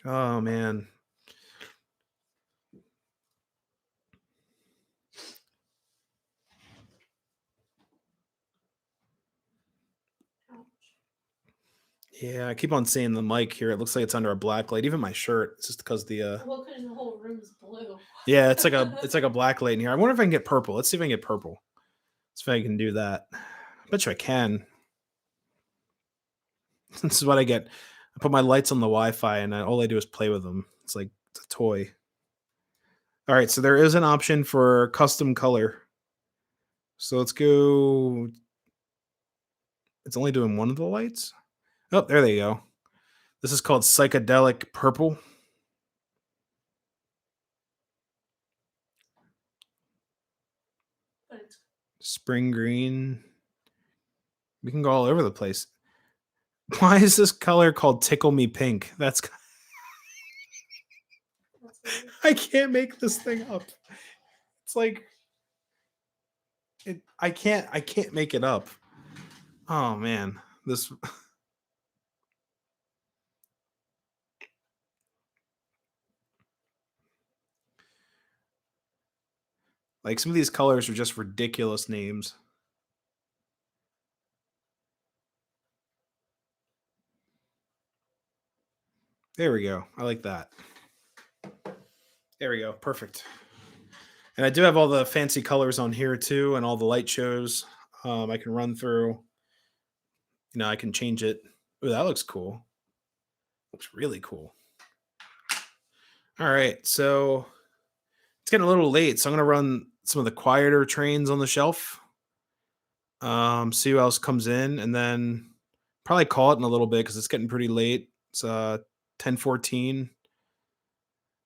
Oh man. Yeah, I keep on seeing the mic here. It looks like it's under a black light. Even my shirt. It's just because the Well, because the whole room's blue. yeah, it's like a black light in here. I wonder if I can get purple. Let's see if I can get purple. Let's see if I can do that. I bet you I can. This is what I get. I put my lights on the Wi-Fi and all I do is play with them. It's like it's a toy. All right, so there is an option for custom color. So let's go. It's only doing one of the lights. Oh, there they go. This is called psychedelic purple. Spring green. We can go all over the place. Why is this color called Tickle Me Pink? That's I can't make this thing up. It's like I can't make it up. Oh man. This like some of these colors are just ridiculous names. There we go. I like that. There we go. Perfect. And I do have all the fancy colors on here too, and all the light shows. I can run through. I can change it. Oh, that looks cool. Looks really cool. All right, so it's getting a little late, so I'm gonna run some of the quieter trains on the shelf. See who else comes in, and then probably call it in a little bit because it's getting pretty late. It's 10:14.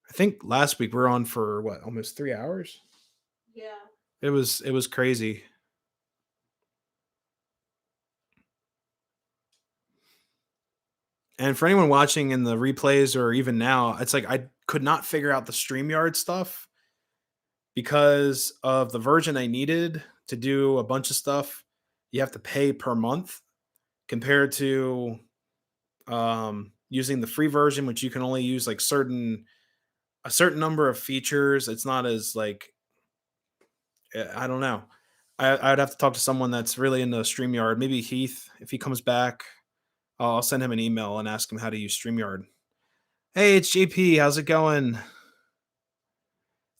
I think last week we were on for what, almost 3 hours. Yeah. It was crazy. And for anyone watching in the replays or even now, it's like I could not figure out the StreamYard stuff because of the version I needed to do a bunch of stuff. You have to pay per month compared to using the free version, which you can only use like a certain number of features. It's not as like I don't know. I'd have to talk to someone that's really into StreamYard. Maybe Heath, if he comes back, I'll send him an email and ask him how to use StreamYard. Hey, it's JP. How's it going?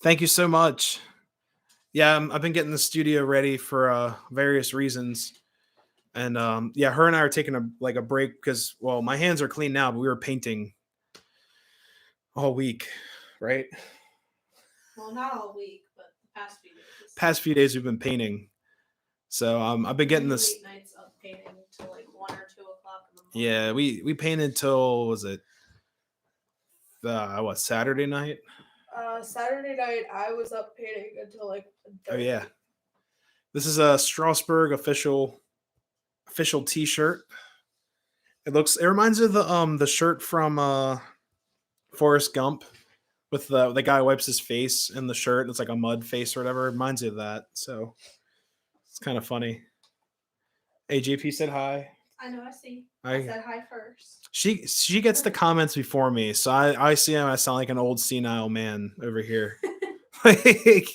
Thank you so much. Yeah, I've been getting the studio ready for various reasons. And yeah, her and I are taking a break because, well, my hands are clean now, but we were painting all week, right? Well, not all week, but the past few days. Past few days we've been painting. So I've been getting this. Late nights of painting till like 1 or 2 o'clock in the morning. Yeah, we painted till was it what, Saturday night? Saturday night I was up painting until like 30. Oh yeah. This is a Strasbourg official t-shirt. It reminds me of the shirt from Forrest Gump with the guy wipes his face in the shirt and it's like a mud face or whatever. It reminds me of that. So it's kind of funny. Hey, JP said hi. I know, I see. I said hi first. She gets the comments before me, so I see him. I sound like an old senile man over here. Like,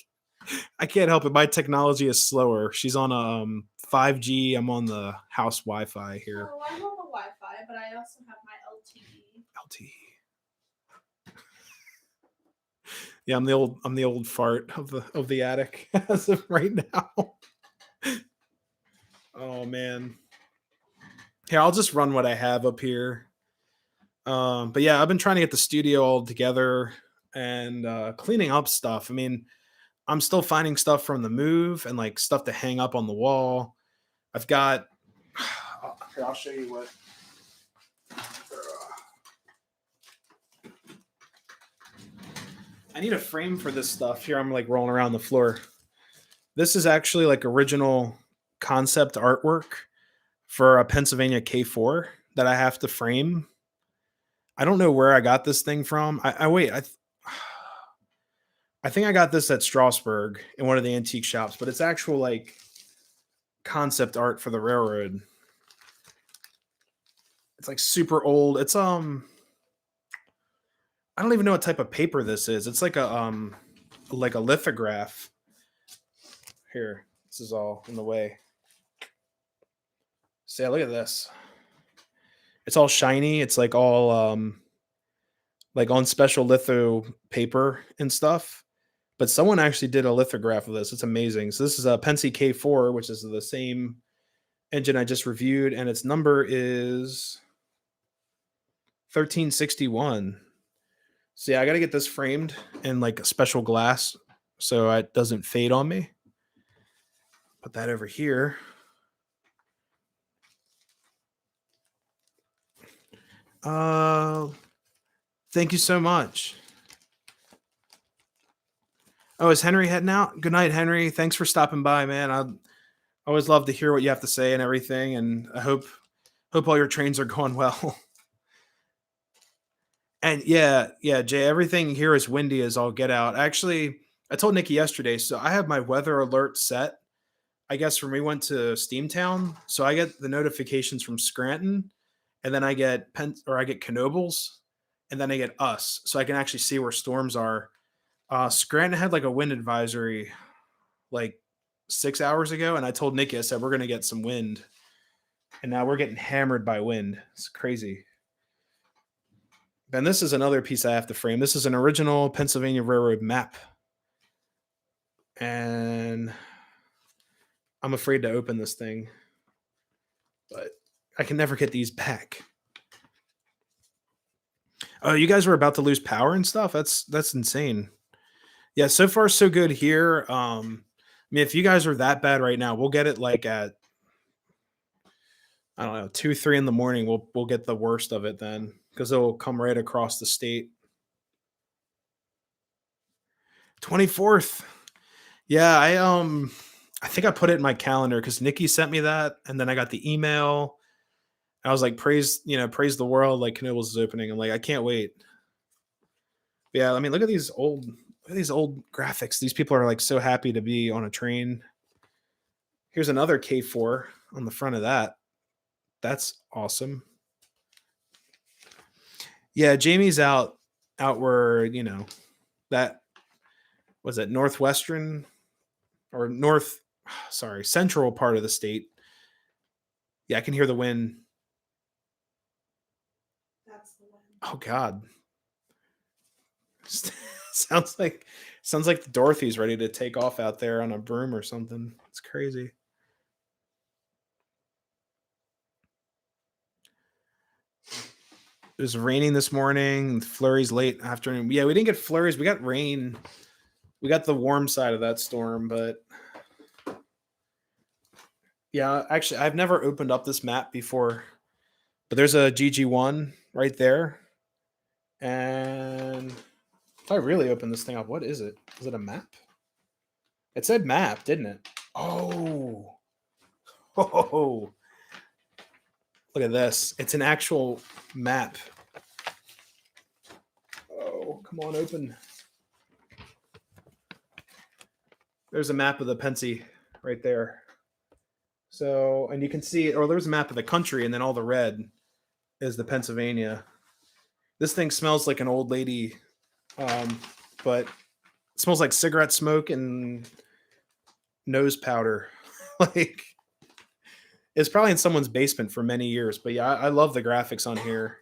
I can't help it. My technology is slower. She's on a 5G. I'm on the house Wi-Fi here. Oh, I'm on the Wi-Fi, but I also have my LTE. LTE. Yeah, I'm the old fart of the attic as of right now. Oh man. Here, I'll just run what I have up here. But yeah, I've been trying to get the studio all together and cleaning up stuff. I mean, I'm still finding stuff from the move and like stuff to hang up on the wall. I've got. Here, I'll show you what. I need a frame for this stuff. Here, I'm like rolling around the floor. This is actually like original concept artwork for a Pennsylvania K4 that I have to frame. I don't know where I got this thing from. I wait. I think I got this at Strasbourg in one of the antique shops, but it's actual like concept art for the railroad. It's like super old. It's I don't even know what type of paper this is. It's like a lithograph. Here, this is all in the way. See, look at this. It's all shiny. It's like all like on special litho paper and stuff. But someone actually did a lithograph of this. It's amazing. So this is a Pennsy K4, which is the same engine I just reviewed, and its number is 1361. So yeah, I got to get this framed in like a special glass so it doesn't fade on me. Put that over here. Thank you so much. Oh, is Henry heading out? Good night, Henry. Thanks for stopping by, man. I always love to hear what you have to say and everything, and I hope all your trains are going well. And yeah, Jay, everything here is windy as all get out. Actually, I told Nikki yesterday, so I have my weather alert set. I guess when we went to Steamtown, so I get the notifications from Scranton, and then I get I get Knoebels, and then I get us, so I can actually see where storms are. Scranton had like a wind advisory like 6 hours ago, and I told Nikki, I said we're gonna get some wind, and now we're getting hammered by wind. It's crazy. Then this is another piece I have to frame. This is an original Pennsylvania Railroad map, and I'm afraid to open this thing, but I can never get these back. Oh, you guys were about to lose power and stuff. That's insane. Yeah, so far so good here. I mean, if you guys are that bad right now, we'll get it like at I don't know 2, 3 in the morning. We'll get the worst of it then because it'll come right across the state. 24th. Yeah, I think I put it in my calendar because Nikki sent me that, and then I got the email. I was like, praise the world, like Knoebels is opening. I'm like, I can't wait. Yeah, I mean, look at these old graphics. These people are like so happy to be on a train. Here's another K4 on the front of that. That's awesome. Yeah, Jamie's out where, that was it northwestern or north sorry, central part of the state. Yeah, I can hear the wind. That's the one. Oh god. sounds like the Dorothy's ready to take off out there on a broom or something. It's crazy. It was raining this morning, flurries late afternoon. Yeah, we didn't get flurries. We got rain. We got the warm side of that storm, but yeah, actually, I've never opened up this map before, but there's a GG1 right there. And if I really open this thing up, what is it? Is it a map? It said map, didn't it? Oh, oh, look at this. It's an actual map. Oh, come on, open. There's a map of the Pensy right there. So, and you can see, or there's a map of the country, and then all the red is the Pennsylvania. This thing smells like an old lady, but it smells like cigarette smoke and nose powder. Like, it's probably in someone's basement for many years. But yeah, I love the graphics on here.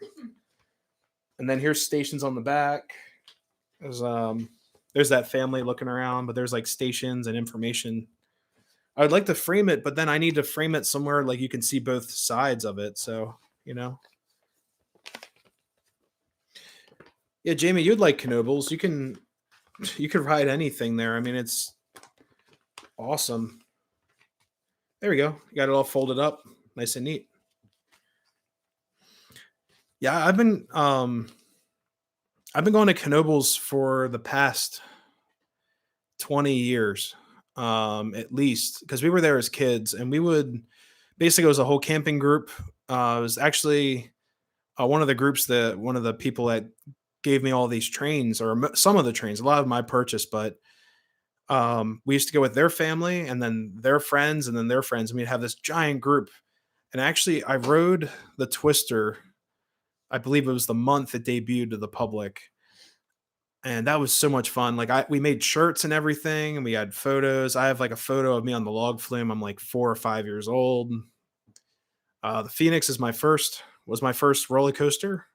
And then here's stations on the back. There's that family looking around, but there's like stations and information. I'd like to frame it, but then I need to frame it somewhere like you can see both sides of it. So, you know. Yeah, Jamie, you'd like Knobles. You can ride anything there. I mean, it's awesome. There we go. You got it all folded up, nice and neat. Yeah, I've been going to Knobles for the past 20 years, at least, because we were there as kids, and we would basically it was a whole camping group. It was actually one of the groups that one of the people that gave me all these trains, or some of the trains, a lot of them I purchased, but we used to go with their family and then their friends and then their friends, and we'd have this giant group. And actually, I rode the Twister. I believe it was the month it debuted to the public, and that was so much fun. Like we made shirts and everything, and we had photos. I have like a photo of me on the log flume. I'm like 4 or 5 years old. The Phoenix was my first roller coaster.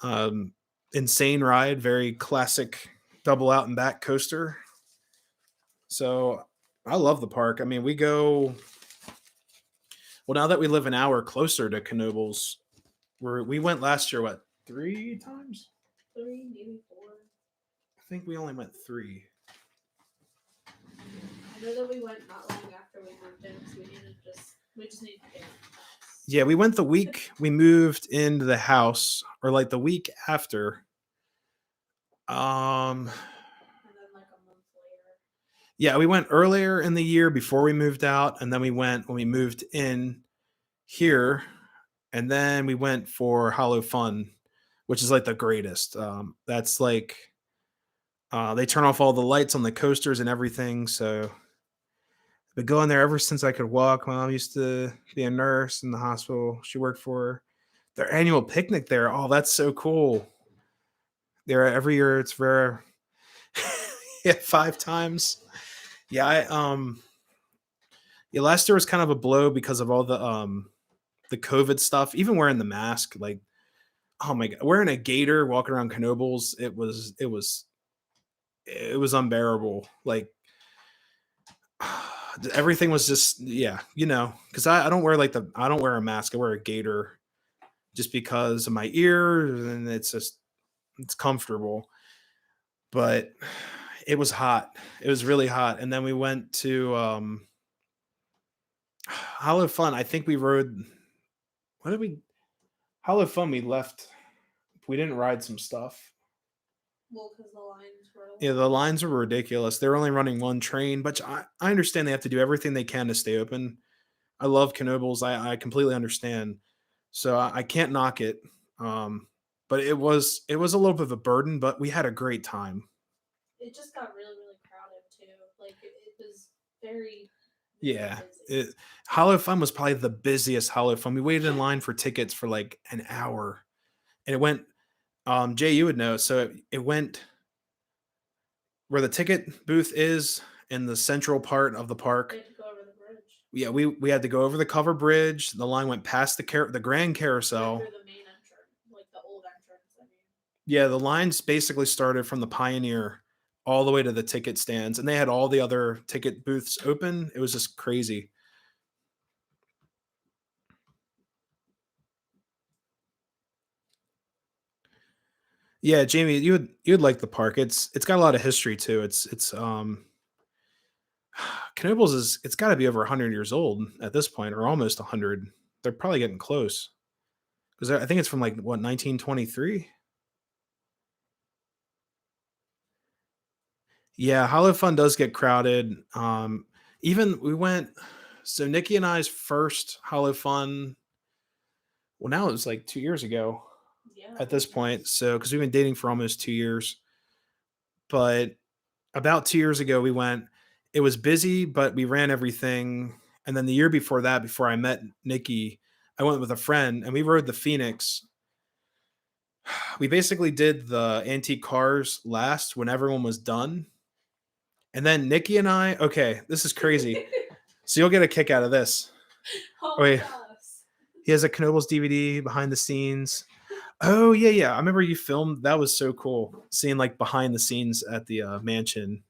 Um, Insane ride, very classic double out and back coaster. So I love the park. I mean, we go well now that we live an hour closer to Knobles. We went last year. What, 3 times? Three, maybe four. I think we only went 3. I know that we went not long after we moved in because we just need to get in the house. Yeah, we went the week we moved into the house, or like the week after. And then like a month later. Yeah, we went earlier in the year before we moved out, and then we went when we moved in here, and then we went for Hollow Fun, which is like the greatest. That's like they turn off all the lights on the coasters and everything. So I've been going there ever since I could walk. My mom used to be a nurse in the hospital she worked for. Their annual picnic there. Oh, that's so cool. There every year. It's rare. Yeah, 5 times. Yeah, yeah, last year was kind of a blow because of all the COVID stuff. Even wearing the mask, like, oh my god, wearing a gator walking around Knobles, it was unbearable. Like everything was just, yeah, because I don't wear I don't wear a mask. I wear a gator just because of my ears, and it's comfortable. But it was hot. It was really hot. And then we went to Hollow Fun. I think we rode. What did we? Hollow Fun. We left. We didn't ride some stuff. Well, because the lines were. Yeah, the lines were ridiculous. They're only running one train, but I understand they have to do everything they can to stay open. I love Knobles. I completely understand. So I can't knock it. But it was a little bit of a burden, but we had a great time. It just got really, really crowded too. Like it was very. Yeah. Busy. Hollow Fun was probably the busiest Hollow Fun. We waited in line for tickets for like an hour. And it went, Jay, you would know. So it went where the ticket booth is in the central part of the park. We had to go over the bridge. Yeah, we had to go over the cover bridge. The line went past the grand carousel. Through the main entrance, like the old entrance. I mean. Yeah, the lines basically started from the Pioneer all the way to the ticket stands, and they had all the other ticket booths open. It was just crazy. Yeah, Jamie, you'd like the park. It's got a lot of history too. It's Knobles it's got to be over 100 years old at this point, or almost 100. They're probably getting close because I think it's from like what, 1923. Yeah, Hollow Fun does get crowded. Even we went. So Nikki and I's first Hollow Fun. Well, now it was like 2 years ago. Yeah. At this point. So because we've been dating for almost 2 years, but about 2 years ago we went. It was busy, but we ran everything. And then the year before that, before I met Nikki, I went with a friend and we rode the Phoenix. We basically did the antique cars last when everyone was done. And then Nikki and I, okay, this is crazy. So you'll get a kick out of this. Oh, Wait, yes. he has a Knobles DVD behind the scenes. Oh yeah. I remember you filmed. That was so cool. Seeing like behind the scenes at the mansion.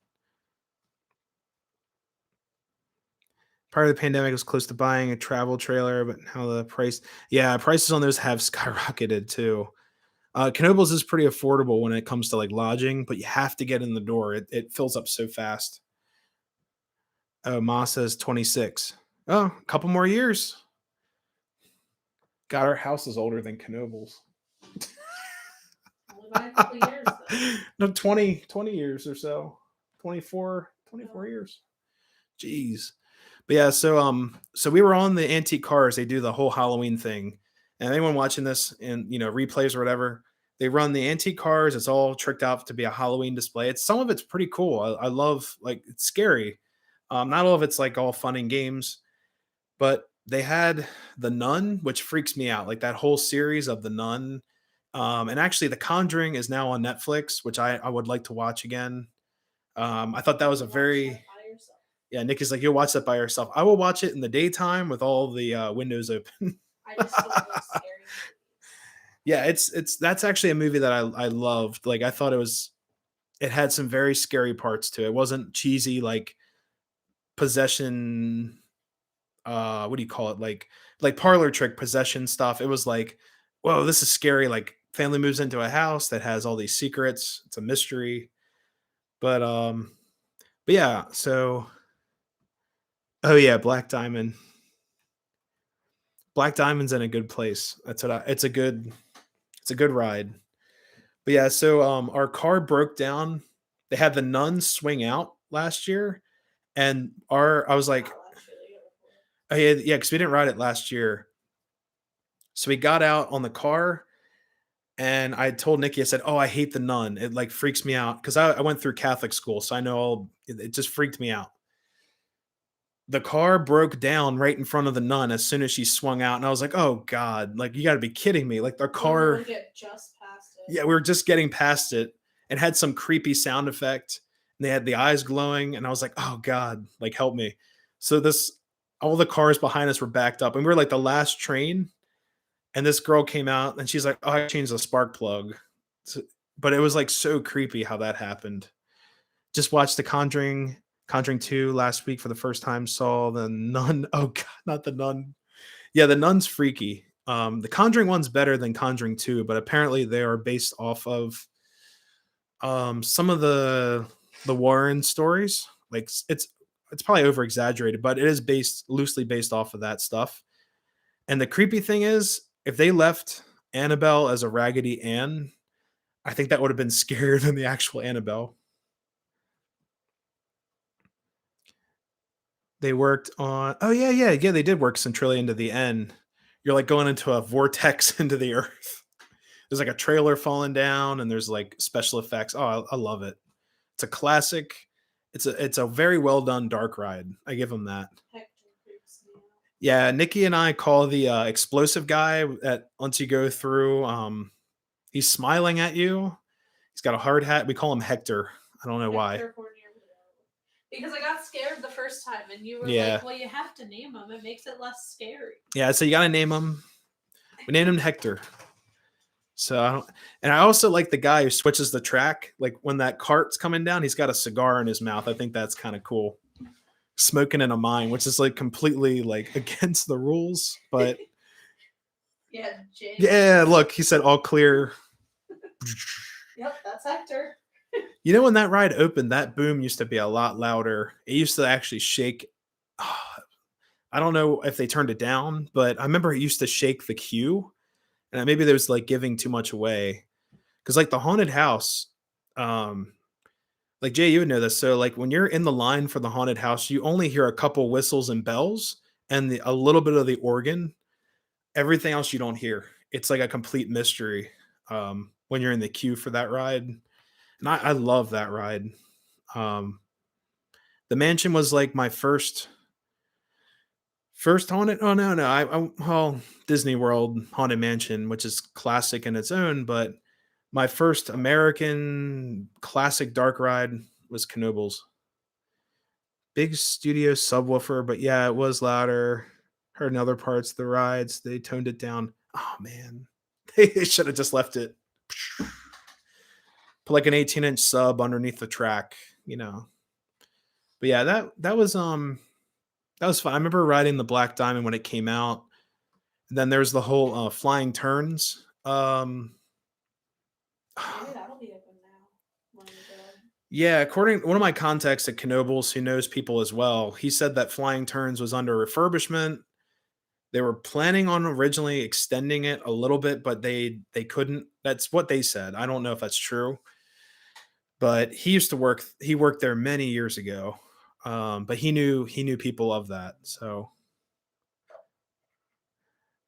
Prior to the pandemic, I was close to buying a travel trailer, but now the prices on those have skyrocketed too. Knoebels is pretty affordable when it comes to like lodging, but you have to get in the door. It fills up so fast. Oh, Ma says 26. Oh, a couple more years. God, our house is older than Knoebels. Only by a couple years, though. No, 20 years or so. 24 years. Jeez. But yeah, so we were on the antique cars. They do the whole Halloween thing. And anyone watching this and replays or whatever, they run the antique cars. It's all tricked out to be a Halloween display. Some of it's pretty cool. I love, like, it's scary. Not all of it's like all fun and games, but they had The Nun, which freaks me out. Like that whole series of The Nun. And actually The Conjuring is now on Netflix, which I would like to watch again. I thought that was a very Yeah, Nikki's like, you'll watch that by yourself. I will watch it in the daytime with all the windows open. I just don't like scary movies. Yeah, that's actually a movie that I loved. Like I thought it had some very scary parts to it. It wasn't cheesy like possession, what do you call it? Like parlor trick possession stuff. It was like, whoa, this is scary. Like family moves into a house that has all these secrets. It's a mystery. But yeah, so oh yeah, Black Diamond. Black Diamond's in a good place. It's a good ride. But yeah, so our car broke down. They had the Nun swing out last year, and I was like, Wow, that's really good. oh yeah, because we didn't ride it last year. So we got out on the car, and I told Nikki, I said, "Oh, I hate the Nun. It like freaks me out because I went through Catholic school, so I know it just freaked me out." The car broke down right in front of the Nun as soon as she swung out, and I was like, "Oh God! Like you got to be kidding me!" Like the car, Literally get just past it. yeah, we were just getting past it, and had some creepy sound effect, and they had the eyes glowing, and I was like, "Oh God! Like help me!" So all the cars behind us were backed up, and we were like the last train, and this girl came out, and she's like, "Oh, I changed the spark plug," but it was like so creepy how that happened. Just watched The Conjuring 2 last week for the first time. Saw The Nun. Oh God, not The Nun. Yeah, The Nun's freaky. The Conjuring one's better than Conjuring 2, but apparently they are based off of some of the Warren stories. Like it's probably over exaggerated, but it is loosely based off of that stuff. And the creepy thing is, if they left Annabelle as a Raggedy Ann, I think that would have been scarier than the actual Annabelle. They worked on oh, yeah, they did work Centralia to the end. You're, like, going into a vortex into the earth. There's, like, a trailer falling down, and there's, like, special effects. Oh, I love it. It's a classic. It's a very well done dark ride. I give them that. Hector creeps me out. Yeah, Nikki and I call the, explosive guy that once you go through, he's smiling at you. He's got a hard hat. We call him Hector. I don't know why. Hector Cornelius. Because I got scared the first time, and you were Yeah. like, well, you have to name him. It makes it less scary. Yeah, so you gotta name him. We named him Hector. So I also like the guy who switches the track. Like when that cart's coming down, he's got a cigar in his mouth. I think that's kind of cool. Smoking in a mine, which is like completely like against the rules. But Yeah, James. yeah, look, he said all clear. Yep, that's Hector. You know, when that ride opened, that boom used to be a lot louder. It used to actually shake. I don't know if they turned it down, but I remember it used to shake the queue. And maybe there was like giving too much away. Because like the haunted house, like Jay, you would know this. So like when you're in the line for the haunted house, you only hear a couple whistles and bells and a little bit of the organ. Everything else you don't hear. It's like a complete mystery when you're in the queue for that ride. And I love that ride. The mansion was like my first haunted. Oh no, well, Disney World Haunted Mansion, which is classic in its own, but my first American classic dark ride was Knoebels. Big studio subwoofer, but yeah, it was louder. Heard in other parts of the rides, they toned it down. Oh man, they should have just left it. Put like an 18-inch sub underneath the track, you know. But yeah, that was That was fun. I remember riding the Black Diamond when it came out. And then there's the whole flying turns. Maybe that'll be open now when we go. Yeah, according one of my contacts at Knobles who knows people as well, he said that Flying Turns was under refurbishment. They were planning on originally extending it a little bit, but they couldn't. That's what they said. I don't know if that's true, but he worked there many years ago. But he knew people of that. So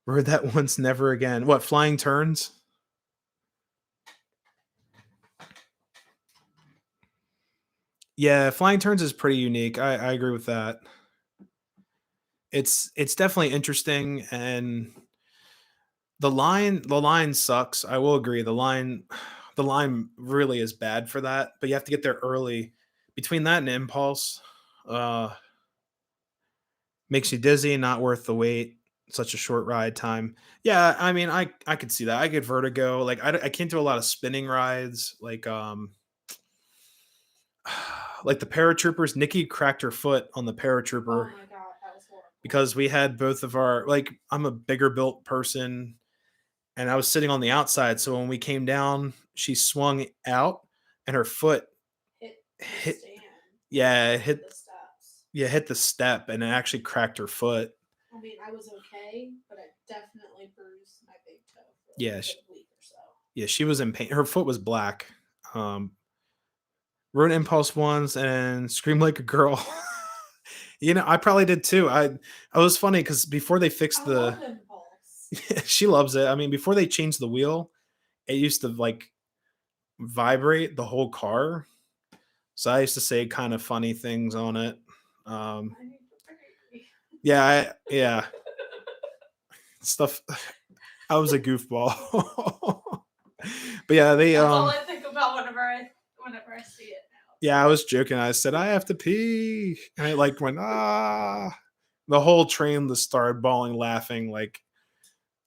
rode that once, never again. What, Flying Turns? Yeah, Flying Turns is pretty unique. I agree with that. It's definitely interesting, and the line sucks. I will agree. The line really is bad for that, but you have to get there early. Between that and Impulse, uh makes you dizzy, not worth the wait. Such a short ride time. Yeah, I mean, I could see that. I get vertigo. Like I can't do a lot of spinning rides. Like the paratroopers. Nikki cracked her foot on the Oh paratrooper my god, that was horrible. because we had both of our, like, I'm a bigger built person and I was sitting on the outside. So when we came down, she swung out and her foot Hit the hit, stand. yeah, it Hit hit, the steps. yeah, hit the step and it actually cracked her foot. I mean, I was okay, but I definitely bruised my big toe for like Yeah, a good week or so. yeah, she was in pain. Her foot was black. Um, Rode Impulse ones and Scream Like a Girl. I probably did too. I was funny because before they fixed I the, love Impulse. she loves it. I mean, before they changed the wheel, it used to like vibrate the whole car. So I used to say kind of funny things on it. Um, I need to pray. yeah, stuff. I was a goofball. But yeah, That's all I think about whenever I see it now. yeah, I was joking. I said I have to pee, and I like went ah. The whole train just started bawling, laughing. Like,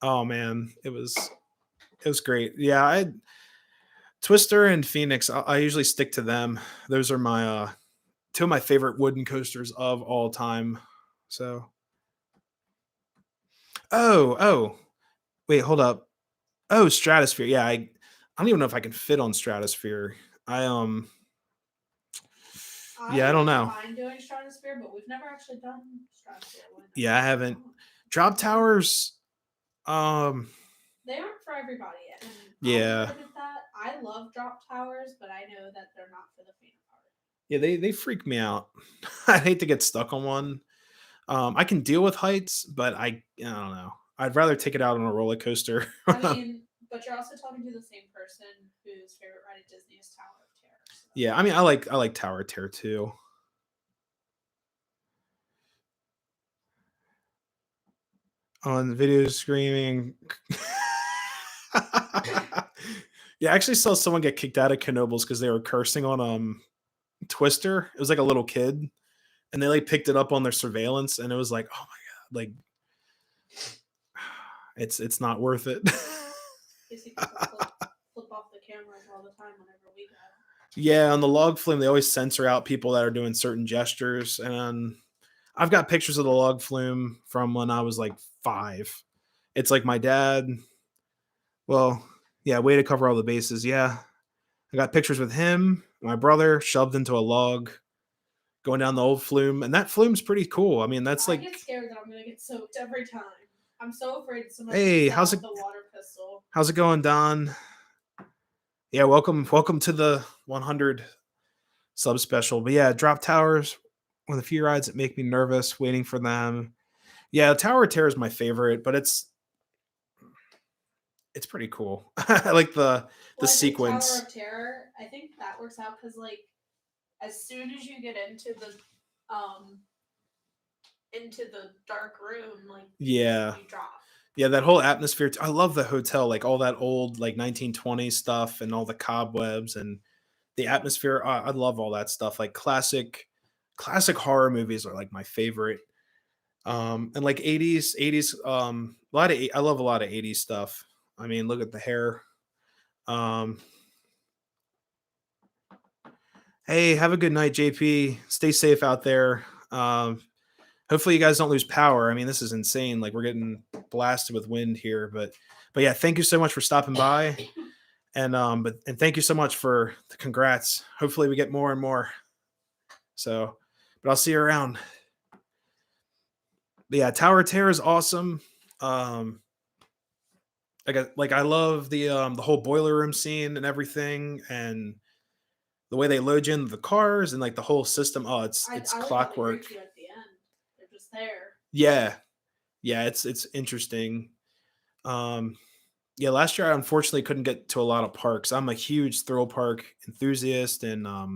oh man, it was great. Yeah, I Twister and Phoenix. I usually stick to them. Those are my two of my favorite wooden coasters of all time. So, oh, wait, hold up. Oh, Stratosphere. Yeah, I don't even know if I can fit on Stratosphere. I Yeah, I don't know. Fine doing Stratosphere, but we've never actually done Stratosphere. Yeah, I haven't. Drop Towers. Um, They aren't for everybody, and yeah, I'll admit that. I love Drop Towers, but I know that they're not for the faint of heart. yeah, they freak me out. I hate to get stuck on one. I can deal with heights, but I don't know. I'd rather take it out on a roller coaster. I mean, but you're also talking to the same person whose favorite ride at Disney is Tower of Terror. So. Yeah, I mean, I like Tower of Terror too. On video screaming. Yeah, I actually saw someone get kicked out of Knobles because they were cursing on Twister. It was like a little kid, and they like picked it up on their surveillance, and it was like, oh my god, like it's not worth it. You see people flip off the cameras all the time whenever we go. Yeah, on the log flume, they always censor out people that are doing certain gestures, and I've got pictures of the log flume from when I was like 5. It's like my dad. Well, yeah, way to cover all the bases. Yeah, I got pictures with him, my brother, shoved into a log, going down the old flume, and that flume's pretty cool. I mean, that's I like, get scared that I'm gonna get soaked every time. I'm so afraid someone's hey, gonna set off the water pistol. how's it going, Don? Yeah, welcome to the 100 sub special. But yeah, Drop Towers, one of the few rides that make me nervous waiting for them. Yeah, Tower of Terror is my favorite, but it's pretty cool. I like the sequence. Tower of Terror, I think that works out because like as soon as you get into the dark room, like Yeah. you drop. Yeah, that whole atmosphere. I love the hotel, like all that old like 1920s stuff and all the cobwebs and the atmosphere. I love all that stuff. Like classic horror movies are like my favorite. And like 80s, I love a lot of 80s stuff. I mean, look at the hair. Um, hey, have a good night, JP. Stay safe out there. hopefully you guys don't lose power. I mean, this is insane. Like we're getting blasted with wind here, but yeah, thank you so much for stopping by. And thank you so much for the congrats. Hopefully we get more and more. So, but I'll see you around. But yeah, Tower of Terror is awesome. Um, I love the whole boiler room scene and everything, and the way they load you in the cars and like the whole system. Oh, it's I like how they clockwork. greet you at the end. They're just there. Yeah, yeah, it's interesting. Um, yeah, last year I unfortunately couldn't get to a lot of parks. I'm a huge thrill park enthusiast, and I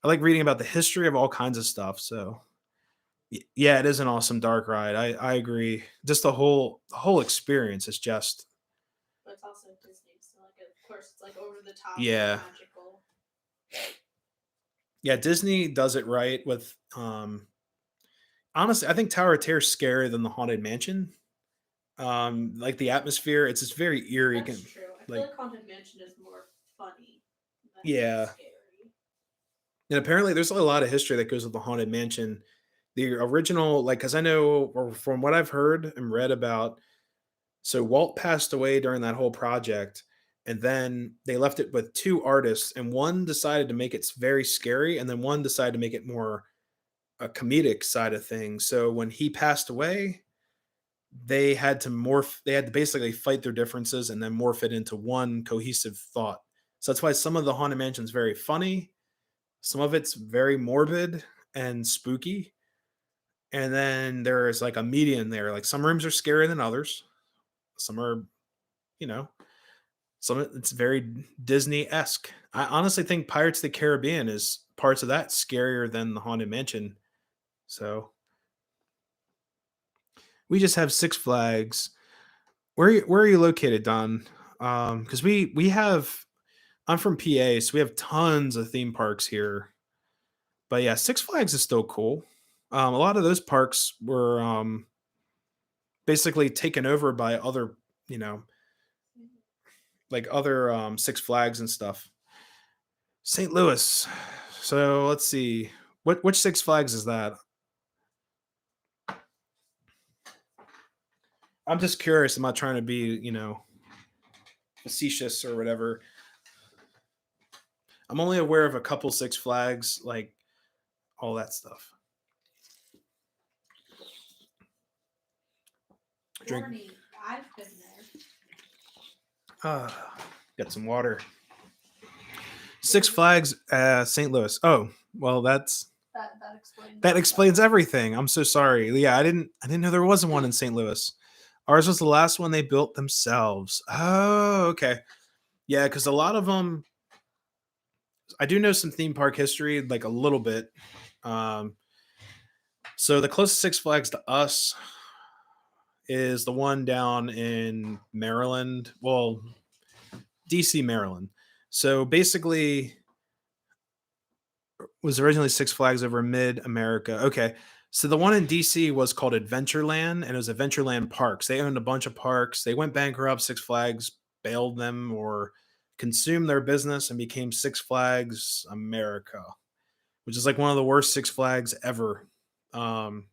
like reading about the history of all kinds of stuff. So yeah, it is an awesome dark ride. I agree. Just the whole experience is just But it's also Disney, so like of course it's like over the top yeah. and magical. Yeah, Disney does it right with honestly, I think Tower of Terror is scarier than the Haunted Mansion. Like the atmosphere, it's just very eerie. That's true. I feel Like like Haunted Mansion is more funny than yeah. scary. And apparently there's a lot of history that goes with the Haunted Mansion. The original, like, because I know, or from what I've heard and read about, so Walt passed away during that whole project, and then they left it with two artists, and one decided to make it very scary, and then one decided to make it more a comedic side of things. So when he passed away, they had to morph, they had to basically fight their differences and then morph it into one cohesive thought. So that's why some of the Haunted Mansion is very funny, some of it's very morbid and spooky, and then there's like a median there. Like some rooms are scarier than others. Some are, you know, it's very Disney-esque. I honestly think Pirates of the Caribbean is parts of that scarier than the Haunted Mansion. So we just have Six Flags. Where are you located, Don? Because we have I'm from PA, so we have tons of theme parks here. But yeah, Six Flags is still cool. A lot of those parks were basically taken over by other, you know, like other Six Flags and stuff. St. Louis. So let's see. Which Six Flags is that? I'm just curious. I'm not trying to be, facetious or whatever. I'm only aware of a couple Six Flags, like all that stuff. Drink. Dorney, I've been there. Get some water. Six Flags, St. Louis. Oh, well, That explains that explains everything. I'm so sorry. Yeah, I didn't know there wasn't one in St. Louis. Ours was the last one they built themselves. Oh, okay. Yeah, because a lot of them, I do know some theme park history, like a little bit. Um, so the closest Six Flags to us is the one down in Maryland. Well, DC, Maryland. So basically, was originally Six Flags over Mid America. Okay. So the one in DC was called Adventureland, and it was Adventureland Parks. They owned a bunch of parks. They went bankrupt. Six Flags bailed them or consumed their business and became Six Flags America, which is like one of the worst Six Flags ever. Um,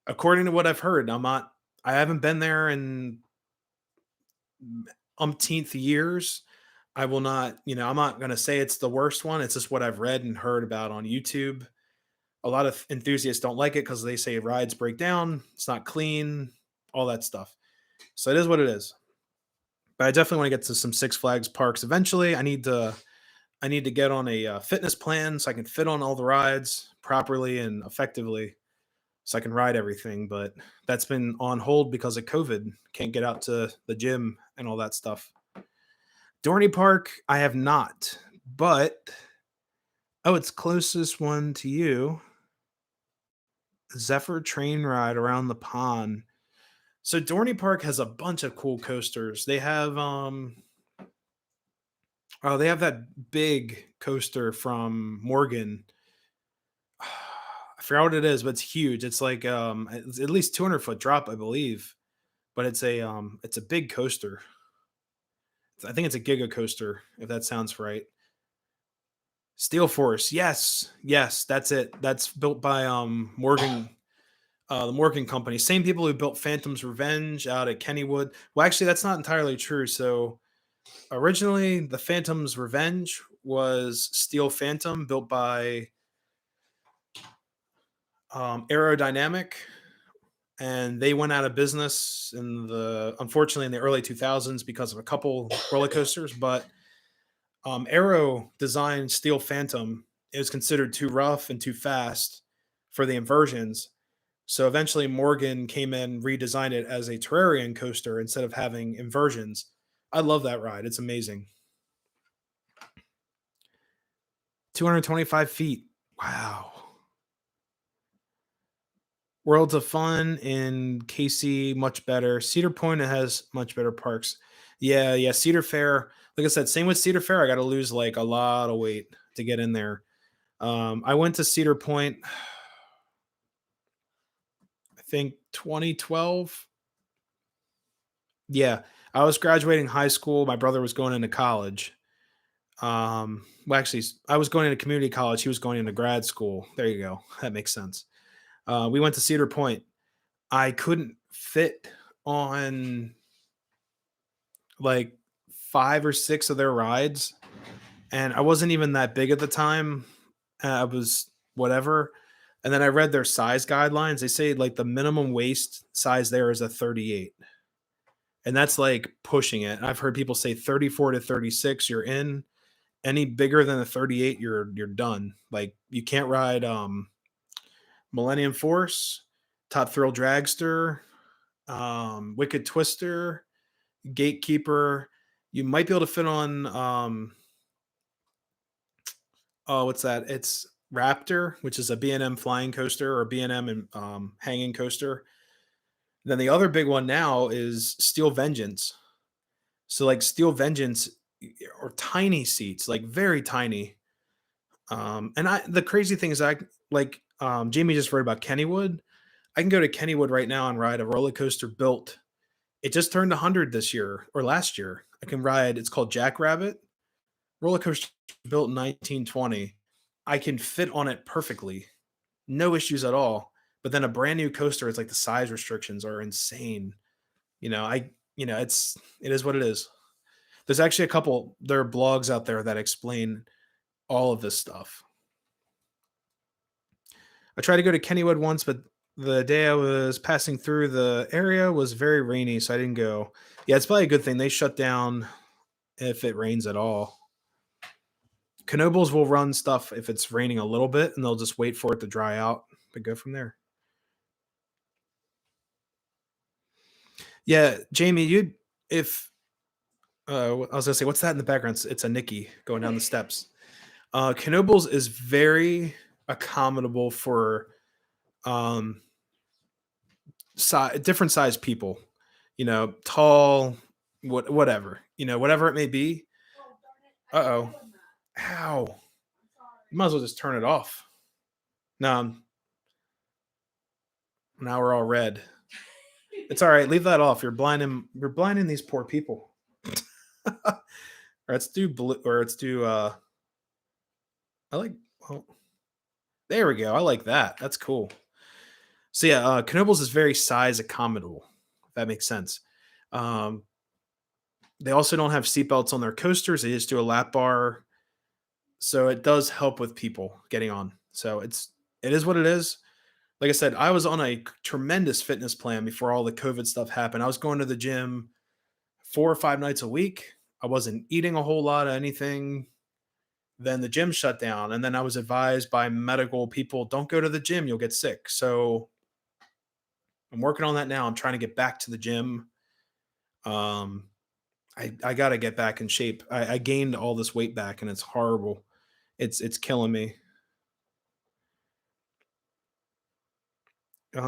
According to what I've heard, I haven't been there in umpteenth years. I will not, I'm not going to say it's the worst one. It's just what I've read and heard about on YouTube. A lot of enthusiasts don't like it because they say rides break down, it's not clean, all that stuff. So it is what it is. But I definitely want to get to some Six Flags parks eventually. I need to get on a fitness plan so I can fit on all the rides properly and effectively, so I can ride everything. But that's been on hold because of COVID. Can't get out to the gym and all that stuff. Dorney Park, I have not, but it's closest one to you. Zephyr train ride around the pond. So Dorney Park has a bunch of cool coasters. They have that big coaster from Morgan. I forgot what it is, but it's huge. It's like it's at least 200-foot drop, I believe. But it's a big coaster. I think it's a Giga coaster, if that sounds right. Steel Force, yes, yes, that's it. That's built by Morgan. The Morgan Company, same people who built Phantom's Revenge out at Kennywood. Well, actually, that's not entirely true. So originally, the Phantom's Revenge was Steel Phantom, built by Aerodynamic, and they went out of business unfortunately in the early 2000s because of a couple roller coasters. But Aero designed Steel Phantom. It was considered too rough and too fast for the inversions. So eventually Morgan came in, redesigned it as a Terrarian coaster instead of having inversions. I love that ride. It's amazing. 225 feet. Wow. Worlds of Fun in KC, much better. Cedar Point, it has much better parks. Yeah. Cedar Fair. Like I said, same with Cedar Fair. I got to lose like a lot of weight to get in there. I went to Cedar Point, I think 2012. Yeah, I was graduating high school. My brother was going into college. Well, actually, I was going into community college. He was going into grad school. There you go. That makes sense. We went to Cedar Point. I couldn't fit on like 5 or 6 of their rides, and I wasn't even that big at the time. I was whatever. And then I read their size guidelines. They say like the minimum waist size there is a 38. And that's like pushing it. I've heard people say 34 to 36, you're in. Any bigger than a 38, you're done. Like you can't ride Millennium Force, Top Thrill Dragster, Wicked Twister, Gatekeeper. You might be able to fit on oh, what's that? It's Raptor, which is a B&M flying coaster or B&M and hanging coaster. Then the other big one now is Steel Vengeance. So like Steel Vengeance or tiny seats, like very tiny. And the crazy thing is Jamie just wrote about Kennywood. I can go to Kennywood right now and ride a roller coaster built. It just turned 100 this year or last year. I can ride. It's called Jackrabbit roller coaster built in 1920. I can fit on it perfectly, no issues at all. But then a brand new coaster, it's like the size restrictions are insane. It is what it is. There's actually there are blogs out there that explain all of this stuff. I tried to go to Kennywood once, but the day I was passing through the area was very rainy, so I didn't go. Yeah, it's probably a good thing they shut down if it rains at all. Knoebels will run stuff if it's raining a little bit, and they'll just wait for it to dry out and go from there. Yeah, Jamie, I was gonna say, what's that in the background? It's a Nikki going down the steps. Knoebels is very accommodable for different size people. Tall, whatever. Whatever it may be. Uh-oh. Ow. You might as well just turn it off. No, now we're all red. It's all right. Leave that off. You're blinding these poor people. Or let's do blue. Or let's do. I like. Oh, there we go. I like that. That's cool. So yeah, Knoebels is very size accommodable. If that makes sense. They also don't have seatbelts on their coasters. They just do a lap bar, so it does help with people getting on. So it is what it is. Like I said, I was on a tremendous fitness plan before all the COVID stuff happened. I was going to the gym 4 or 5 nights a week. I wasn't eating a whole lot of anything. Then the gym shut down. And then I was advised by medical people, don't go to the gym, you'll get sick. So I'm working on that now. I'm trying to get back to the gym. I got to get back in shape. I gained all this weight back and it's horrible. It's killing me. They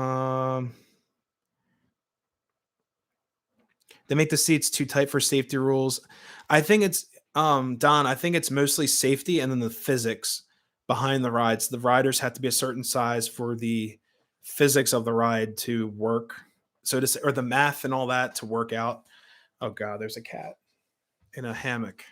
make the seats too tight for safety rules. I think it's Don, I think it's mostly safety and then the physics behind the rides. The riders have to be a certain size for the physics of the ride to work. So to say, or the math and all that to work out. Oh god, there's a cat in a hammock.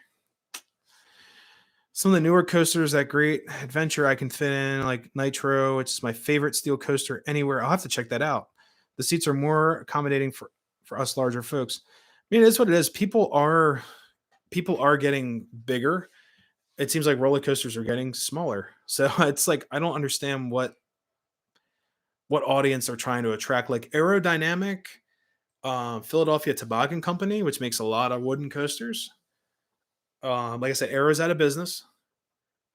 Some of the newer coasters at Great Adventure I can fit in, like Nitro, which is my favorite steel coaster anywhere. I'll have to check that out. The seats are more accommodating for us larger folks. I mean, it is what it is. People are getting bigger. It seems like roller coasters are getting smaller. So it's like I don't understand what audience they're trying to attract. Like Aerodynamic, Philadelphia Toboggan Company, which makes a lot of wooden coasters. Like I said, Aero's out of business.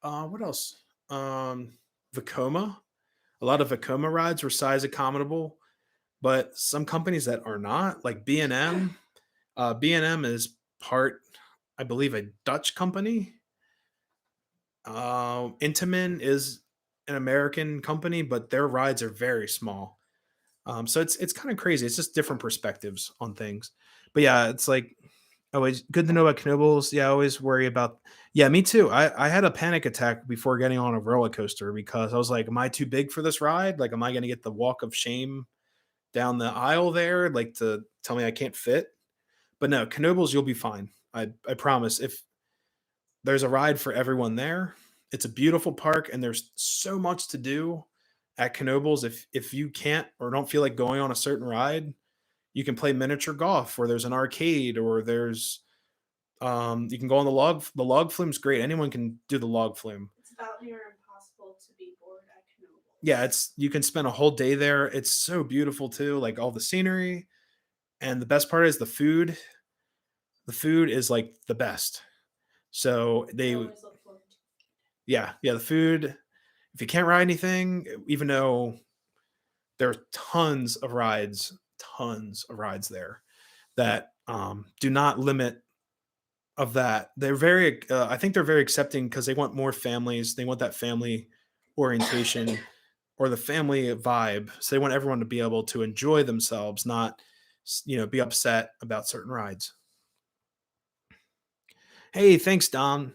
What else? Vekoma. A lot of Vekoma rides were size accommodable, but some companies that are not, like B&M. B&M is part, I believe, a Dutch company. Intamin is an American company, but their rides are very small. So it's kind of crazy. It's just different perspectives on things. But yeah, it's like always good to know about Knobles. Yeah, I always worry about. Yeah, me too. I had a panic attack before getting on a roller coaster because I was like, "Am I too big for this ride? Like, am I going to get the walk of shame down the aisle there? Like to tell me I can't fit?" But no, Knobles, you'll be fine. I promise. If there's a ride for everyone there, it's a beautiful park, and there's so much to do at Knobles. If you can't or don't feel like going on a certain ride, you can play miniature golf, or there's an arcade, or there's you can go on the log. The log flume's great. Anyone can do the log flume. It's about near impossible to be bored at Knoebels. Yeah, it's you can spend a whole day there. It's so beautiful too, like all the scenery. And the best part is the food. The food is like the best. So I always look forward to. yeah, the food. If you can't ride anything, even though there are tons of rides there that do not limit of that. They're very, I think they're very accepting because they want more families. They want that family orientation or the family vibe. So they want everyone to be able to enjoy themselves, not, be upset about certain rides. Hey, thanks, Don.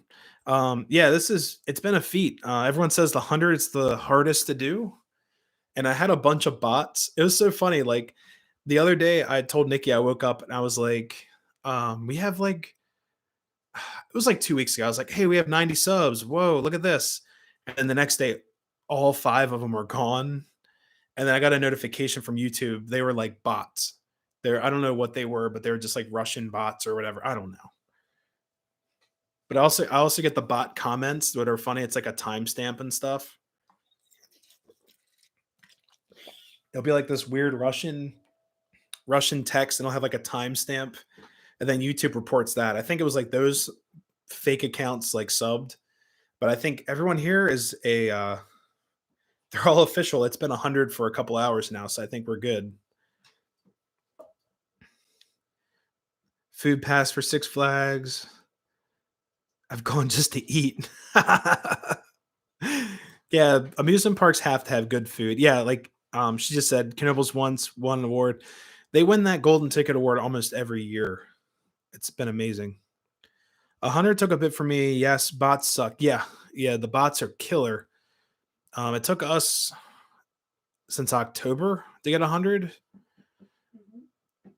Yeah, it's been a feat. Everyone says the 100 is the hardest to do. And I had a bunch of bots. It was so funny. Like the other day, I told Nikki I woke up and I was like, we have like it was like 2 weeks ago. I was like, hey, we have 90 subs. Whoa, look at this. And the next day, all five of them were gone. And then I got a notification from YouTube. They were like bots. I don't know what they were, but they were just like Russian bots or whatever. I don't know. But I also get the bot comments that are funny. It's like a timestamp and stuff. It'll be like this weird Russian text, and it'll have like a timestamp, and then YouTube reports that. I think it was like those fake accounts like subbed, but I think everyone here is they're all official. It's been 100 for a couple hours now, so I think we're good. Food pass for Six Flags. I've gone just to eat. Yeah, amusement parks have to have good food. Yeah, like she just said, Knoebels once won an award. They win that golden ticket award almost every year. It's been amazing. 100 took a bit for me. Yes, bots suck. Yeah, the bots are killer. It took us since October to get 100.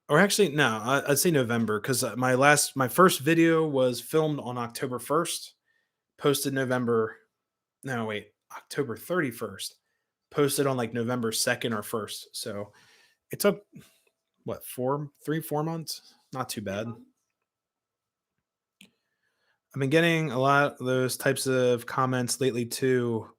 Or actually, no, I'd say November because my first video was filmed on October 1st, posted November. No, wait, October 31st, posted on like November 2nd or 1st. So it took what 4 months? Not too bad. I've been getting a lot of those types of comments lately too.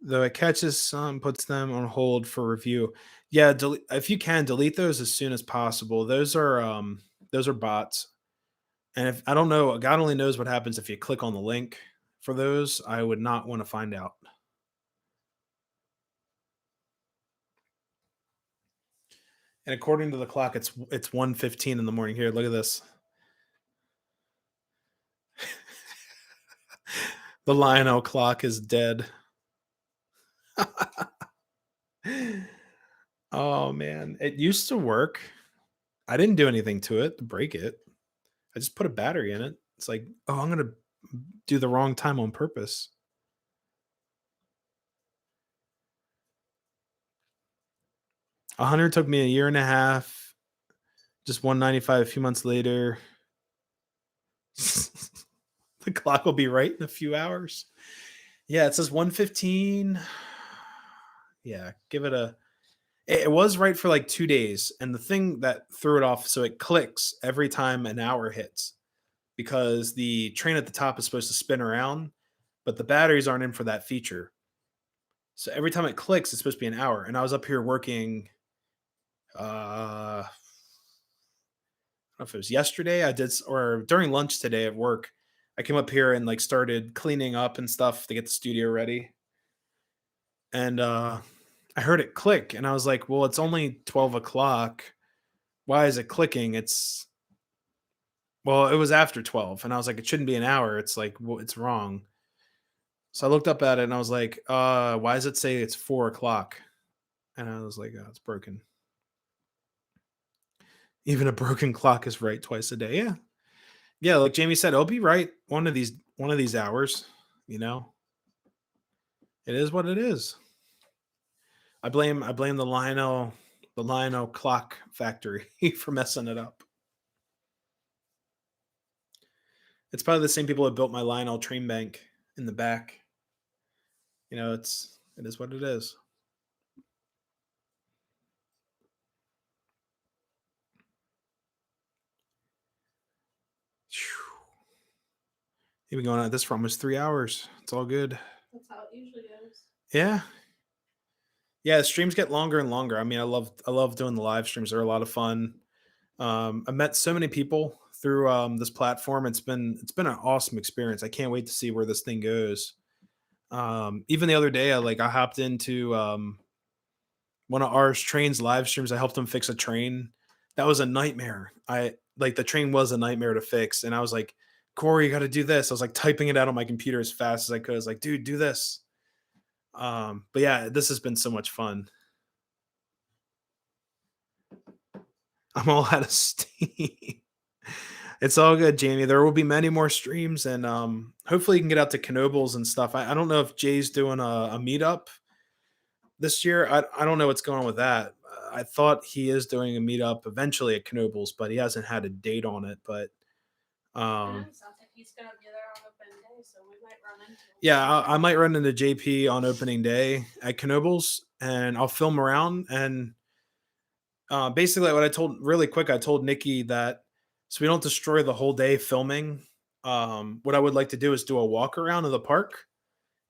Though it catches some, puts them on hold for review. Yeah, if you can delete those as soon as possible. Those are bots. And if I don't know, God only knows what happens if you click on the link for those. I would not want to find out. And according to the clock, it's 1:15 in the morning. Here, look at this. The Lionel clock is dead. Oh man, it used to work. I didn't do anything to it to break it. I just put a battery in it. It's like, oh, I'm gonna do the wrong time on purpose. 100 took me a year and a half. Just 195 a few months later. The clock will be right in a few hours. Yeah, it says 1:15. Yeah, give it a. It was right for like 2 days, and the thing that threw it off, so it clicks every time an hour hits because the train at the top is supposed to spin around, but the batteries aren't in for that feature. So every time it clicks, it's supposed to be an hour. And I was up here working. I don't know if it was yesterday. Or during lunch today at work. I came up here and like started cleaning up and stuff to get the studio ready. And I heard it click, and I was like, "Well, it's only 12 o'clock. Why is it clicking?" Well, it was after 12, and I was like, "It shouldn't be an hour." It's like, well, it's wrong. So I looked up at it and I was like, why does it say it's 4 o'clock?" And I was like, "Oh, it's broken." Even a broken clock is right twice a day. Yeah. Yeah, like Jamie said, it'll be right one of these hours, you know. It is what it is. I blame the Lionel clock factory for messing it up. It's probably the same people that built my Lionel train bank in the back. It is what it is. You've been going at this for almost 3 hours. It's all good. That's how it usually goes. Yeah. Yeah, streams get longer and longer. I mean, I love doing the live streams. They're a lot of fun. I met so many people through this platform. It's been an awesome experience. I can't wait to see where this thing goes. Even the other day, I hopped into one of ours trains live streams. I helped him fix a train. That was a nightmare. The train was a nightmare to fix, and I was like, "Corey, you got to do this." I was like typing it out on my computer as fast as I could. I was like, "Dude, do this." But yeah, this has been so much fun. I'm all out of steam. It's all good, Jamie. There will be many more streams, and hopefully you can get out to Knobles and stuff. I don't know if Jay's doing a meetup this year. I don't know what's going on with that. I thought he is doing a meetup eventually at Knobles, but he hasn't had a date on it. But Sounds like he's gonna be there on opening day, so we might run into him. yeah, I might run into JP on opening day at Knobles, and I'll film around. And basically, I told Nikki that so we don't destroy the whole day filming. What I would like to do is do a walk around of the park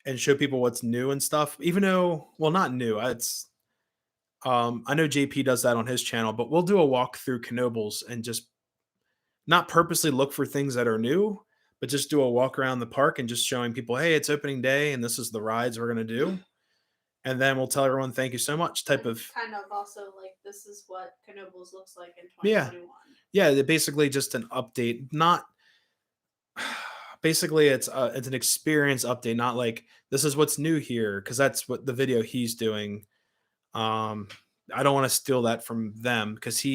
and show people what's new and stuff. Even though, well, not new. I know JP does that on his channel, but we'll do a walk through Knobles and just not purposely look for things that are new, but just do a walk around the park and just showing people, hey, it's opening day and this is the rides we're gonna do. And then we'll tell everyone thank you so much type of. Kind of also like this is what Knobles looks like in Yeah. 2021. Yeah, they're basically just an update. Not basically it's an experience update, not like this is what's new here, because that's what the video he's doing. Um, I don't want to steal that from them because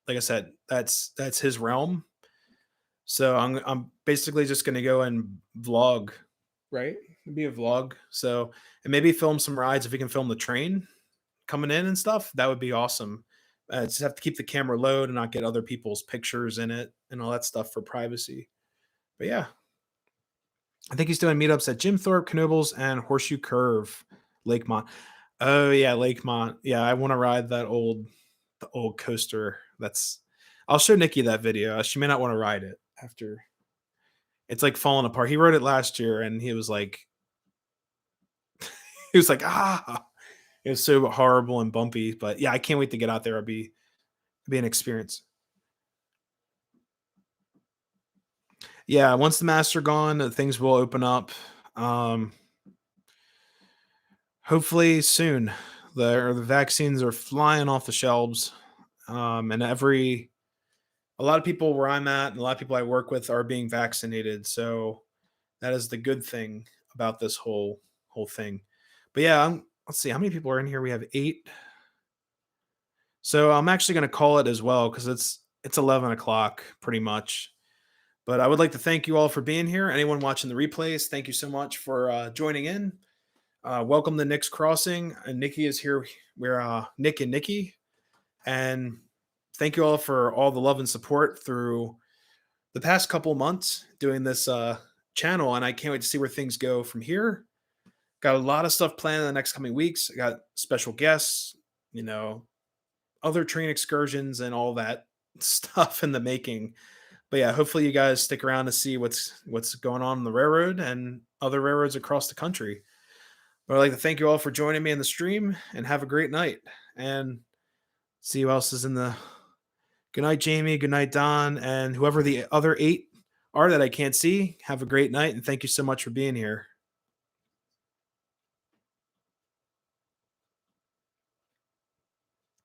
like I said, that's his realm. So I'm basically just gonna go and vlog, right? It'd be a vlog. So and maybe film some rides if we can film the train coming in and stuff. That would be awesome. Just have to keep the camera low and not get other people's pictures in it and all that stuff for privacy. But yeah, I think he's doing meetups at Jim Thorpe, Knobles, and Horseshoe Curve, Lakemont. Oh yeah, Lakemont. Yeah, I want to ride the old coaster. I'll show Nikki that video. She may not want to ride it after. It's like falling apart. He rode it last year, and he was like, ah, it was so horrible and bumpy. But yeah, I can't wait to get out there. It'll be an experience. Yeah, once the masks are gone, things will open up. Um, Hopefully soon. The vaccines are flying off the shelves, and a lot of people where I'm at and a lot of people I work with are being vaccinated. So that is the good thing about this whole thing. But yeah, let's see how many people are in here. We have 8. So I'm actually going to call it as well because it's 11 o'clock pretty much. But I would like to thank you all for being here. Anyone watching the replays, thank you so much for joining in. Welcome to Nick's Crossing. And Nikki is here. We're Nick and Nikki. And thank you all for all the love and support through the past couple months doing this channel, and I can't wait to see where things go from here. Got a lot of stuff planned in the next coming weeks. I got special guests, you know, other train excursions and all that stuff in the making. But yeah, hopefully you guys stick around to see what's going on the railroad and other railroads across the country. But I'd like to thank you all for joining me in the stream and have a great night. And see who else is in the good night, Jamie. Good night, Don. And whoever the other 8 are that I can't see, have a great night. And thank you so much for being here.